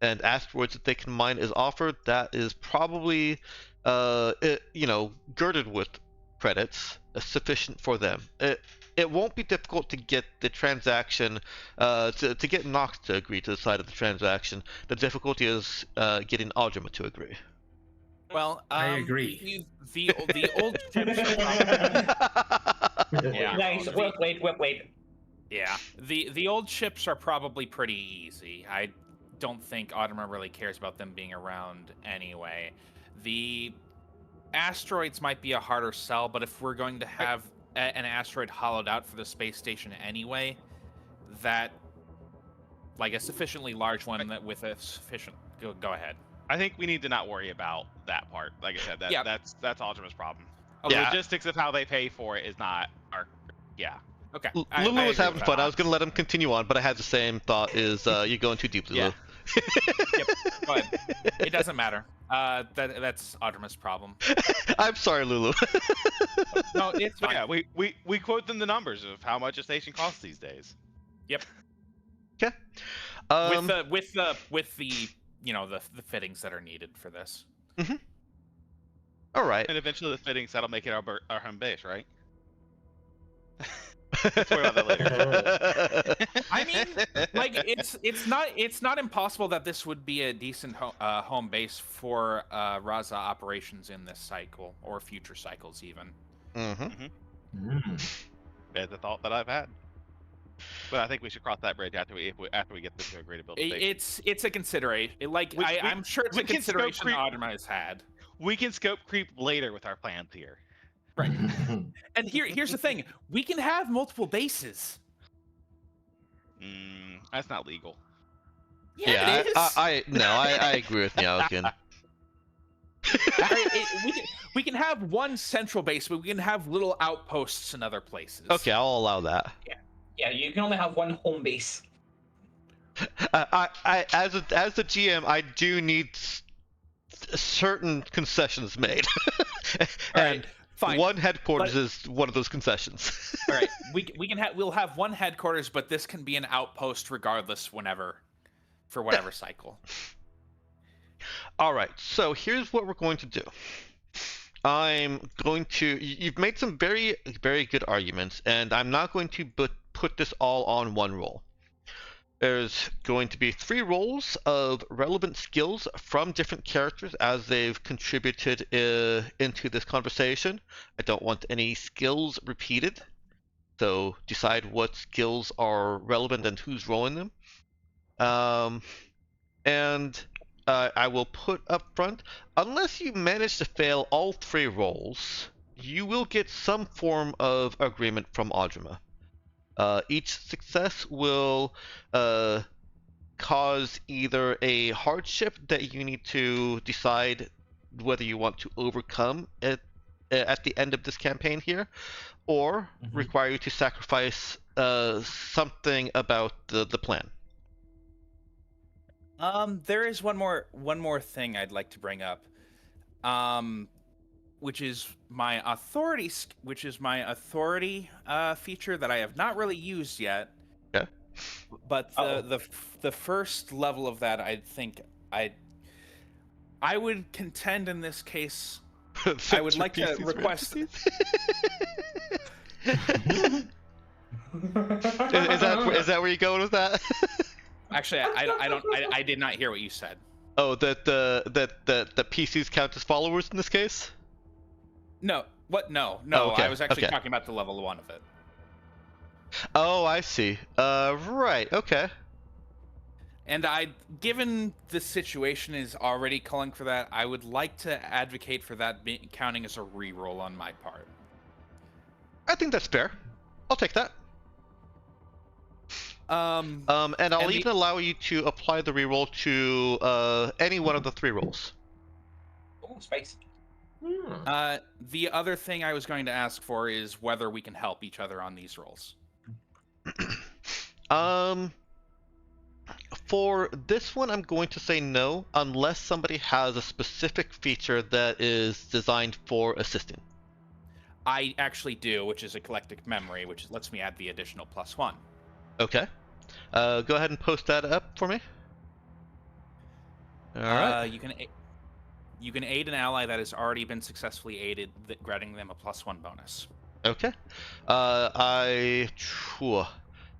and asteroids that they can mine is offered, that is probably, girded with credits sufficient for them. It won't be difficult to get the transaction, to get Nox to agree to the side of the transaction. The difficulty is getting Audrima to agree. Well, I agree. The old ships are Yeah. Nice. Well played. Yeah. The old ships are probably pretty easy. I don't think Audrima really cares about them being around anyway. The asteroids might be a harder sell, but if we're going to have an asteroid hollowed out for the space station anyway, that, like a sufficiently large one that with a sufficient... Go ahead. I think we need to not worry about that part. Like I said, that's Audrima's problem. Okay. The logistics of how they pay for it is not our... Yeah. Okay. Lulu was having fun. I was Nox. going to let him continue on, but I had the same thought, is you're going too deep, Lulu. Yeah. Yep. Go ahead. It doesn't matter. That's Audrima's problem. I'm sorry, Lulu. No, it's But fine. yeah, we quote them the numbers of how much a station costs these days. Yep. Okay. With the the fittings that are needed for this. All right. And eventually the fittings that'll make it our home base, right? Let's worry about that later. I mean, like it's not impossible that this would be a decent home base for Raza operations in this cycle or future cycles even. That's a thought that I've had. But I think we should cross that bridge after we get this to agree to build a station. It's a consideration. I'm sure it's a consideration Audrima has had. We can scope creep later with our plans here. Right. And here's the thing: we can have multiple bases. That's not legal. Yeah, it is. I agree with Meowkin. We can have one central base, but we can have little outposts in other places. Okay, I'll allow that. Yeah, you can only have one home base. I as the GM, I do need certain concessions made. And fine. one headquarters is one of those concessions. All right, we'll have one headquarters, but this can be an outpost regardless, for whatever cycle. All right, so here's what we're going to do. You've made some very, very good arguments, and I'm not going to put this all on one roll. There's going to be 3 rolls of relevant skills from different characters as they've contributed into this conversation. I don't want any skills repeated, so decide what skills are relevant and who's rolling them. And I will put up front, unless you manage to fail all 3 rolls, you will get some form of agreement from Audrima. Each success will cause either a hardship that you need to decide whether you want to overcome at the end of this campaign here, or require you to sacrifice something about the plan. There is one more thing I'd like to bring up, which is my authority feature that I have not really used yet. Okay. But the first level of that, I think I would contend in this case. I would like to request. Is that where you're going with that? Actually, I did not hear what you said. Oh, that the PCs count as followers in this case? No. What? No. Oh, okay. I was actually talking about the level 1 of it. Oh, I see. Right. Okay. And given the situation is already calling for that, I would like to advocate for that counting as a reroll on my part. I think that's fair. I'll take that. And I'll even allow you to apply the reroll to any one of the 3 rolls. Oh, space. The other thing I was going to ask for is whether we can help each other on these rolls. For this one, I'm going to say no, unless somebody has a specific feature that is designed for assisting. I actually do, which is eclectic memory, which lets me add the additional +1. Okay. Go ahead and post that up for me. All right. You can aid an ally that has already been successfully aided, granting them a +1 bonus. Okay.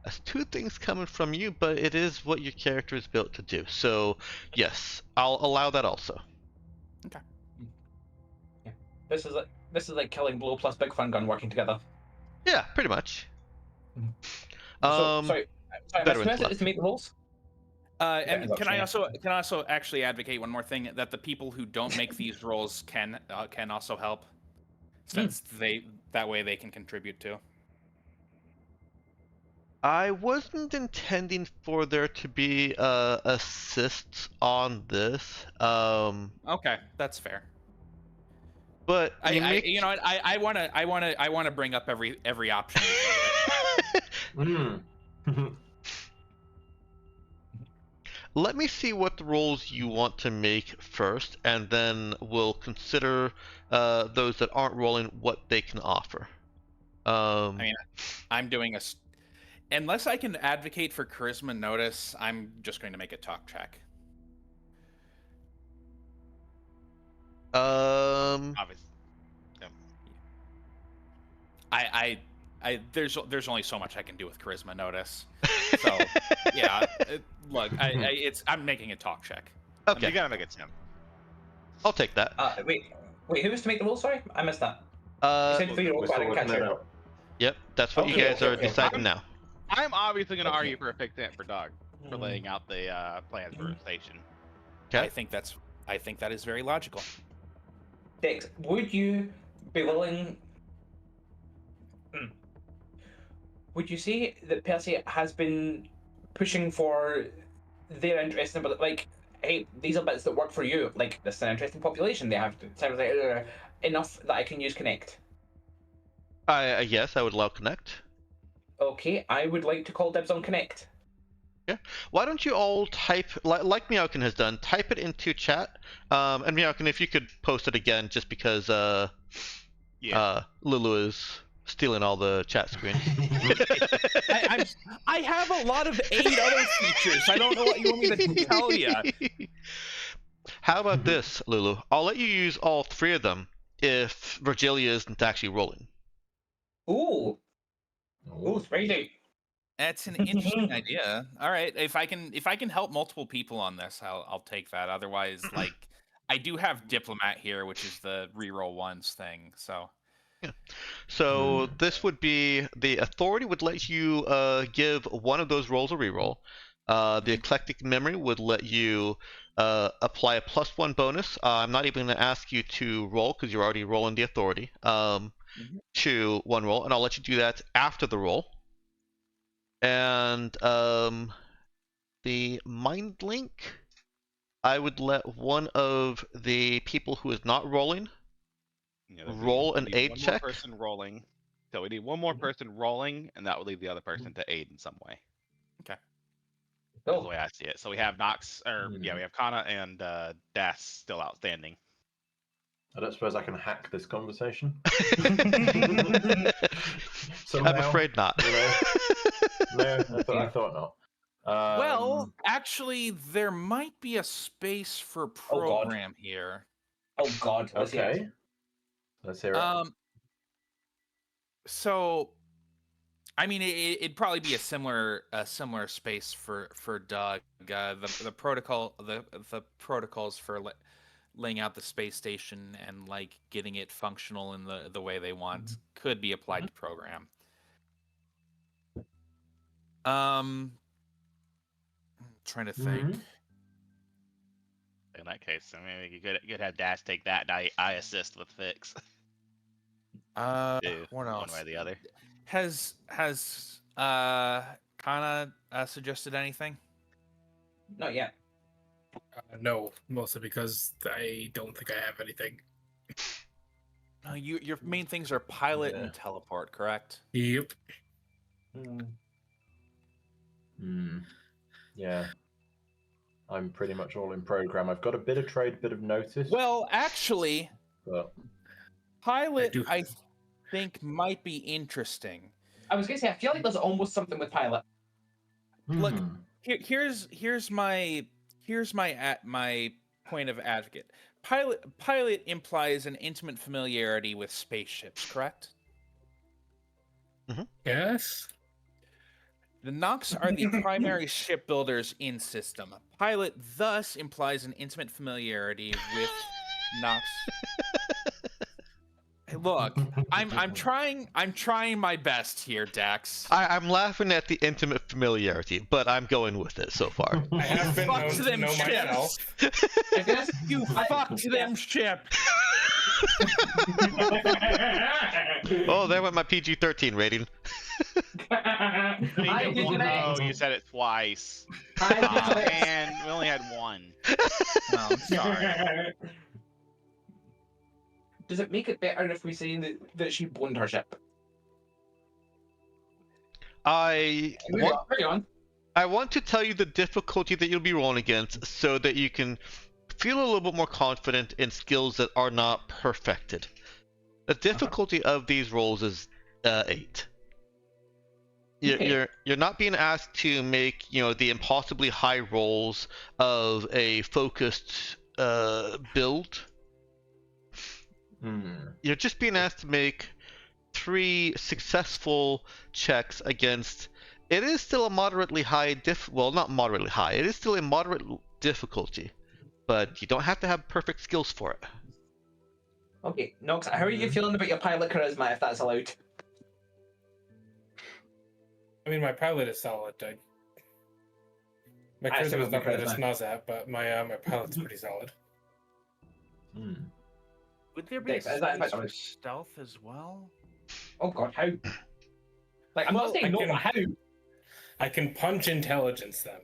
That's 2 things coming from you, but it is what your character is built to do. So, yes, I'll allow that also. Okay. Yeah. This is like killing blow plus big fun gun working together. Yeah, pretty much. Sorry, veterans to make the rolls. And can I also actually advocate one more thing, that the people who don't make these rolls can also help, since that way they can contribute too. I wasn't intending for there to be assists on this. Okay, that's fair. But I want to bring up every option. Let me see what the rolls you want to make first, and then we'll consider those that aren't rolling what they can offer. I'm doing unless I can advocate for charisma notice, I'm just going to make a talk check. Obviously. Yeah. There's only so much I can do with charisma notice. So yeah, look, I'm making a talk check. Okay. You gotta make it 10. I'll take that. Wait, who was to make the roll? Sorry, I missed that. You said 3 rolls, I didn't catch it. Yep, that's what you guys are deciding now. I'm obviously going to argue for a fixed ant for Doug for laying out the plans for a station. Okay. I think that is very logical. Dex, would you be willing? Would you say that Percy has been pushing for their interest in, like, hey, these are bits that work for you. Like, this is an interesting population. They have enough that I can use Connect. Yes, I would allow Connect. Okay, I would like to call dibs on Connect. Yeah. Why don't you all type, like Meowkin has done, type it into chat. And Meowkin, if you could post it again, just because Lulu is stealing all the chat screen. I have a lot of 8 other features. I don't know what you want me to tell you. How about this, Lulu? I'll let you use all 3 of them if Virgilia isn't actually rolling. Ooh, crazy. That's an interesting idea. All right, if I can help multiple people on this, I'll take that. Otherwise, like, I do have diplomat here, which is the reroll ones thing. So. Yeah. So this would be the authority would let you give one of those rolls a reroll. The eclectic memory would let you apply a +1 bonus. I'm not even going to ask you to roll because you're already rolling the authority to 1 roll, and I'll let you do that after the roll. And the mind link, I would let one of the people who is not rolling roll an aid check. One more person rolling. So we need one more person rolling, and that would leave the other person to aid in some way. Okay. That's the way I see it. So we have Nox, we have Kana and Das still outstanding. I don't suppose I can hack this conversation. I'm afraid not. No, I thought not. Well, actually, there might be a space for Oh, God. program here. Oh God. Okay. Let's hear it. So, I mean, it'd probably be a similar space for Doug. The protocols for laying out the space station and like getting it functional in the way they want could be applied to program. I'm trying to think. In that case, I mean, you could have Dash take that, and I assist with fix. What one else? way or the other. Has Kana suggested anything? Not yet. No, mostly because I don't think I have anything. Your main things are pilot and teleport, correct? Yep. Yeah. I'm pretty much all in program. I've got a bit of trade, bit of notice. Well, actually, but pilot, I think, might be interesting. I was gonna say, I feel like there's almost something with pilot. Look, here's my my point of advocate. Pilot implies an intimate familiarity with spaceships, correct? Yes. The Nox are the primary shipbuilders in system. Pilot thus implies an intimate familiarity with Nox. Hey, look, I'm trying my best here, Dax. I'm laughing at the intimate familiarity, but I'm going with it so far. I have been known to know myself. I guess You fucked them ship. Oh, there went my PG-13 rating. You said it twice. And we only had one. Oh, I'm sorry. Does it make it better if we say that she boned her ship? I Carry on. want to tell you the difficulty that you'll be rolling against so that you can feel a little bit more confident in skills that are not perfected. The difficulty of these rolls is 8. You're not being asked to make the impossibly high rolls of a focused build. You're just being asked to make 3 successful checks against. It is still a moderately high well, not moderately high. It is still a moderate difficulty, but you don't have to have perfect skills for it. Okay, Nox, how are you feeling about your pilot charisma, if that's allowed? I mean, my pilot is solid, Doug. My charisma is not going to snazz at, but my pilot's pretty solid. Would there be a space for stealth as well? Oh God, how? Like, I'm not saying no, but how? I can punch intelligence them.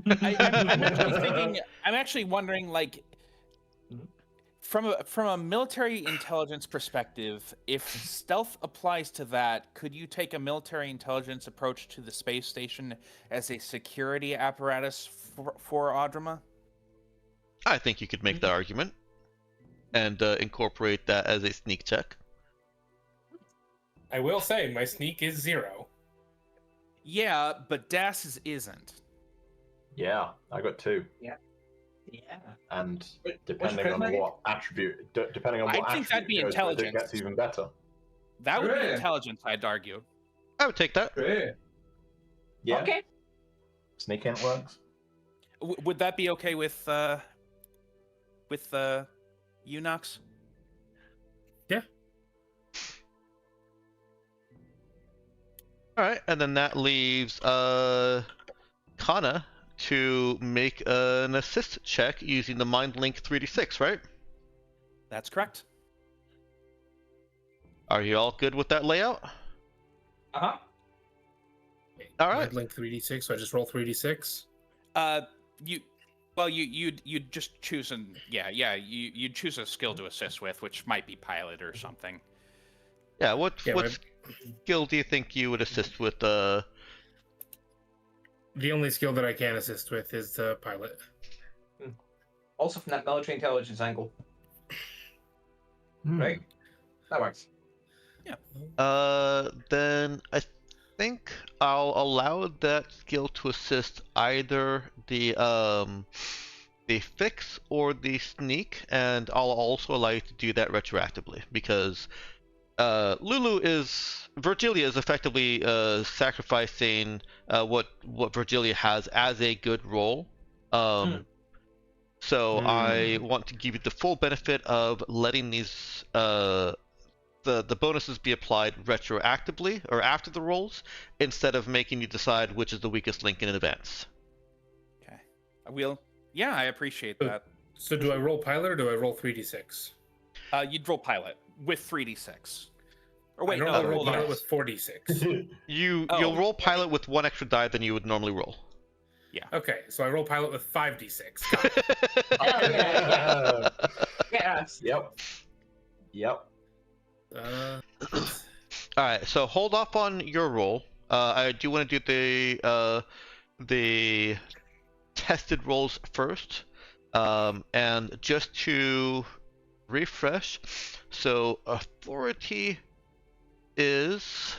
I'm actually thinking. I'm actually wondering, like, from a military intelligence perspective, if stealth applies to that, could you take a military intelligence approach to the space station as a security apparatus for Audrima? I think you could make that argument and incorporate that as a sneak check. I will say my sneak is 0. Yeah, but Das's isn't. Yeah, I got 2. Yeah. And depending on what attribute, I think that'd be intelligence. It gets even better. That would be intelligence, I'd argue. I would take that. Yeah. Okay. Sneak in works. Would that be okay with Unox? Yeah. All right, and then that leaves Kana to make an assist check using the Mind Link 3d6, right? That's correct. Are you all good with that layout? Uh-huh. All right. Mind Link 3d6, so I just roll 3d6. You'd just choose you'd choose a skill to assist with, which might be pilot or something. Yeah, what skill do you think you would assist with? The only skill that I can assist with is the pilot. Also from that military intelligence angle. Right? That works. Yeah. Then I think I'll allow that skill to assist either the fix or the sneak, and I'll also allow you to do that retroactively because Virgilia is effectively sacrificing what Virgilia has as a good roll. So I want to give you the full benefit of letting these the bonuses be applied retroactively or after the rolls instead of making you decide which is the weakest link in advance. Okay. Yeah, I appreciate that. So do I roll pilot or do I roll 3d6? You'd roll pilot with 3d6. Or wait, I no, normally roll hold on. pilot with 4d6. You'll roll pilot with one extra die than you would normally roll. Yeah. Okay, so I roll pilot with 5d6. Got it. Yes. Yep. Alright, so hold off on your roll. I do want to do the tested rolls first. And just to refresh, so authority is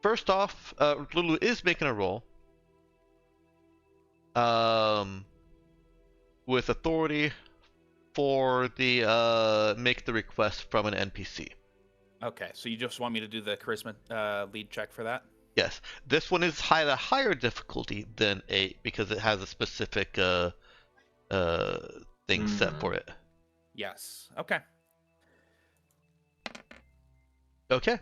first off, Lulu is making a roll. With authority for the make the request from an NPC. Okay, so you just want me to do the charisma lead check for that? Yes, this one is a higher difficulty than 8 because it has a specific thing set for it. Yes. Okay. Okay.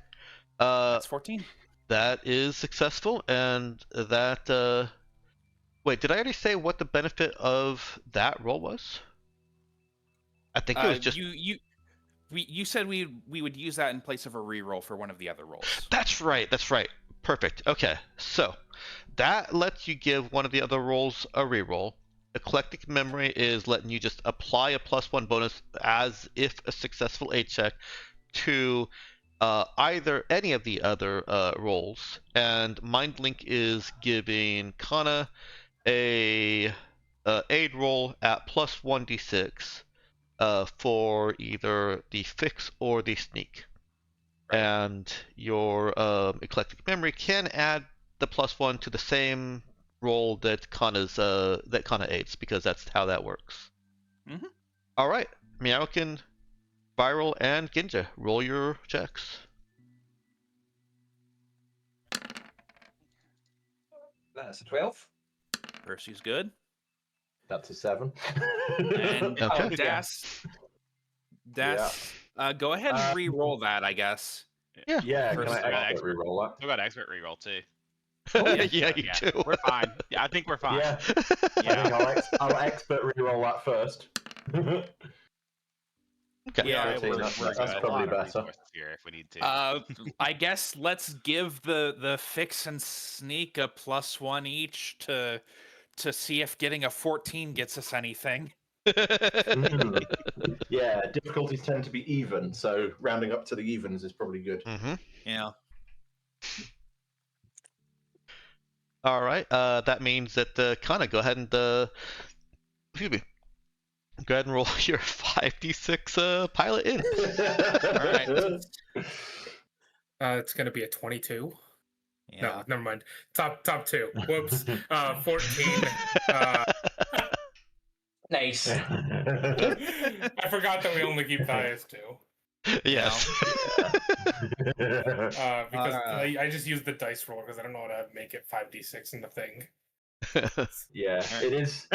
That's 14. That is successful, and that. Wait, did I already say what the benefit of that roll was? I think it was just. You said we would use that in place of a reroll for one of the other rolls. That's right. Perfect. Okay, so that lets you give one of the other rolls a reroll. Eclectic Memory is letting you just apply a +1 bonus as if a successful 8 check to either any of the other rolls. And Mind Link is giving Kana a aid roll at +1d6 for either the fix or the sneak. And your Eclectic Memory can add the +1 to the same roll that Kana aids, because that's how that works. Mm-hmm. All right, Meowkin, Viral, and Ginja, roll your checks. That's a 12. Percy's good. That's a 7. And Okay. Das, go ahead and re-roll that, I guess. Yeah, First, can I expert reroll that? We got expert reroll too. Yeah, you do. We're fine. Yeah, I think we're fine. Yeah, I think I'll expert reroll that first. Okay. Yeah, that's probably better. Here if we need to. I guess let's give the fix and sneak a +1 each to see if getting a 14 gets us anything. Yeah, difficulties tend to be even, so rounding up to the evens is probably good. Mm-hmm. Yeah. All right. That means that Kana, go ahead and excuse me. Go ahead and roll your 5d6 pilot in. All right. It's gonna be a 22. Yeah. No, never mind. Top 2. Whoops. 14. Nice. I forgot that we only keep the highest 2. Yes. Because I just used the dice roll because I don't know how to make it 5d6 in the thing. Yeah, it is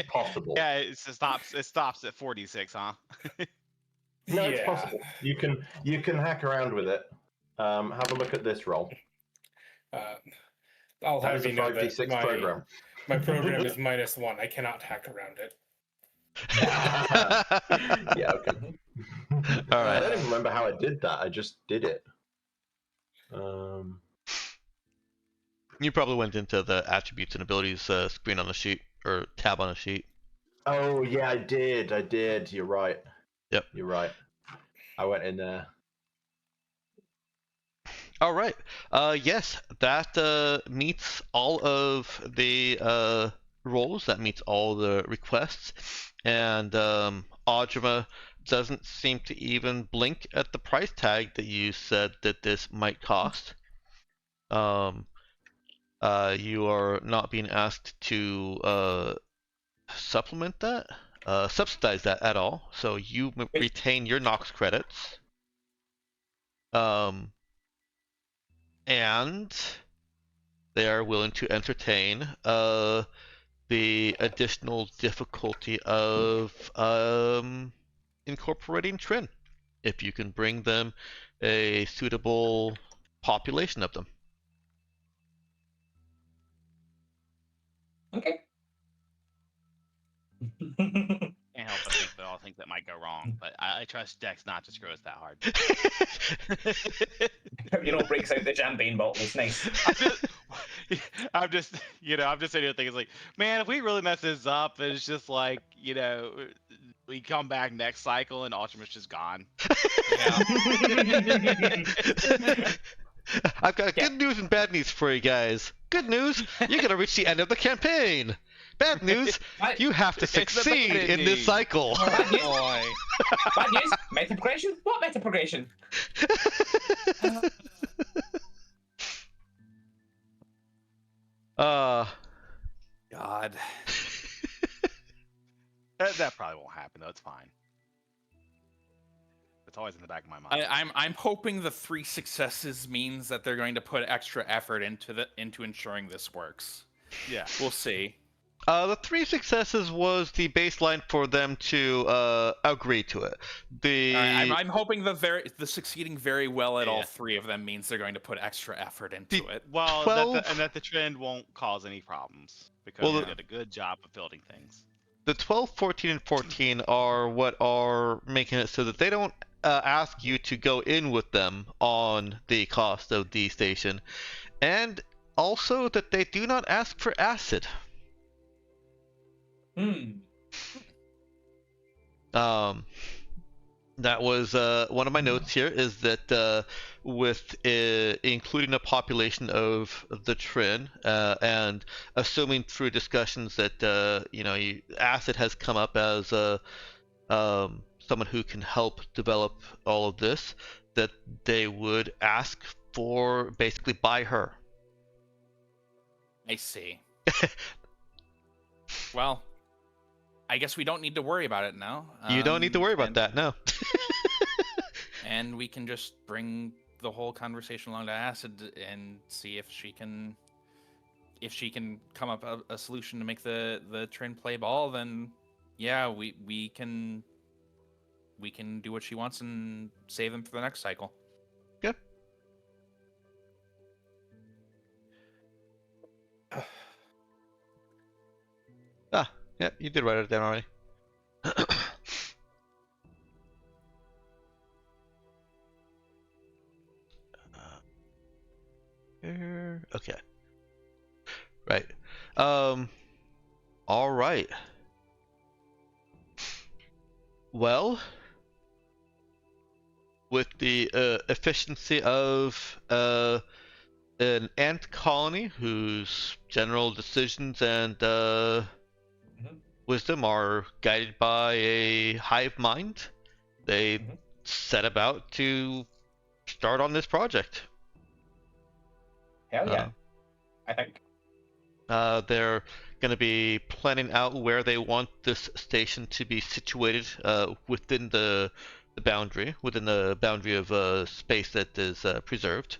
possible. Yeah, it stops at 46, huh? No, it's possible. You can hack around with it. Have a look at this roll. I'll That have is a you know 5d6 that program. my program is -1. I cannot hack around it. Yeah, okay. All right. I don't even remember how I did that. I just did it. You probably went into the attributes and abilities screen on the sheet, or tab on a sheet. Oh yeah, I did. You're right. Yep. You're right. I went in there. All right. Yes, that meets all of the roles. That meets all the requests, and Audrima doesn't seem to even blink at the price tag that you said that this might cost. You are not being asked to supplement that, subsidize that at all. So you retain your Nox credits. And they are willing to entertain the additional difficulty of incorporating Trin, if you can bring them a suitable population of them. Okay. Can't help but think that all things that might go wrong, but I trust Dex not to screw us that hard. You know, breaks out the champagne bottles. Nice. I'm just sitting here thinking, like, man, if we really mess this up, it's just like, we come back next cycle and Ultima's just gone. I've got good news and bad news for you guys. Good news, you're gonna reach the end of the campaign. Bad news, you have to succeed in this cycle. Bad news? Bad news? Meta progression? What meta progression? God. That probably won't happen though. It's fine. It's always in the back of my mind. I'm hoping the 3 successes means that they're going to put extra effort into ensuring this works. Yeah, we'll see. The 3 successes was the baseline for them to agree to it. I'm hoping the succeeding very well at all 3 of them means they're going to put extra effort into it. Well, 12... that the trend won't cause any problems because they did a good job of building things. The 12, 14, and 14 are what are making it so that they don't ask you to go in with them on the cost of the station, and also that they do not ask for acid. That was one of my notes here, is that with including a population of the Trin, and assuming through discussions that acid has come up as someone who can help develop all of this, that they would ask for basically buy her. I see. Well, I guess we don't need to worry about it now. You don't need to worry about that, no. And we can just bring the whole conversation along to Acid and see if she can come up a solution to make the Trin play ball. Then, yeah, we can do what she wants and save them for the next cycle. Yep. Yeah, you did write it down already. Okay. Right. All right. Well, with the efficiency of an ant colony whose general decisions and wisdom are guided by a hive mind, they set about to start on this project. Hell yeah, I think. They're going to be planning out where they want this station to be situated within the boundary of space that is preserved,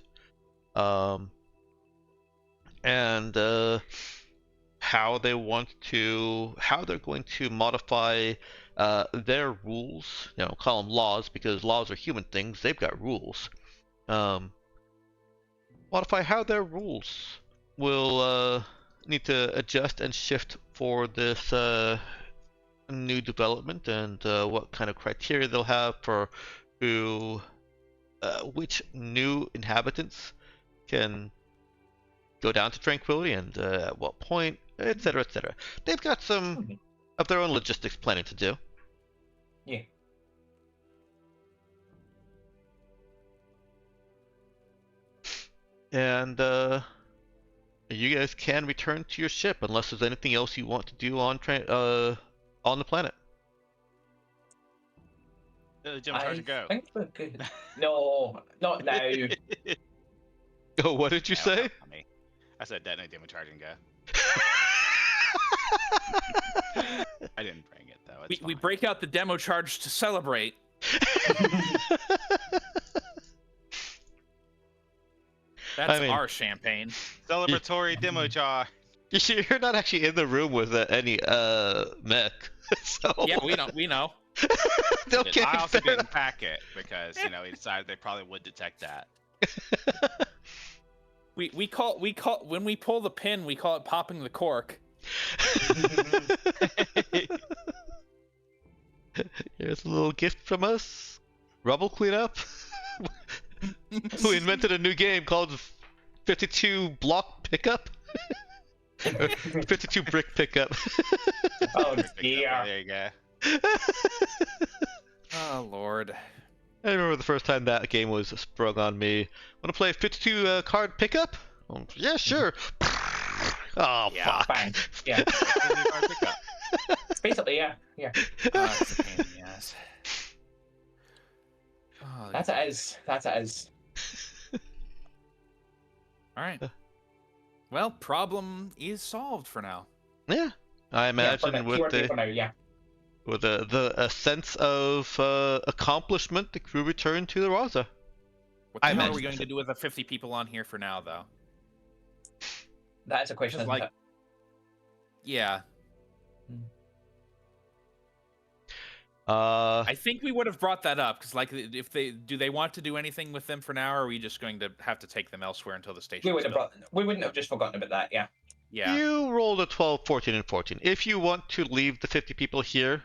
and how they're going to modify their rules. Call them laws, because laws are human things. They've got rules. Modify how their rules will need to adjust and shift for this new development, and what kind of criteria they'll have for which new inhabitants can go down to Tranquility, and at what point, etc., etc. They've got some of their own logistics planning to do. Yeah. And you guys can return to your ship unless there's anything else you want to do on the planet. Jim, how'd it go? I think we're good. No, not now. Oh, what did you say? I said detonate demo charging gun. I didn't bring it though. We break out the demo charge to celebrate. That's our champagne. Celebratory demo jar. You're not actually in the room with any mech, so yeah, we know. Okay, I also didn't pack it because we decided they probably would detect that. We call when we pull the pin, we call it popping the cork. Here's a little gift from us. Rubble cleanup. We invented a new game called 52 block pickup. 52 brick pickup. Oh dear. There you go. Oh Lord. I remember the first time that game was sprung on me. Want to play 52 card pickup? Oh, yeah, sure. Oh, yeah, fuck. Fine. Yeah. Basically, yeah. That's a pain in the ass. Oh, That's it is. All right. Well, problem is solved for now. Yeah, I imagine for now, with a sense of accomplishment, the crew returned to the Raza. What the hell are we going to do with the 50 people on here for now, though? That's a question. Like, yeah. I think we would have brought that up because, like, if they want to do anything with them for now, or are we just going to have to take them elsewhere until the station? We wouldn't have just forgotten about that. Yeah. Yeah. You rolled a 12, 14, and 14. If you want to leave the 50 people here,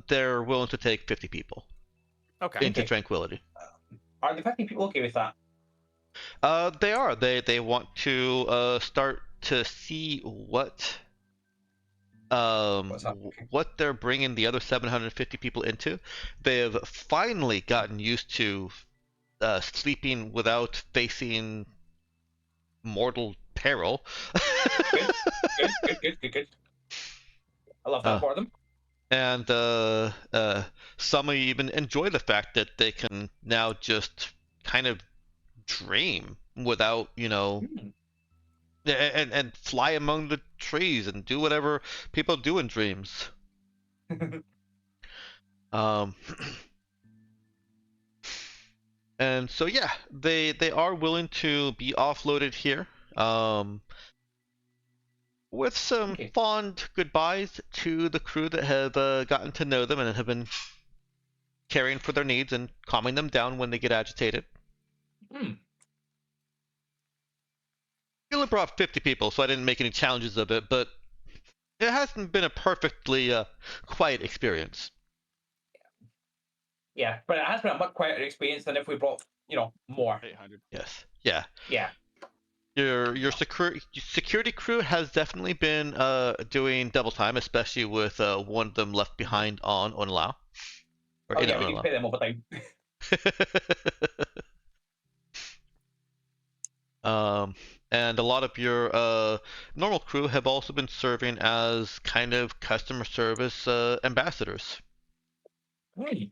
they're willing to take 50 people. Okay. Into tranquility. Are the 50 people okay with that? They are. They want to start to see what they're bringing the other 750 people into. They have finally gotten used to sleeping without facing mortal peril. Good. I love that for them. And some even enjoy the fact that they can now just kind of dream without, and fly among the trees and do whatever people do in dreams. And so yeah, they are willing to be offloaded here. With some fond goodbyes to the crew that have gotten to know them and have been caring for their needs and calming them down when they get agitated. We only brought 50 people, so I didn't make any challenges of it, but it hasn't been a perfectly quiet experience. Yeah, but it has been a much quieter experience than if we brought, more. 800. Yes. Yeah. Yeah. Your security crew has definitely been doing double time, especially with one of them left behind on Onlau. We need to pay them overtime. And a lot of your normal crew have also been serving as kind of customer service ambassadors. Right.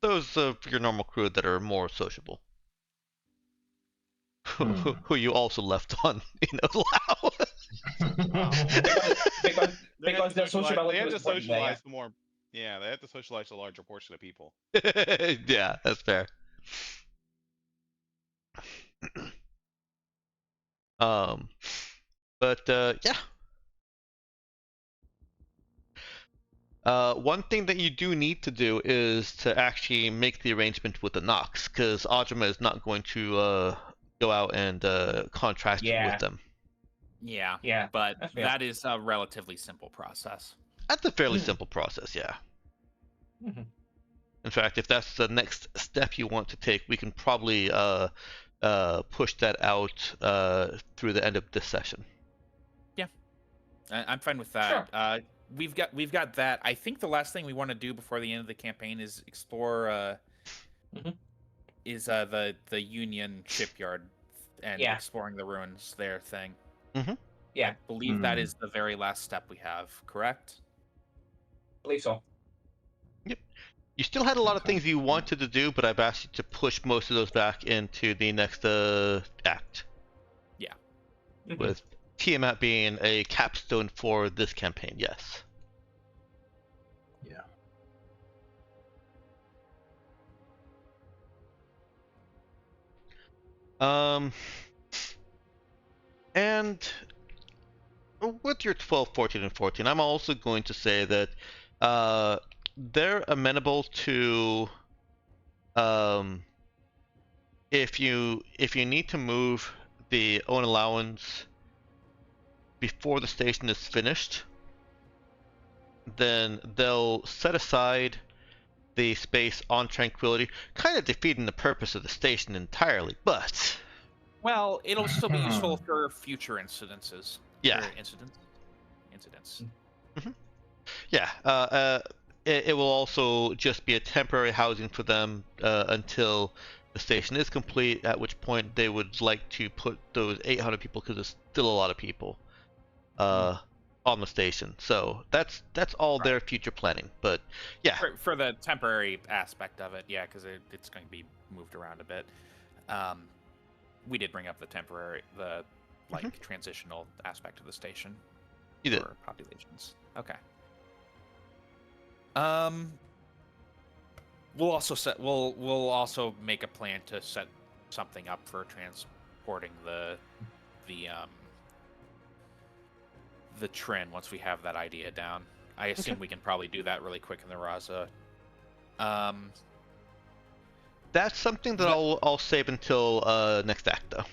Those of your normal crew that are more sociable. Who you also left on in Onlau. because their sociability they have was to important there, socialize more. Yeah, they have to socialize a larger portion of people. Yeah, that's fair. Yeah. One thing that you do need to do is to actually make the arrangement with the Nox, because Audrima is not going to go out and contract with them. Yeah, but that is a relatively simple process. That's a fairly simple process, yeah. In fact, if that's the next step you want to take, we can probably push that out through the end of this session. Yeah, I'm fine with that. Sure. We've got that. I think the last thing we want to do before the end of the campaign is explore the Union shipyard and exploring the ruins there thing. Yeah, I believe that is the very last step we have. Correct? I believe so. Yep. You still had a lot of things you wanted to do, but I've asked you to push most of those back into the next act. Yeah. With Tiamat being a capstone for this campaign, yes. Yeah. And with your 12, 14, and 14, I'm also going to say that they're amenable to if you need to move the own allowance before the station is finished, then they'll set aside the space on Tranquility, kind of defeating the purpose of the station entirely, but... Well, it'll still be useful for future incidences. Yeah. Incidents. Yeah, it will also just be a temporary housing for them until the station is complete, at which point they would like to put those 800 people, because there's still a lot of people, on the station. So that's all their future planning. But yeah, for the temporary aspect of it, yeah, because it's going to be moved around a bit. We did bring up the transitional aspect of the station. You did. For populations. Okay. We'll also make a plan to set something up for transporting the Trin once we have that idea down. I assume we can probably do that really quick in the Raza. That's something that I'll save until next act, though.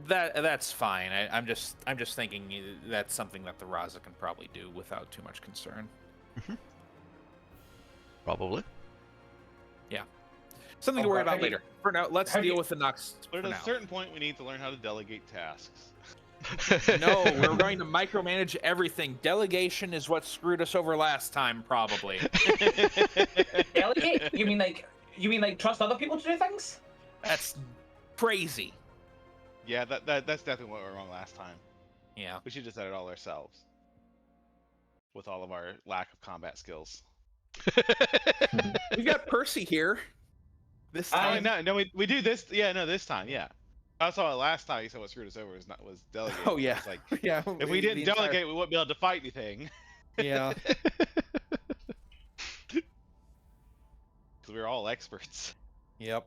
That's fine. I'm just thinking that's something that the Raza can probably do without too much concern. Probably. Yeah. Something to worry about later. For now, let's deal with the Nox. But at a certain point, we need to learn how to delegate tasks. No, we're going to micromanage everything. Delegation is what screwed us over last time, probably. Delegate? You mean like trust other people to do things? That's crazy. Yeah, that's definitely what went wrong last time. Yeah. We should have done it all ourselves. With all of our lack of combat skills. We got Percy here. This time. No, we do this. Yeah, no, this time, yeah. I saw it last time. You said what screwed us over was delegating. Oh yeah. It's like, yeah. If we didn't delegate, we wouldn't be able to fight anything. Yeah. Because we were all experts. Yep.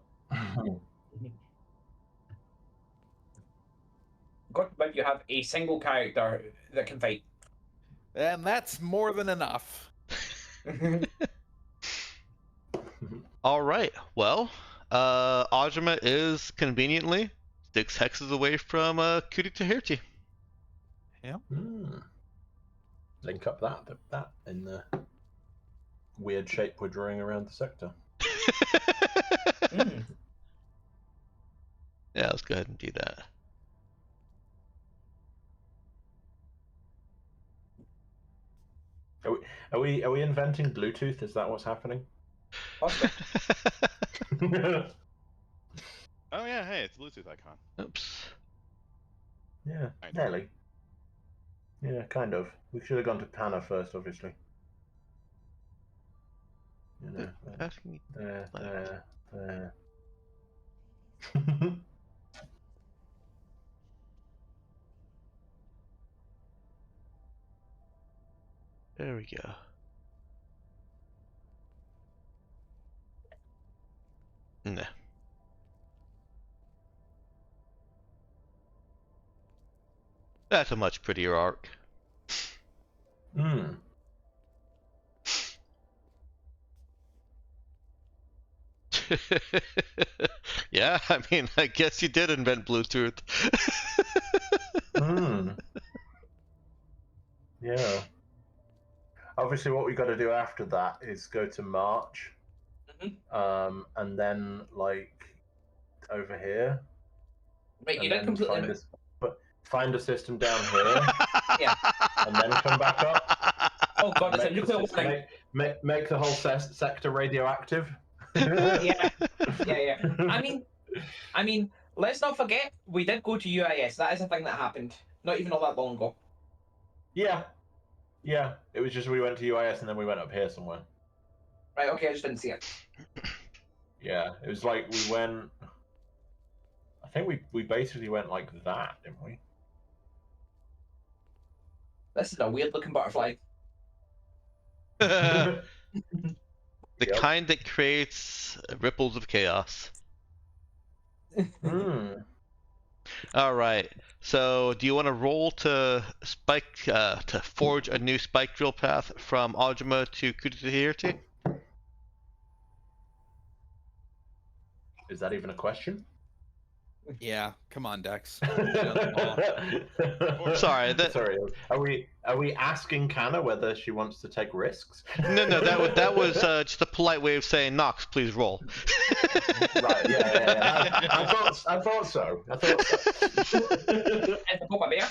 God forbid you have a single character that can fight. And that's more than enough. All right. Well, Audrima is conveniently 6 hexes away from Kuti Tahirti. Yeah. Link up that in the weird shape we're drawing around the sector. Yeah, let's go ahead and do that. Are we inventing Bluetooth? Is that what's happening? Oh yeah, hey, it's a Bluetooth icon. Oops. Yeah, nearly. Yeah, kind of. We should have gone to Panna first, obviously. You know, there. There we go. Nah. That's a much prettier arc. Yeah, I mean, I guess you did invent Bluetooth. Yeah. Obviously, what we got to do after that is go to March, and then like over here. Wait, you didn't completely find a system down here. Yeah. And then come back up. Oh god, it's a nuclear warning. Make the whole sector radioactive. Yeah. I mean, let's not forget we did go to UIS. That is a thing that happened. Not even all that long ago. Yeah. It was just we went to UIS and then we went up here somewhere. Right, okay, I just didn't see it. Yeah, it was like we went. I think we basically went like that, didn't we? This is a weird looking butterfly. The Yep. kind that creates ripples of chaos. All right. So, do you want to roll to to forge a new spike drill path from Audrima to Kudahirti? Is that even a question? Yeah, come on, Dex. Sorry, Sorry. Are we asking Kanna whether she wants to take risks? No, that was just a polite way of saying, Nox, please roll. Right. Yeah. I thought so. And the Papa Bear.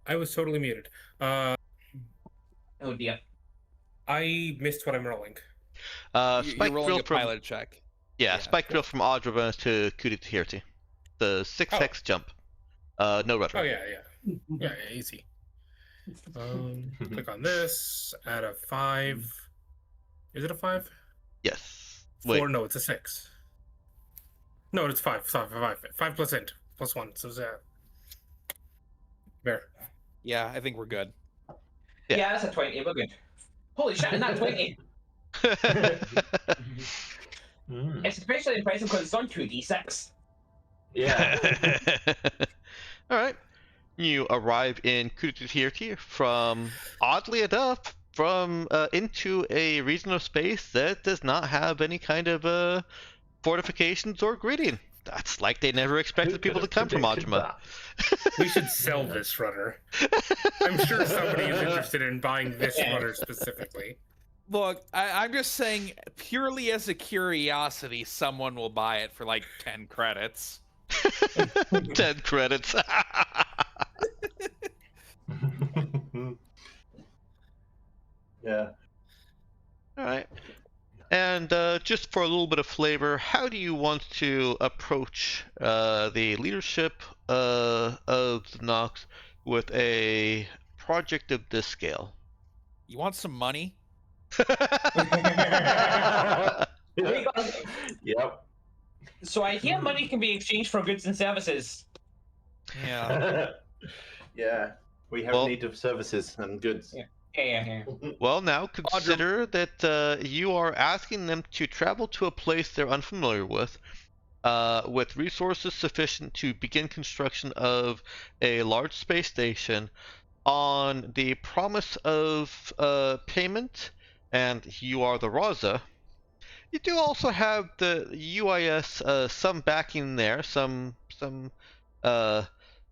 I was totally muted. Oh dear. I missed what I'm rolling. Spike You're rolling drill a from pilot check. yeah, spike drill from Audrima to Kudahirti. The 6x jump. No rudder. Oh yeah, easy. Click on this. Add a 5. Is it a 5? Yes. 4? Wait. No, it's a 6. No, it's 5. 5 plus int plus 1. So there. Yeah, I think we're good. Yeah, that's a 20. We're good. Holy shit, and that 20. It's especially impressive because it's on 2d6. Yeah. All right. You arrive in Kudahirti from, oddly enough, from into a region of space that does not have any kind of fortifications or grading. That's like they never expected people to come from Audrima. We should sell this runner. I'm sure somebody is interested in buying this runner specifically. Look, I'm just saying, purely as a curiosity, someone will buy it for like 10 credits. 10 credits. Yeah. All right. And just for a little bit of flavor, how do you want to approach the leadership of the Nox with a project of this scale? You want some money? Yep. So I hear money can be exchanged for goods and services. Yeah. Yeah. We have need of services and goods. Yeah. Well, now consider that you are asking them to travel to a place they're unfamiliar with resources sufficient to begin construction of a large space station on the promise of payment, and you are the Raza. You do also have the UIS some backing there, some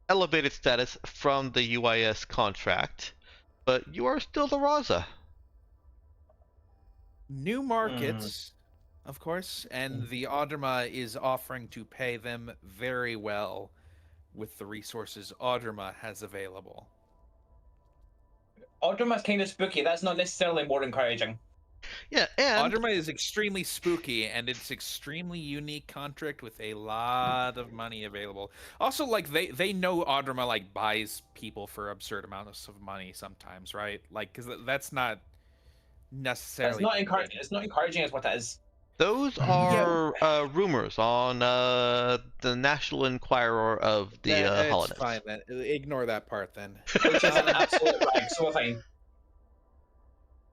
elevated status from the UIS contract, but you are still the Raza. New markets, of course, and the Audrima is offering to pay them very well with the resources Audrima has available. Audrima's kind of spooky. That's not necessarily more encouraging. Yeah, and Audrima is extremely spooky, and it's extremely unique contract with a lot of money available. Also, like they know Audrima like buys people for absurd amounts of money sometimes, right? Like, because that's not necessarily. It's not encouraging. It's not encouraging, is what it is. those are rumors on the National Enquirer of the Holonet. It's fine then. Ignore that part then. Which is an absolute rag, so fine.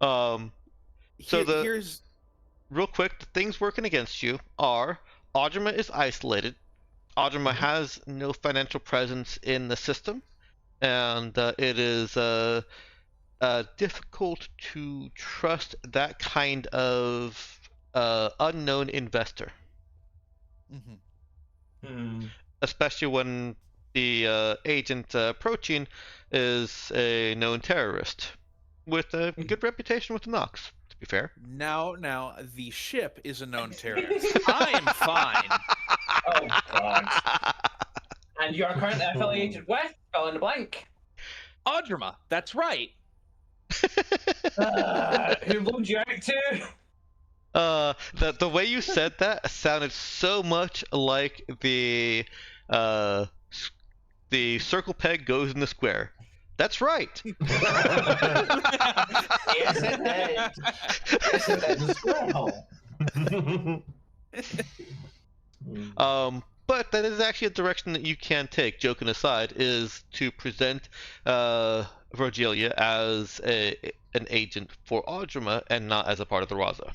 So here's real quick, the things working against you are Audrima is isolated. Audrima has no financial presence in the system, and it is difficult to trust that kind of unknown investor. Especially when the agent approaching is a known terrorist with a good reputation with the Nox. Be fair. Now, the ship is a known terrorist. I am fine. Oh God! And you are currently affiliated with fill in the blank. Audrima, that's right. Who loaned you out to? The way you said that sounded so much like the The circle peg goes in the square. That's right. Yes, it did. Yes, it did. The square hole. But that is actually a direction that you can take, joking aside, is to present Virgilia as an agent for Audrima and not as a part of the Raza.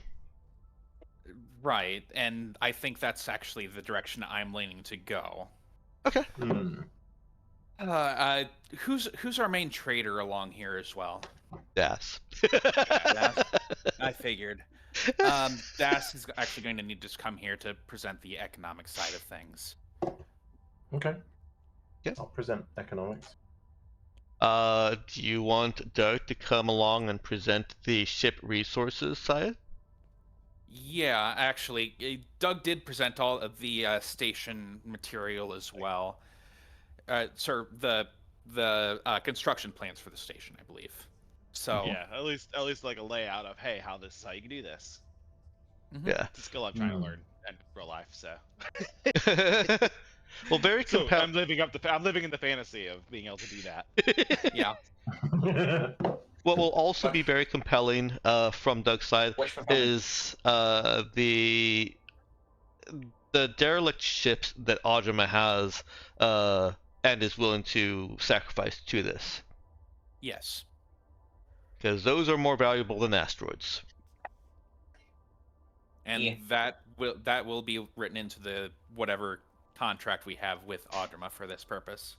Right, and I think that's actually the direction I'm leaning to go. Okay. Who's our main trader along here as well? Das. Das? I figured. Das is actually going to need to come here to present the economic side of things. Okay. Yeah. I'll present economics. Do you want Doug to come along and present the ship resources side? Yeah, actually, Doug did present all of the station material as well. Sir, the construction plans for the station, I believe. So yeah, at least like a layout of how how you can do this. Mm-hmm. Yeah, it's a skill I'm trying to learn in real life. So well, very compelling. I'm living in the fantasy of being able to do that. Yeah. What will also be very compelling from Doug's side is the derelict ships that Audrima has and is willing to sacrifice to this. Yes. Because those are more valuable than asteroids. And that will be written into the whatever contract we have with Audrima for this purpose.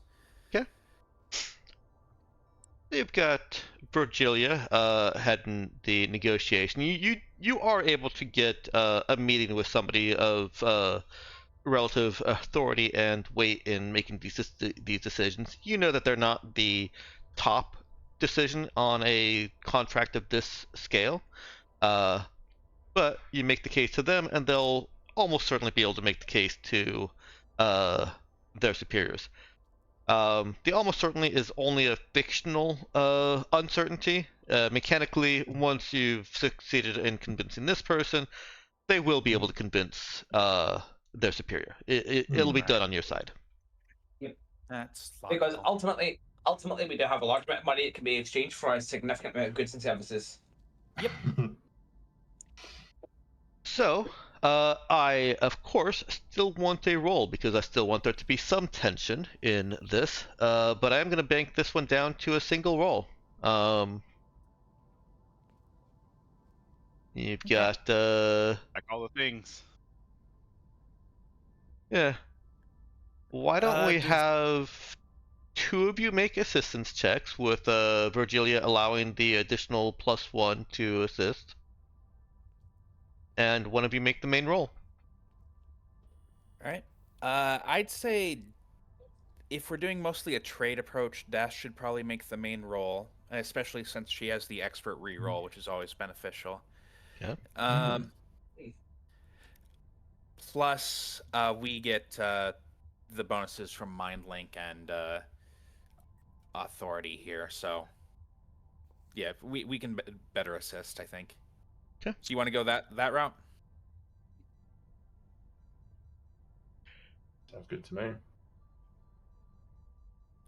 Okay. You've got Virgilia heading the negotiation. You are able to get a meeting with somebody of relative authority and weight in making these decisions. You know that they're not the top decision on a contract of this scale, but you make the case to them, and they'll almost certainly be able to make the case to their superiors. The almost certainly is only a fictional uncertainty. Mechanically, once you've succeeded in convincing this person, they will be able to convince their superior. It'll be done on your side. Yep. That's because logical. ultimately we do have a large amount of money that can be exchanged for a significant amount of goods and services. Yep. So, I, of course, still want a roll because I still want there to be some tension in this, but I am going to bank this one down to a single roll. You've got, like all the things. Yeah. Why don't we have two of you make assistance checks with Virgilia allowing the additional +1 to assist? And one of you make the main roll. All right. I'd say if we're doing mostly a trade approach, Dash should probably make the main roll, especially since she has the expert reroll, which is always beneficial. Yeah. Plus, we get the bonuses from MindLink and Authority here, so yeah, we can better assist, I think. Okay. So you want to go that route? Sounds good to me.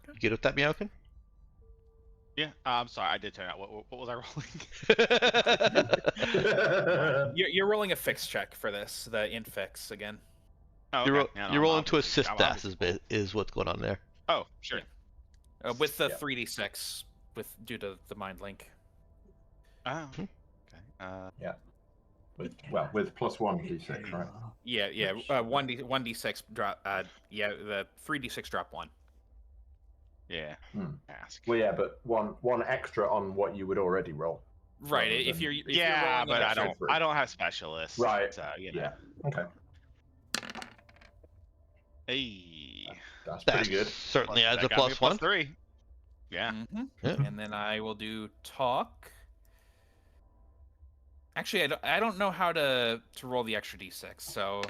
You good with that, Meowkin? Yeah, I'm sorry, I did turn out. What was I rolling? You're rolling a fix check for this, the infix again. Oh, okay. You're rolling to assist Das is what's going on there. Oh, sure. With the 3d6 due to the mind link. Oh. Okay. Yeah. With +1 d6, right? Yeah. 1d6 drop. The 3d6 drop 1. Yeah. Ask. Well, yeah, but one extra on what you would already roll. Right. If you're but I don't have specialists. Right. So, Yeah. Okay. Hey. That's pretty good. Certainly adds a +1. +3. Yeah. Mm-hmm. Yeah. And then I will do talk. Actually, I don't know how to roll the extra d6, so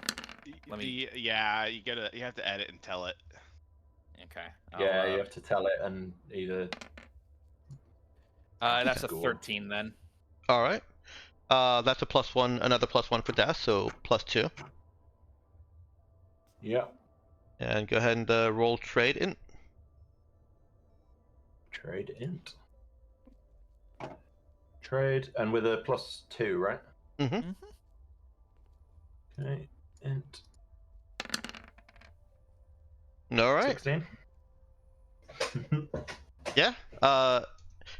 let me. You have to edit and tell it. Okay. You have to tell it and either. That's a 13 then. All right. That's a +1, another +1 for Das, so +2. Yeah. And go ahead and roll trade int. Trade int. Trade, and with a +2, right? Mm-hmm. Okay, int. All right. 16. Yeah.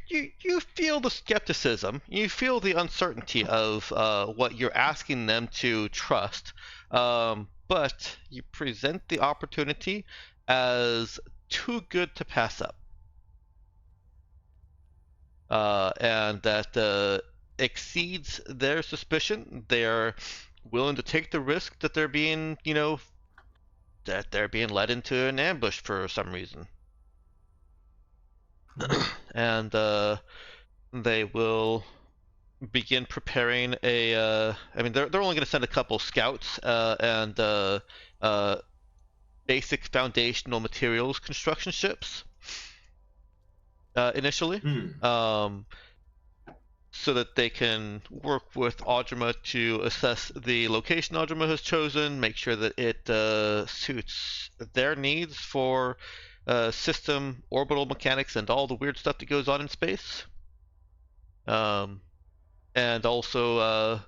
You feel the skepticism. You feel the uncertainty of what you're asking them to trust. But you present the opportunity as too good to pass up. And that exceeds their suspicion. They're willing to take the risk that they're being, that they're being led into an ambush for some reason. And they will begin preparing a. I mean, they're only going to send a couple scouts and basic foundational materials construction ships initially. So that they can work with Audrima to assess the location Audrima has chosen, make sure that it suits their needs for system, orbital mechanics, and all the weird stuff that goes on in space. And also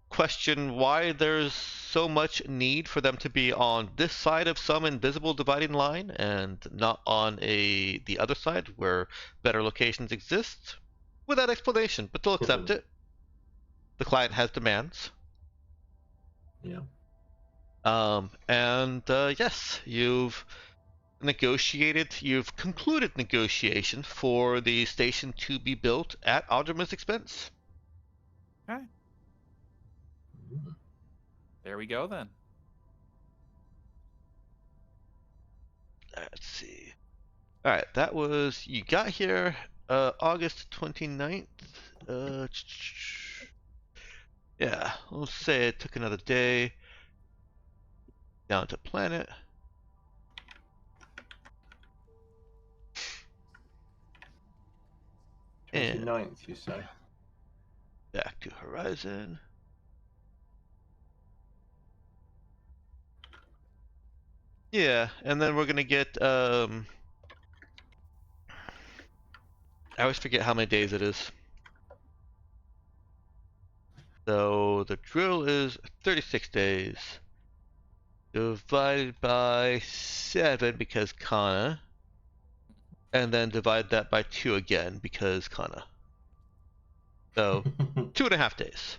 question why there's so much need for them to be on this side of some invisible dividing line and not on the other side where better locations exist. Without explanation, but they'll accept it. The client has demands. Yeah. And yes, you've concluded negotiation for the station to be built at Audrima's expense. Okay. There we go then. Let's see. All right, that was you got here August 29th. Yeah, let's say it took another day. Down to planet. And 29th, you say? Back to Horizon. Yeah, and then we're gonna get I always forget how many days it is. So the drill is 36 days. Divided by 7 because Kana. And then divide that by 2 again because Kana. So 2.5 days.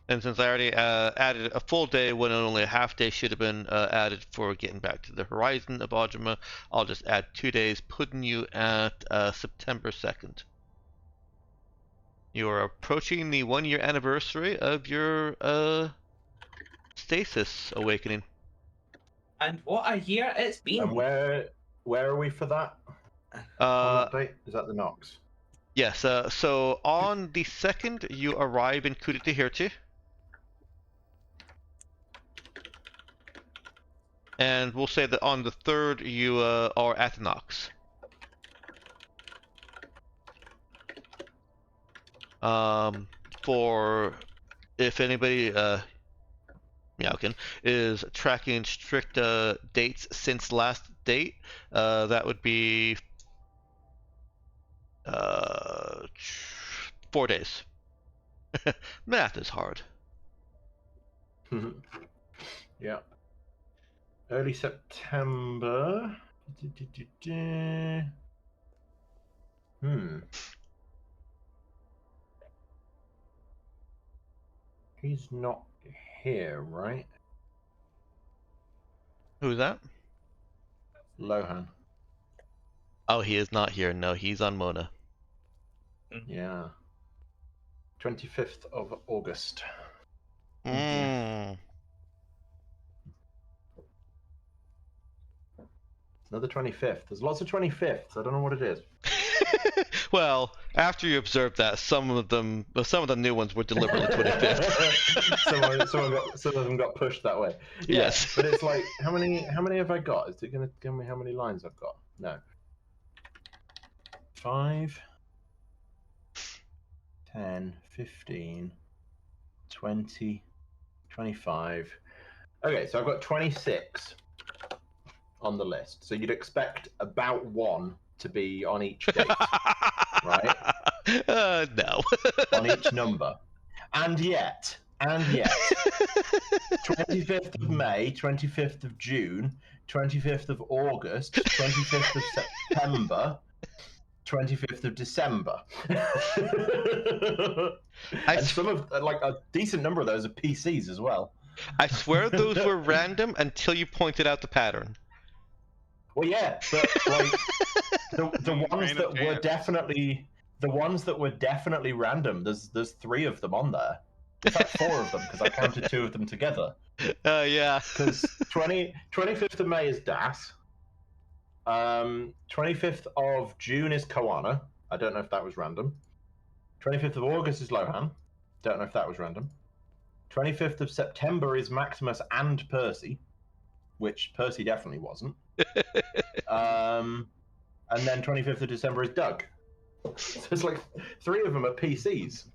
And since I already added a full day when only a half day should have been added for getting back to the horizon of Audrima, I'll just add 2 days, putting you at September 2nd. You are approaching the 1-year anniversary of your stasis awakening. And what a year it's been. And where are we for that? On that date? Is that the Nox? Yes, so on the 2nd, you arrive in Kuditahirti. And we'll say that on the 3rd, you are at the Nox. For if anybody, Meowkin, is tracking strict dates since last date, that would be 4 days. Math is hard. Yeah. Early September. He's not here, right? Who's that? Lohan. Oh, he is not here. No, he's on Mona. Yeah. 25th of August. Mm. Another 25th. There's lots of 25ths. I don't know what it is. Well, after you observed that, some of the new ones were deliberately 25th. some of them got pushed that way. Yeah, Yes. But it's like, how many have I got? Is it going to tell me how many lines I've got? No. 5, 10, 15, 20, 25. Okay, so I've got 26 on the list. So you'd expect about 1 to be on each date, right? No. On each number. And yet, 25th of May, 25th of June, 25th of August, 25th of September, 25th of December. And some of, like, a decent number of those are PCs as well. I swear those were random until you pointed out the pattern. Well, yeah, but like the ones that were definitely random. There's 3 of them on there. In fact, 4 of them because I counted 2 of them together. Yeah. Because 25th of May is Das. 25th of June is Koana. I don't know if that was random. 25th of August is Lohan. Don't know if that was random. 25th of September is Maximus and Percy, which Percy definitely wasn't. And then 25th of December is Doug. So it's like 3 of them are PCs.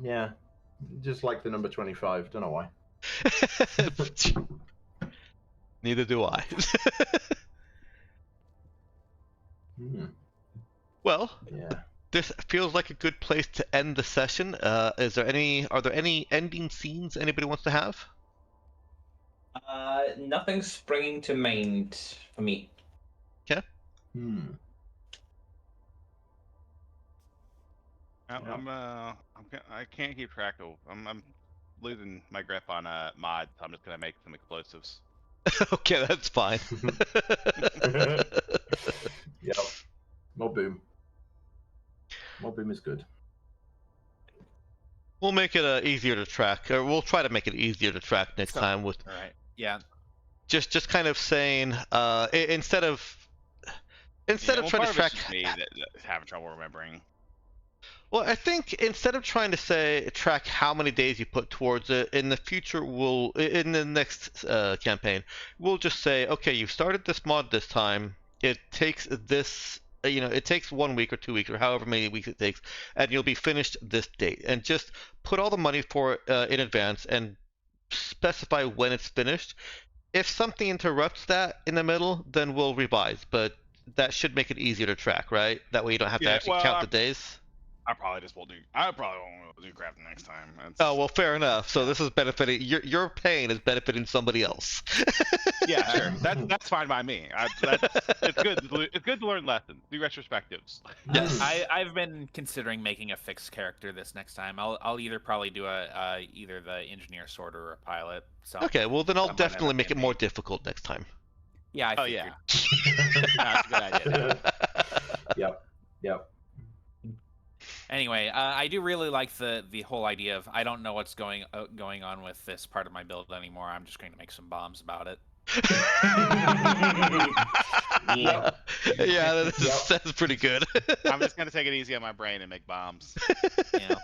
Yeah, just like the number 25. Don't know why. Neither do I. Well, yeah. This feels like a good place to end the session. Are there any ending scenes anybody wants to have? Nothing springing to mind for me. Okay. I can't keep track of. I'm losing my grip on mods. So I'm just gonna make some explosives. Okay, that's fine. Yep. More boom. More boom is good. We'll make it easier to track, or we'll try to make it easier to track next time with. All right. Yeah. Just kind of saying, instead of trying to track. Me that's having trouble remembering. Well, I think instead of trying to track how many days you put towards it, in the future in the next campaign, we'll just say, okay, you started this mod this time. It takes this, it takes 1 week or 2 weeks or however many weeks it takes, and you'll be finished this date. And just put all the money for it in advance and specify when it's finished. If something interrupts that in the middle, then we'll revise. But that should make it easier to track, right? That way you don't have to actually count the days. I probably won't do crap next time. Oh well, fair enough. So this is benefiting your pain is benefiting somebody else. Yeah, sure. That's fine by me. It's good. It's good to learn lessons, do retrospectives. Yes. I've been considering making a fixed character this next time. I'll either probably do either the engineer sorter or a pilot. So okay, well then I'll definitely make it more difficult next time. Yeah. Yeah. That's a good idea. Yep. Anyway, I do really like the whole idea of I don't know what's going on with this part of my build anymore. I'm just going to make some bombs about it. Yeah, that's pretty good. I'm just gonna take it easy on my brain and make bombs. Yeah.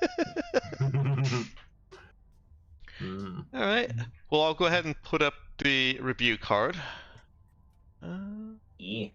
All right. Well, I'll go ahead and put up the review card. Yeah.